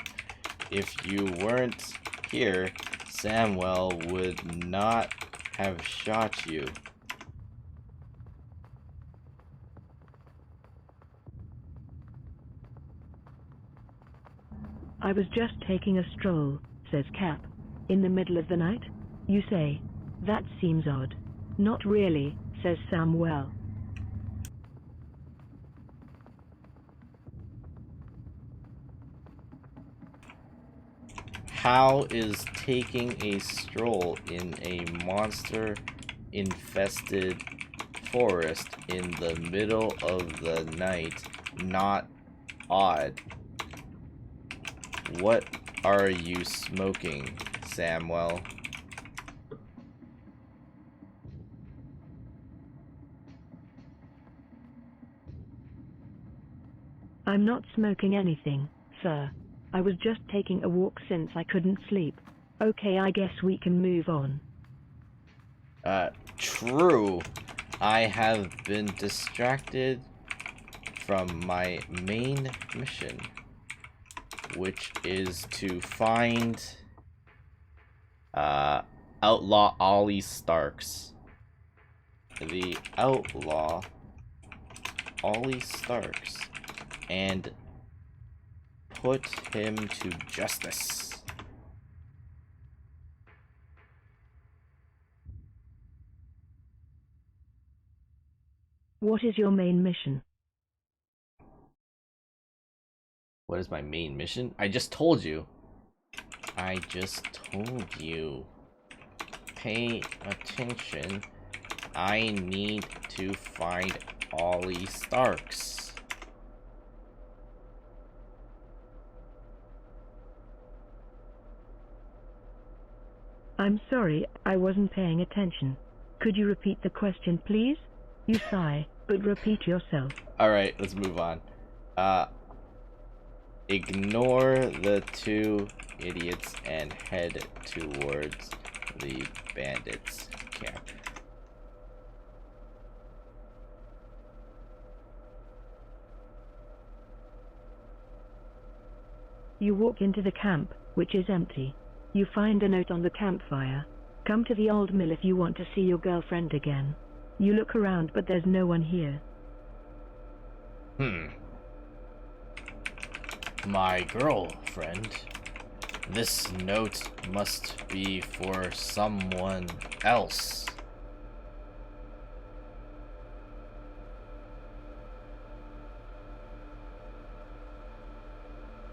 If you weren't here, Samuel would not have shot you. "I was just taking a stroll," says Cap. "In the middle of the night, you say? That seems odd." "Not really," says Samuel. How is taking a stroll in a monster-infested forest in the middle of the night not odd? What are you smoking, Samuel? "I'm not smoking anything, sir. I was just taking a walk since I couldn't sleep. Okay, I guess we can move on." True. I have been distracted from my main mission, which is to find Outlaw Ollie Starks. the outlaw Ollie Starks and put him to justice. "What is your main mission?" What is my main mission? I just told you. I just told you. Pay attention. I need to find Ollie Starks. "I'm sorry, I wasn't paying attention. Could you repeat the question, please?" You sigh, but repeat yourself. Alright, let's move on. Ignore the two idiots and head towards the bandits' camp. You walk into the camp, which is empty. You find a note on the campfire. "Come to the old mill if you want to see your girlfriend again." You look around, but there's no one here. My girlfriend? This note must be for someone else.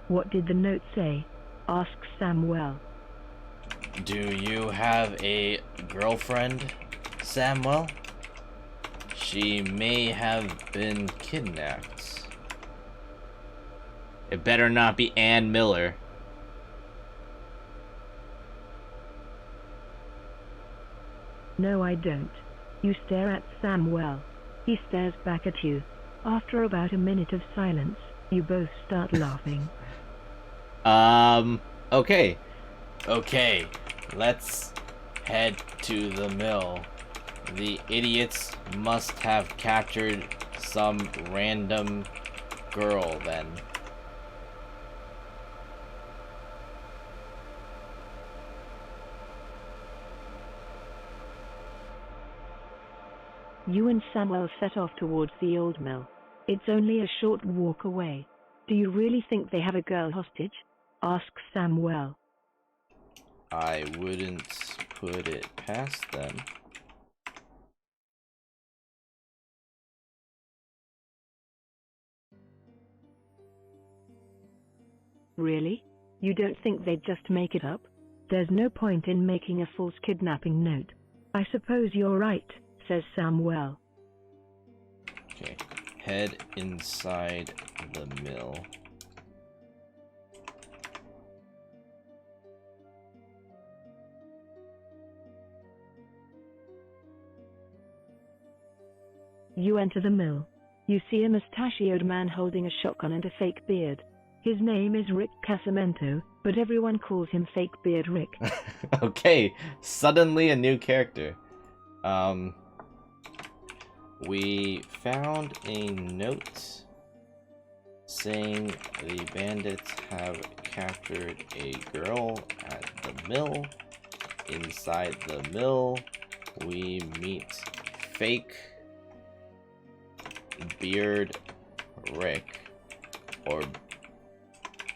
"What did the note say?" asks Samuel. Do you have a girlfriend, Samuel? She may have been kidnapped. It better not be Ann Miller. "No, I don't." You stare at Samuel. He stares back at you. After about a minute of silence, You both start laughing. Okay. Okay, let's head to the mill. The idiots must have captured some random girl then. You and Samuel set off towards the old mill. It's only a short walk away. Do you really think they have a girl hostage? Asks Samuel. I wouldn't put it past them. Really? You don't think they'd just make it up? There's no point in making a false kidnapping note. I suppose you're right, says Samuel. Okay. Head inside the mill. You enter the mill. You see a mustachioed man holding a shotgun and a fake beard. His name is Rick Casamento, but everyone calls him Fake Beard Rick. Okay, suddenly a new character. We found a note saying the bandits have captured a girl at the mill. Inside the mill, we meet Fake Beard Rick, or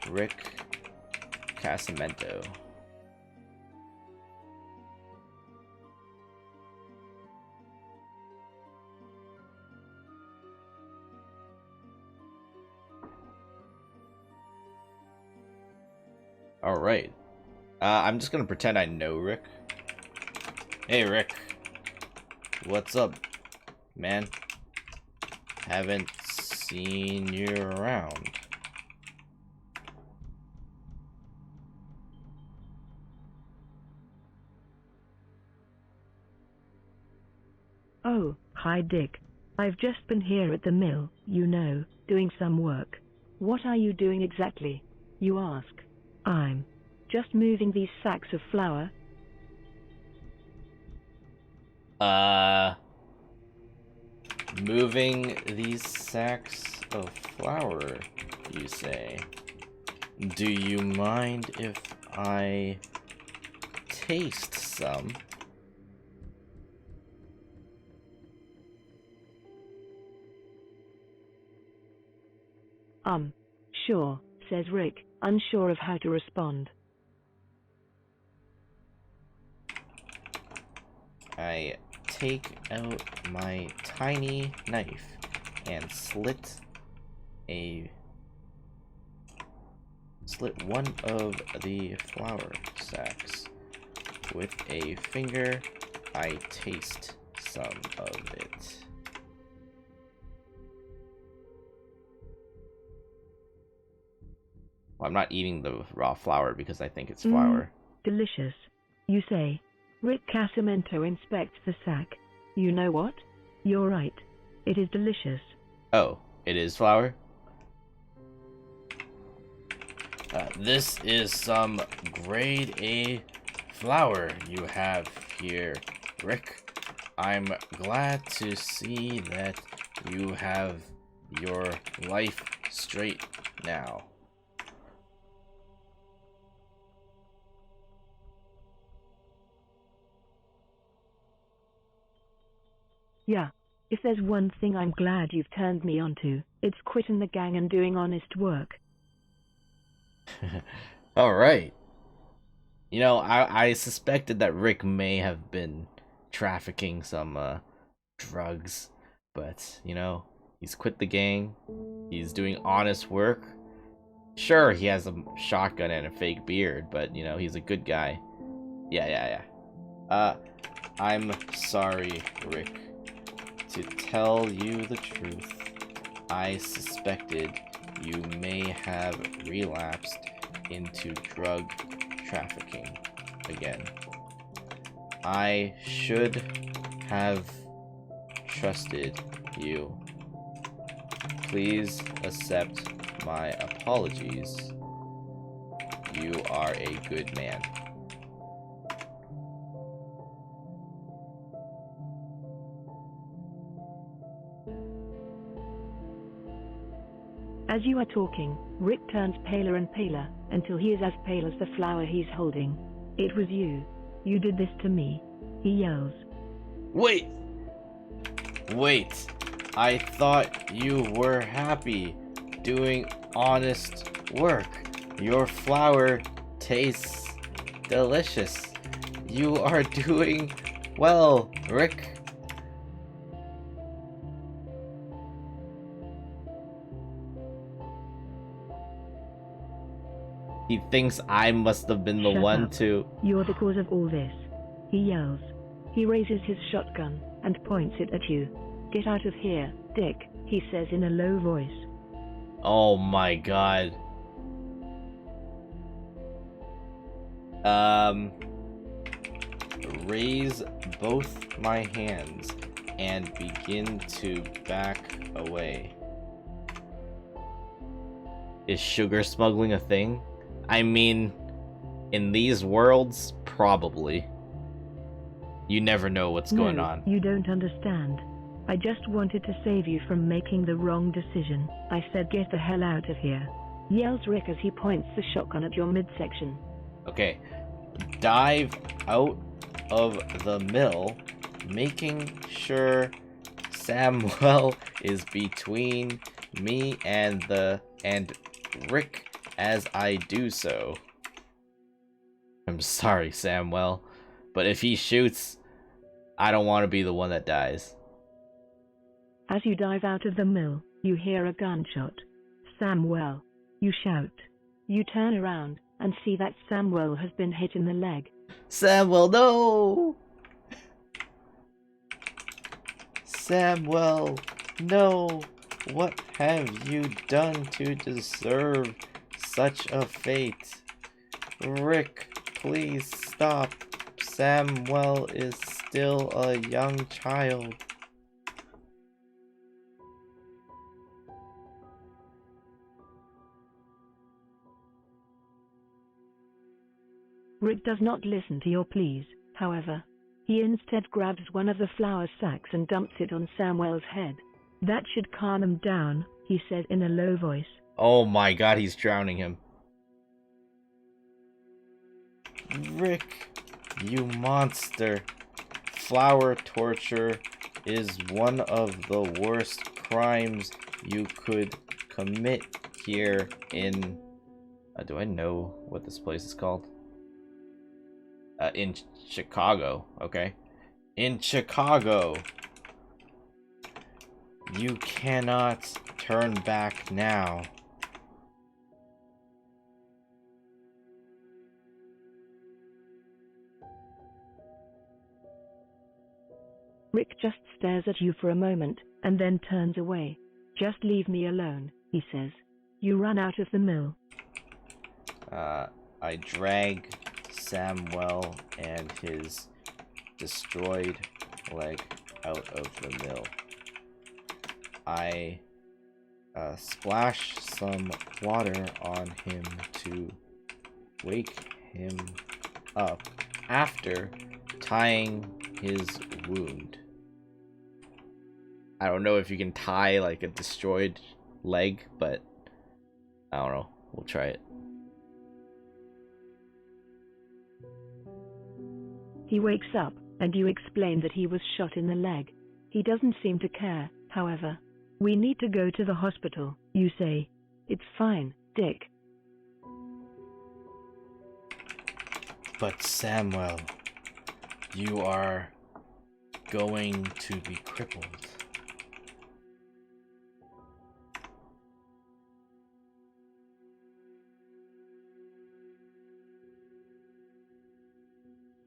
Rick Casamento. Alright. I'm just gonna pretend I know Rick. Hey Rick. What's up, man? Haven't seen you around. Oh, hi Dick. I've just been here at the mill, doing some work. What are you doing exactly? You ask. I'm just moving these sacks of flour. Moving these sacks of flour, you say? Do you mind if I taste some? Sure, says Rick, unsure of how to respond. I take out my tiny knife and slit one of the flour sacks. With a finger, I taste some of it. Well, I'm not eating the raw flour because I think it's flour. Delicious, you say. Rick Casamento inspects the sack. You know what? You're right. It is delicious. Oh, it is flour? This is some grade A flour you have here, Rick. I'm glad to see that you have your life straight now. Yeah. If there's one thing I'm glad you've turned me onto, it's quitting the gang and doing honest work. Alright. You know, I suspected that Rick may have been trafficking some drugs, but, you know, he's quit the gang, he's doing honest work. Sure, he has a shotgun and a fake beard, but, you know, he's a good guy. Yeah. I'm sorry, Rick. To tell you the truth, I suspected you may have relapsed into drug trafficking again. I should have trusted you. Please accept My apologies. You are a good man. As you are talking, Rick turns paler and paler, until he is as pale as the flower he's holding. It was you. You did this to me. He yells. Wait! Wait! I thought you were happy, doing honest work. Your flower tastes delicious. You are doing well, Rick. He thinks I must have been the Shut one up. to... You're the cause of all this. He yells. He raises his shotgun and points it at you. Get out of here, Dick, he says in a low voice. Oh my god. Raise both my hands and begin to back away. Is sugar smuggling a thing? I mean, in these worlds, probably. You never know what's going on. You don't understand. I just wanted to save you from making the wrong decision. I said get the hell out of here, yells Rick as he points the shotgun at your midsection. Okay, dive out of the mill, making sure Samuel is between me and Rick as I do so. I'm sorry, Samuel, but if he shoots, I don't want to be the one that dies. As you dive out of the mill, you hear a gunshot. Samuel, you shout. You turn around and see that Samuel has been hit in the leg. Samuel, no! Samuel, no! What have you done to deserve such a fate? Rick, please stop. Samuel is still a young child. Rick does not listen to your pleas, however. He instead grabs one of the flour sacks and dumps it on Samuel's head. That should calm him down, he said in a low voice. Oh my god, he's drowning him. Rick, you monster. Flower torture is one of the worst crimes you could commit here in... do I know what this place is called? In Chicago, okay? In Chicago. You cannot turn back now. Rick just stares at you for a moment, and then turns away. Just leave me alone, he says. You run out of the mill. I drag Samuel and his destroyed leg out of the mill. I splash some water on him to wake him up after tying his wound. I don't know if you can tie like a destroyed leg, but I don't know. We'll try it. He wakes up, and you explain that he was shot in the leg. He doesn't seem to care, however. We need to go to the hospital, you say. It's fine, Dick. But Samuel, you are going to be crippled.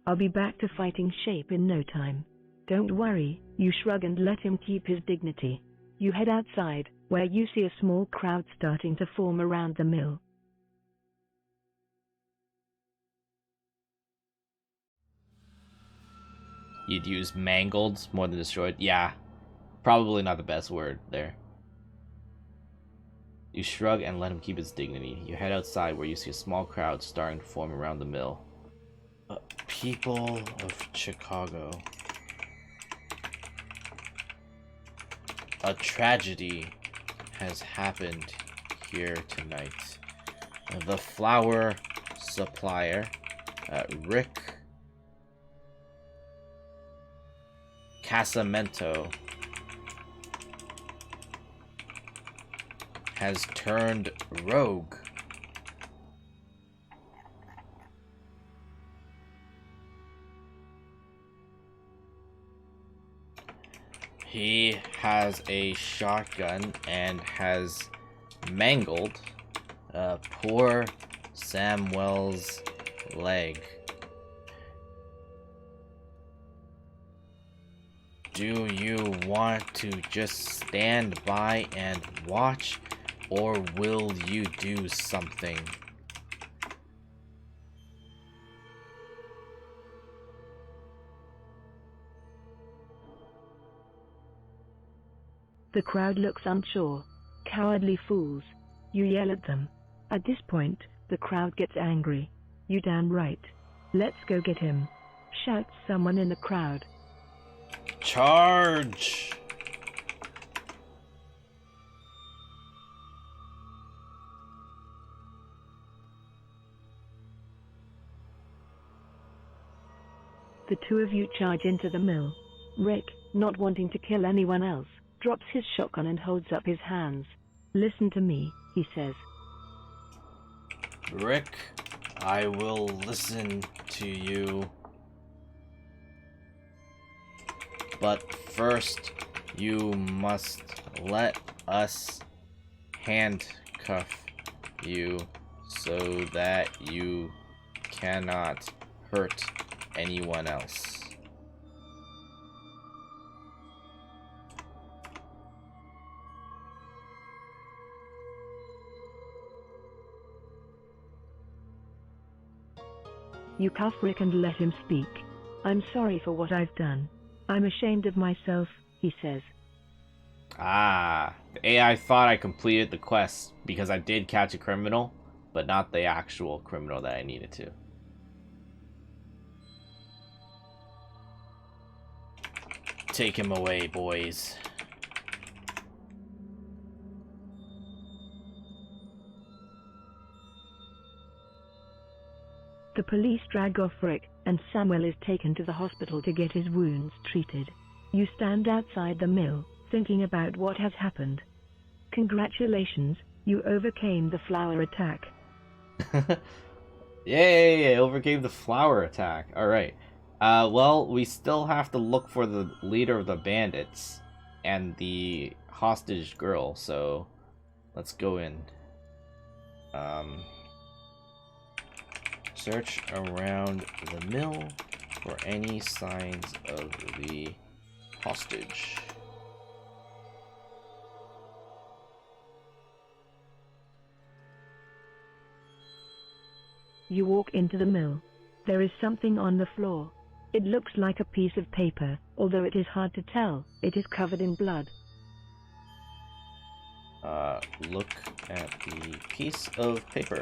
I'll be back to fighting shape in no time. Don't worry, you shrug and let him keep his dignity. You head outside, where you see a small crowd starting to form around the mill. You'd use mangled more than destroyed? Yeah. Probably not the best word there. You shrug and let him keep his dignity. You head outside where you see a small crowd starting to form around the mill. People of Chicago. A tragedy has happened here tonight. The flour supplier, Rick Casamento, has turned rogue. He has a shotgun and has mangled poor Samuel's leg. Do you want to just stand by and watch, or will you do something? The crowd looks unsure. Cowardly fools. You yell at them. At this point, the crowd gets angry. You damn right. Let's go get him. Shouts someone in the crowd. Charge! The two of you charge into the mill. Rick, not wanting to kill anyone else, drops his shotgun and holds up his hands. Listen to me, he says. Rick, I will listen to you. But first, you must let us handcuff you so that you cannot hurt anyone else. You cuff Rick and let him speak. I'm sorry for what I've done. I'm ashamed of myself, he says. Ah, the AI thought I completed the quest because I did catch a criminal, but not the actual criminal that I needed to. Take him away, boys. The police drag off Rick, and Samuel is taken to the hospital to get his wounds treated. You stand outside the mill, thinking about what has happened. Congratulations, you overcame the flower attack. Yay, I overcame the flower attack. Alright. Well, we still have to look for the leader of the bandits and the hostage girl, so let's go in. Search around the mill for any signs of the hostage. You walk into the mill. There is something on the floor. It looks like a piece of paper, although it is hard to tell. It is covered in blood. Look at the piece of paper.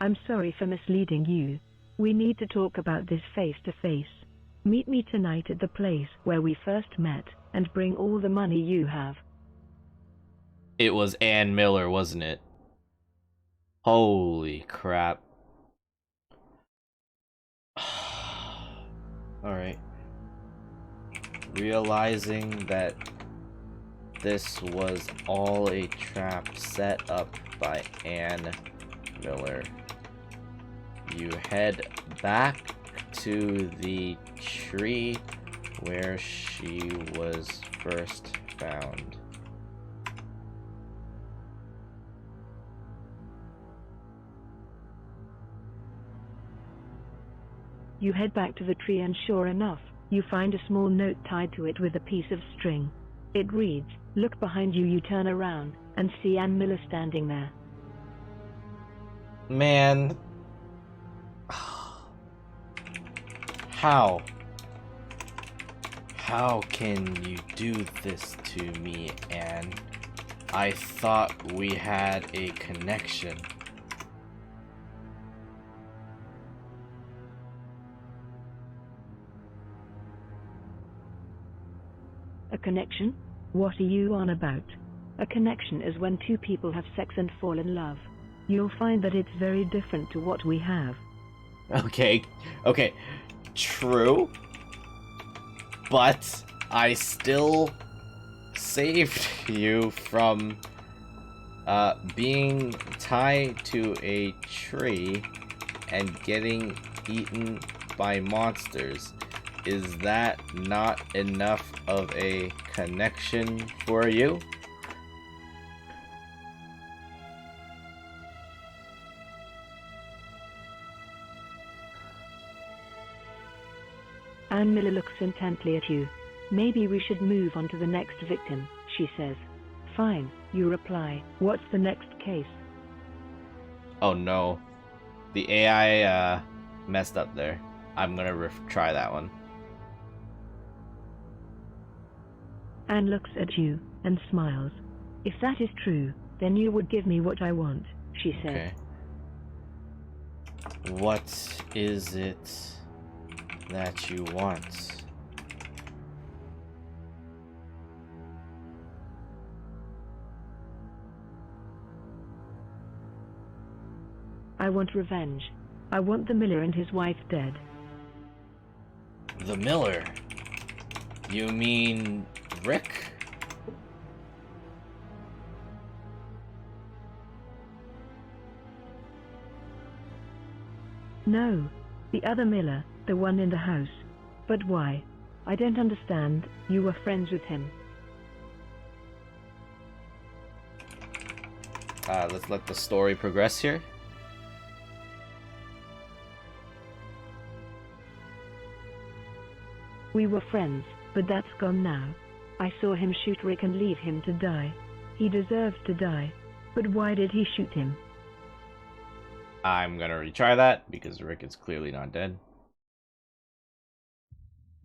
I'm sorry for misleading you. We need to talk about this face to face. Meet me tonight at the place where we first met, and bring all the money you have. It was Ann Miller, wasn't it? Holy crap. Alright. Realizing that this was all a trap set up by Ann Miller, you head back to the tree where she was first found. You head back to the tree and sure enough, you find a small note tied to it with a piece of string. It reads, "Look behind you." You turn around and see Ann Miller standing there. Man. How? How can you do this to me, Anne? I thought we had a connection. A connection? What are you on about? A connection is when two people have sex and fall in love. You'll find that it's very different to what we have. Okay, true. But I still saved you from being tied to a tree and getting eaten by monsters. Is that not enough of a connection for you? Anne Miller looks intently at you. Maybe we should move on to the next victim, she says. Fine, you reply. What's the next case? Oh no. The AI messed up there. I'm gonna try that one. Anne looks at you and smiles. If that is true, then you would give me what I want, she says. Okay. What is it that you want? I want revenge. I want the miller and his wife dead. The miller? You mean Rick? No, the other miller, the one in the house. But why? I don't understand. You were friends with him. Let's let the story progress here. We were friends, but that's gone now. I saw him shoot Rick and leave him to die. He deserves to die. But why did he shoot him? I'm gonna retry that because Rick is clearly not dead.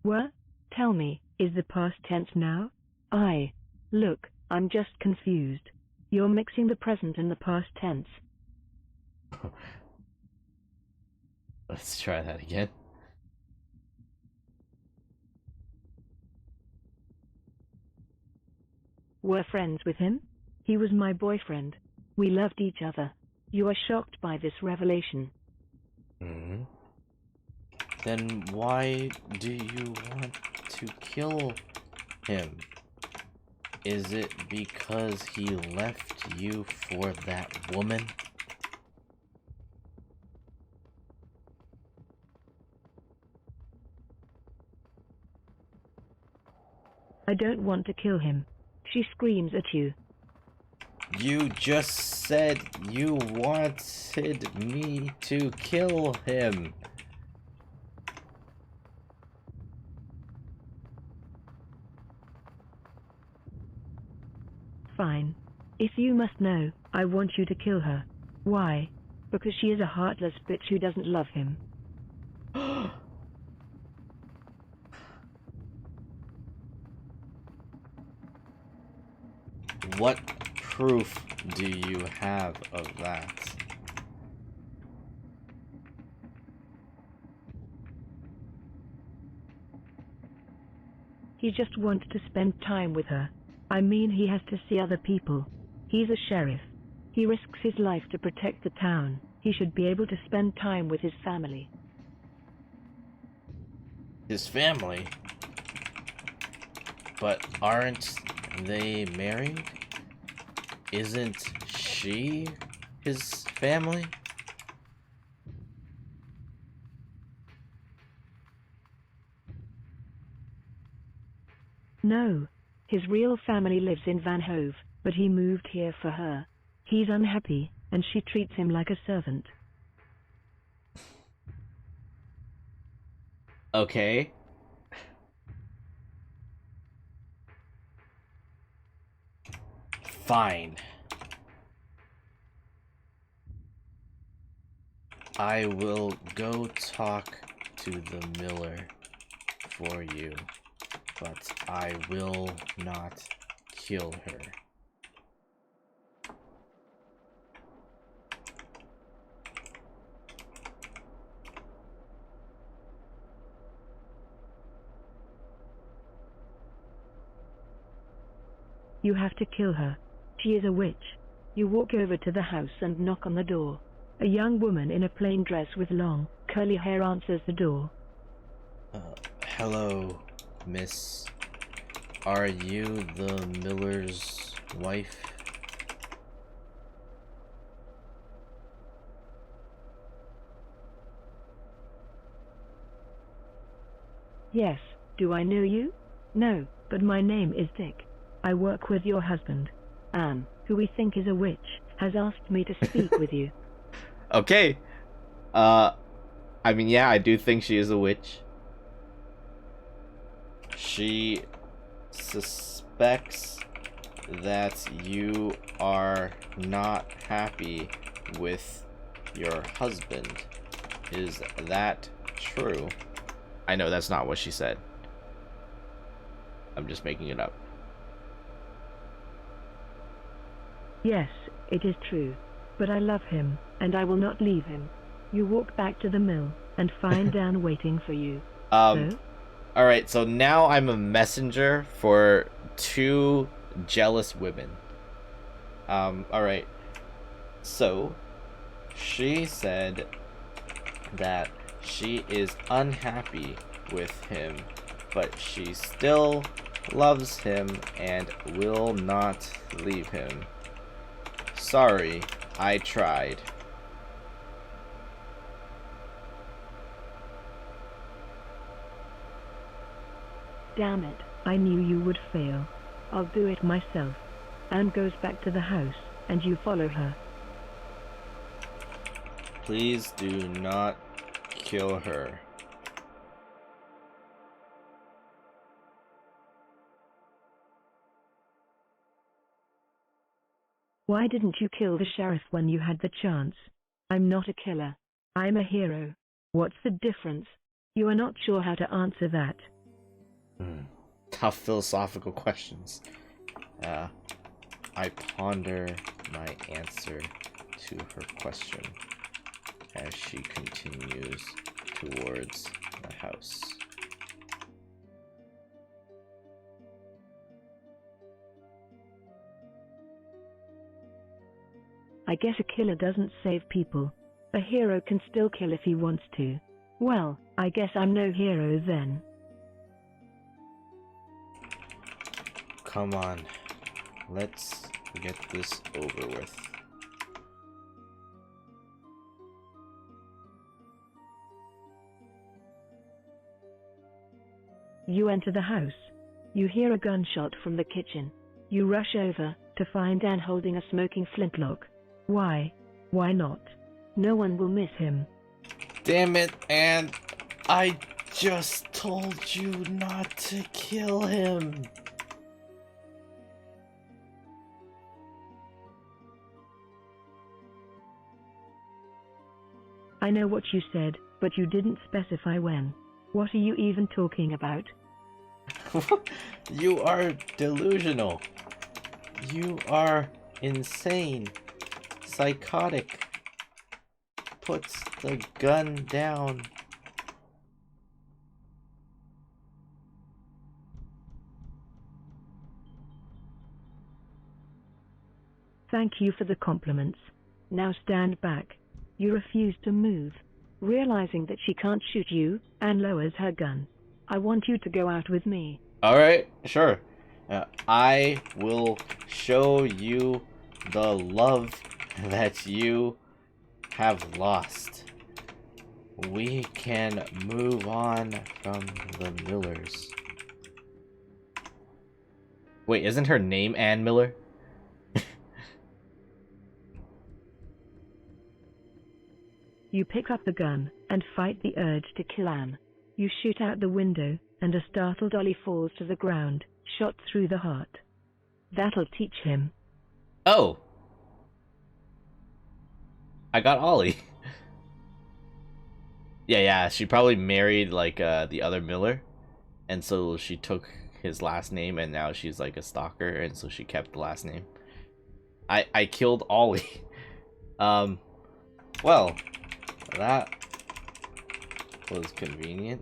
What? Tell me, is the past tense now? Look, I'm just confused. You're mixing the present and the past tense. Let's try that again. Were friends with him? He was my boyfriend. We loved each other. You are shocked by this revelation. Mm-hmm. Then why do you want to kill him? Is it because he left you for that woman? I don't want to kill him. She screams at you. You just said you wanted me to kill him. Fine. If you must know, I want you to kill her. Why? Because she is a heartless bitch who doesn't love him. What proof do you have of that? He just wants to spend time with her. I mean, he has to see other people. He's a sheriff. He risks his life to protect the town. He should be able to spend time with his family. His family? But aren't they married? Isn't she his family? No. His real family lives in Van Hove, but he moved here for her. He's unhappy, and she treats him like a servant. Okay. Fine. I will go talk to the miller for you. but I will not kill her. You have to kill her. She is a witch. You walk over to the house and knock on the door. A young woman in a plain dress with long, curly hair answers the door. Hello, miss. Are you the miller's wife? Yes, do I know you? No, but my name is Dick. I work with your husband. Anne, who we think is a witch, has asked me to speak with you. Okay. I mean, yeah, I do think she is a witch. She suspects that you are not happy with your husband. Is that true? I know that's not what she said. I'm just making it up. Yes, it is true. But I love him, and I will not leave him. You walk back to the mill, and find Dan waiting for you. So? Alright, so now I'm a messenger for two jealous women. Alright. So, she said that she is unhappy with him, but she still loves him and will not leave him. Sorry, I tried. Damn it, I knew you would fail. I'll do it myself. Anne goes back to the house, and you follow her. Please do not kill her. Why didn't you kill the sheriff when you had the chance? I'm not a killer. I'm a hero. What's the difference? You are not sure how to answer that. Tough philosophical questions. I ponder my answer to her question as she continues towards the house. I guess a killer doesn't save people. A hero can still kill if he wants to. Well, I guess I'm no hero then. Come on, let's get this over with. You enter the house. You hear a gunshot from the kitchen. You rush over to find Anne holding a smoking flintlock. Why? Why not? No one will miss him. Damn it, Anne. I just told you not to kill him. I know what you said, but you didn't specify when. What are you even talking about? You are delusional. You are insane. Psychotic. Puts the gun down. Thank you for the compliments. Now stand back. You refuse to move. Realizing that she can't shoot you, Anne lowers her gun. I want you to go out with me. Alright, sure. I will show you the love that you have lost. We can move on from the Millers. Wait, isn't her name Ann Miller? You pick up the gun and fight the urge to kill Anne. You shoot out the window, and a startled Ollie falls to the ground, shot through the heart. That'll teach him. Oh! I got Ollie. Yeah, she probably married, like, the other Miller. And so she took his last name, and now she's like a stalker, and so she kept the last name. I killed Ollie. Well, that was convenient.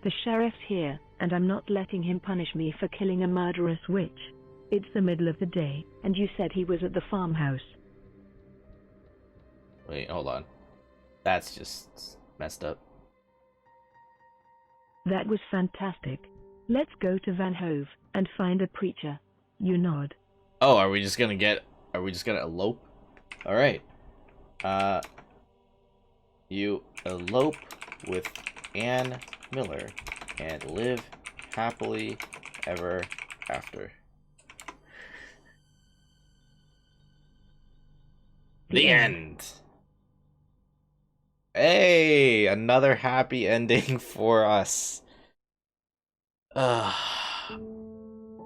The sheriff's here, and I'm not letting him punish me for killing a murderous witch. It's the middle of the day, and you said he was at the farmhouse. Wait, hold on. That's just messed up. That was fantastic. Let's go to Van Hove and find a preacher. You nod. Oh, are we just gonna elope? Alright. You elope with Ann Miller and live happily ever after. The end. Hey, another happy ending for us.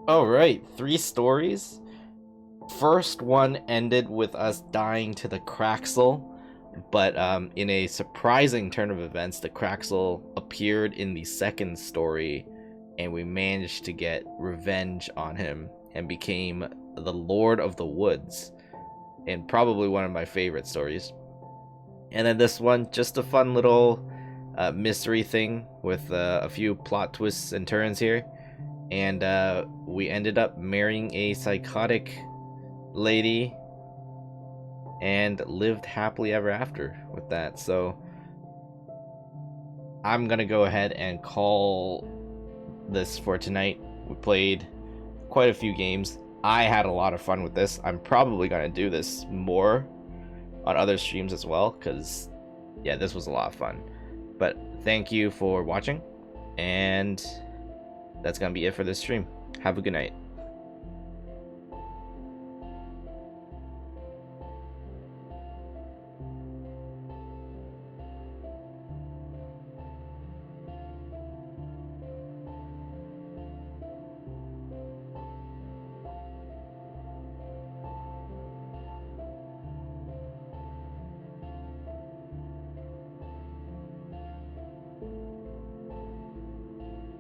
Alright, 3 stories. First one ended with us dying to the Craxel, but in a surprising turn of events, the Craxel appeared in the second story, and we managed to get revenge on him and became the Lord of the Woods, and probably one of my favorite stories. And then this one, just a fun little mystery thing with a few plot twists and turns here, and we ended up marrying a psychotic lady and lived happily ever after with that. So I'm gonna go ahead and call this for tonight. We played quite a few games. I had a lot of fun with this. I'm probably gonna do this more on other streams as well, because yeah, this was a lot of fun. But thank you for watching, and that's gonna be it for this stream. Have a good night.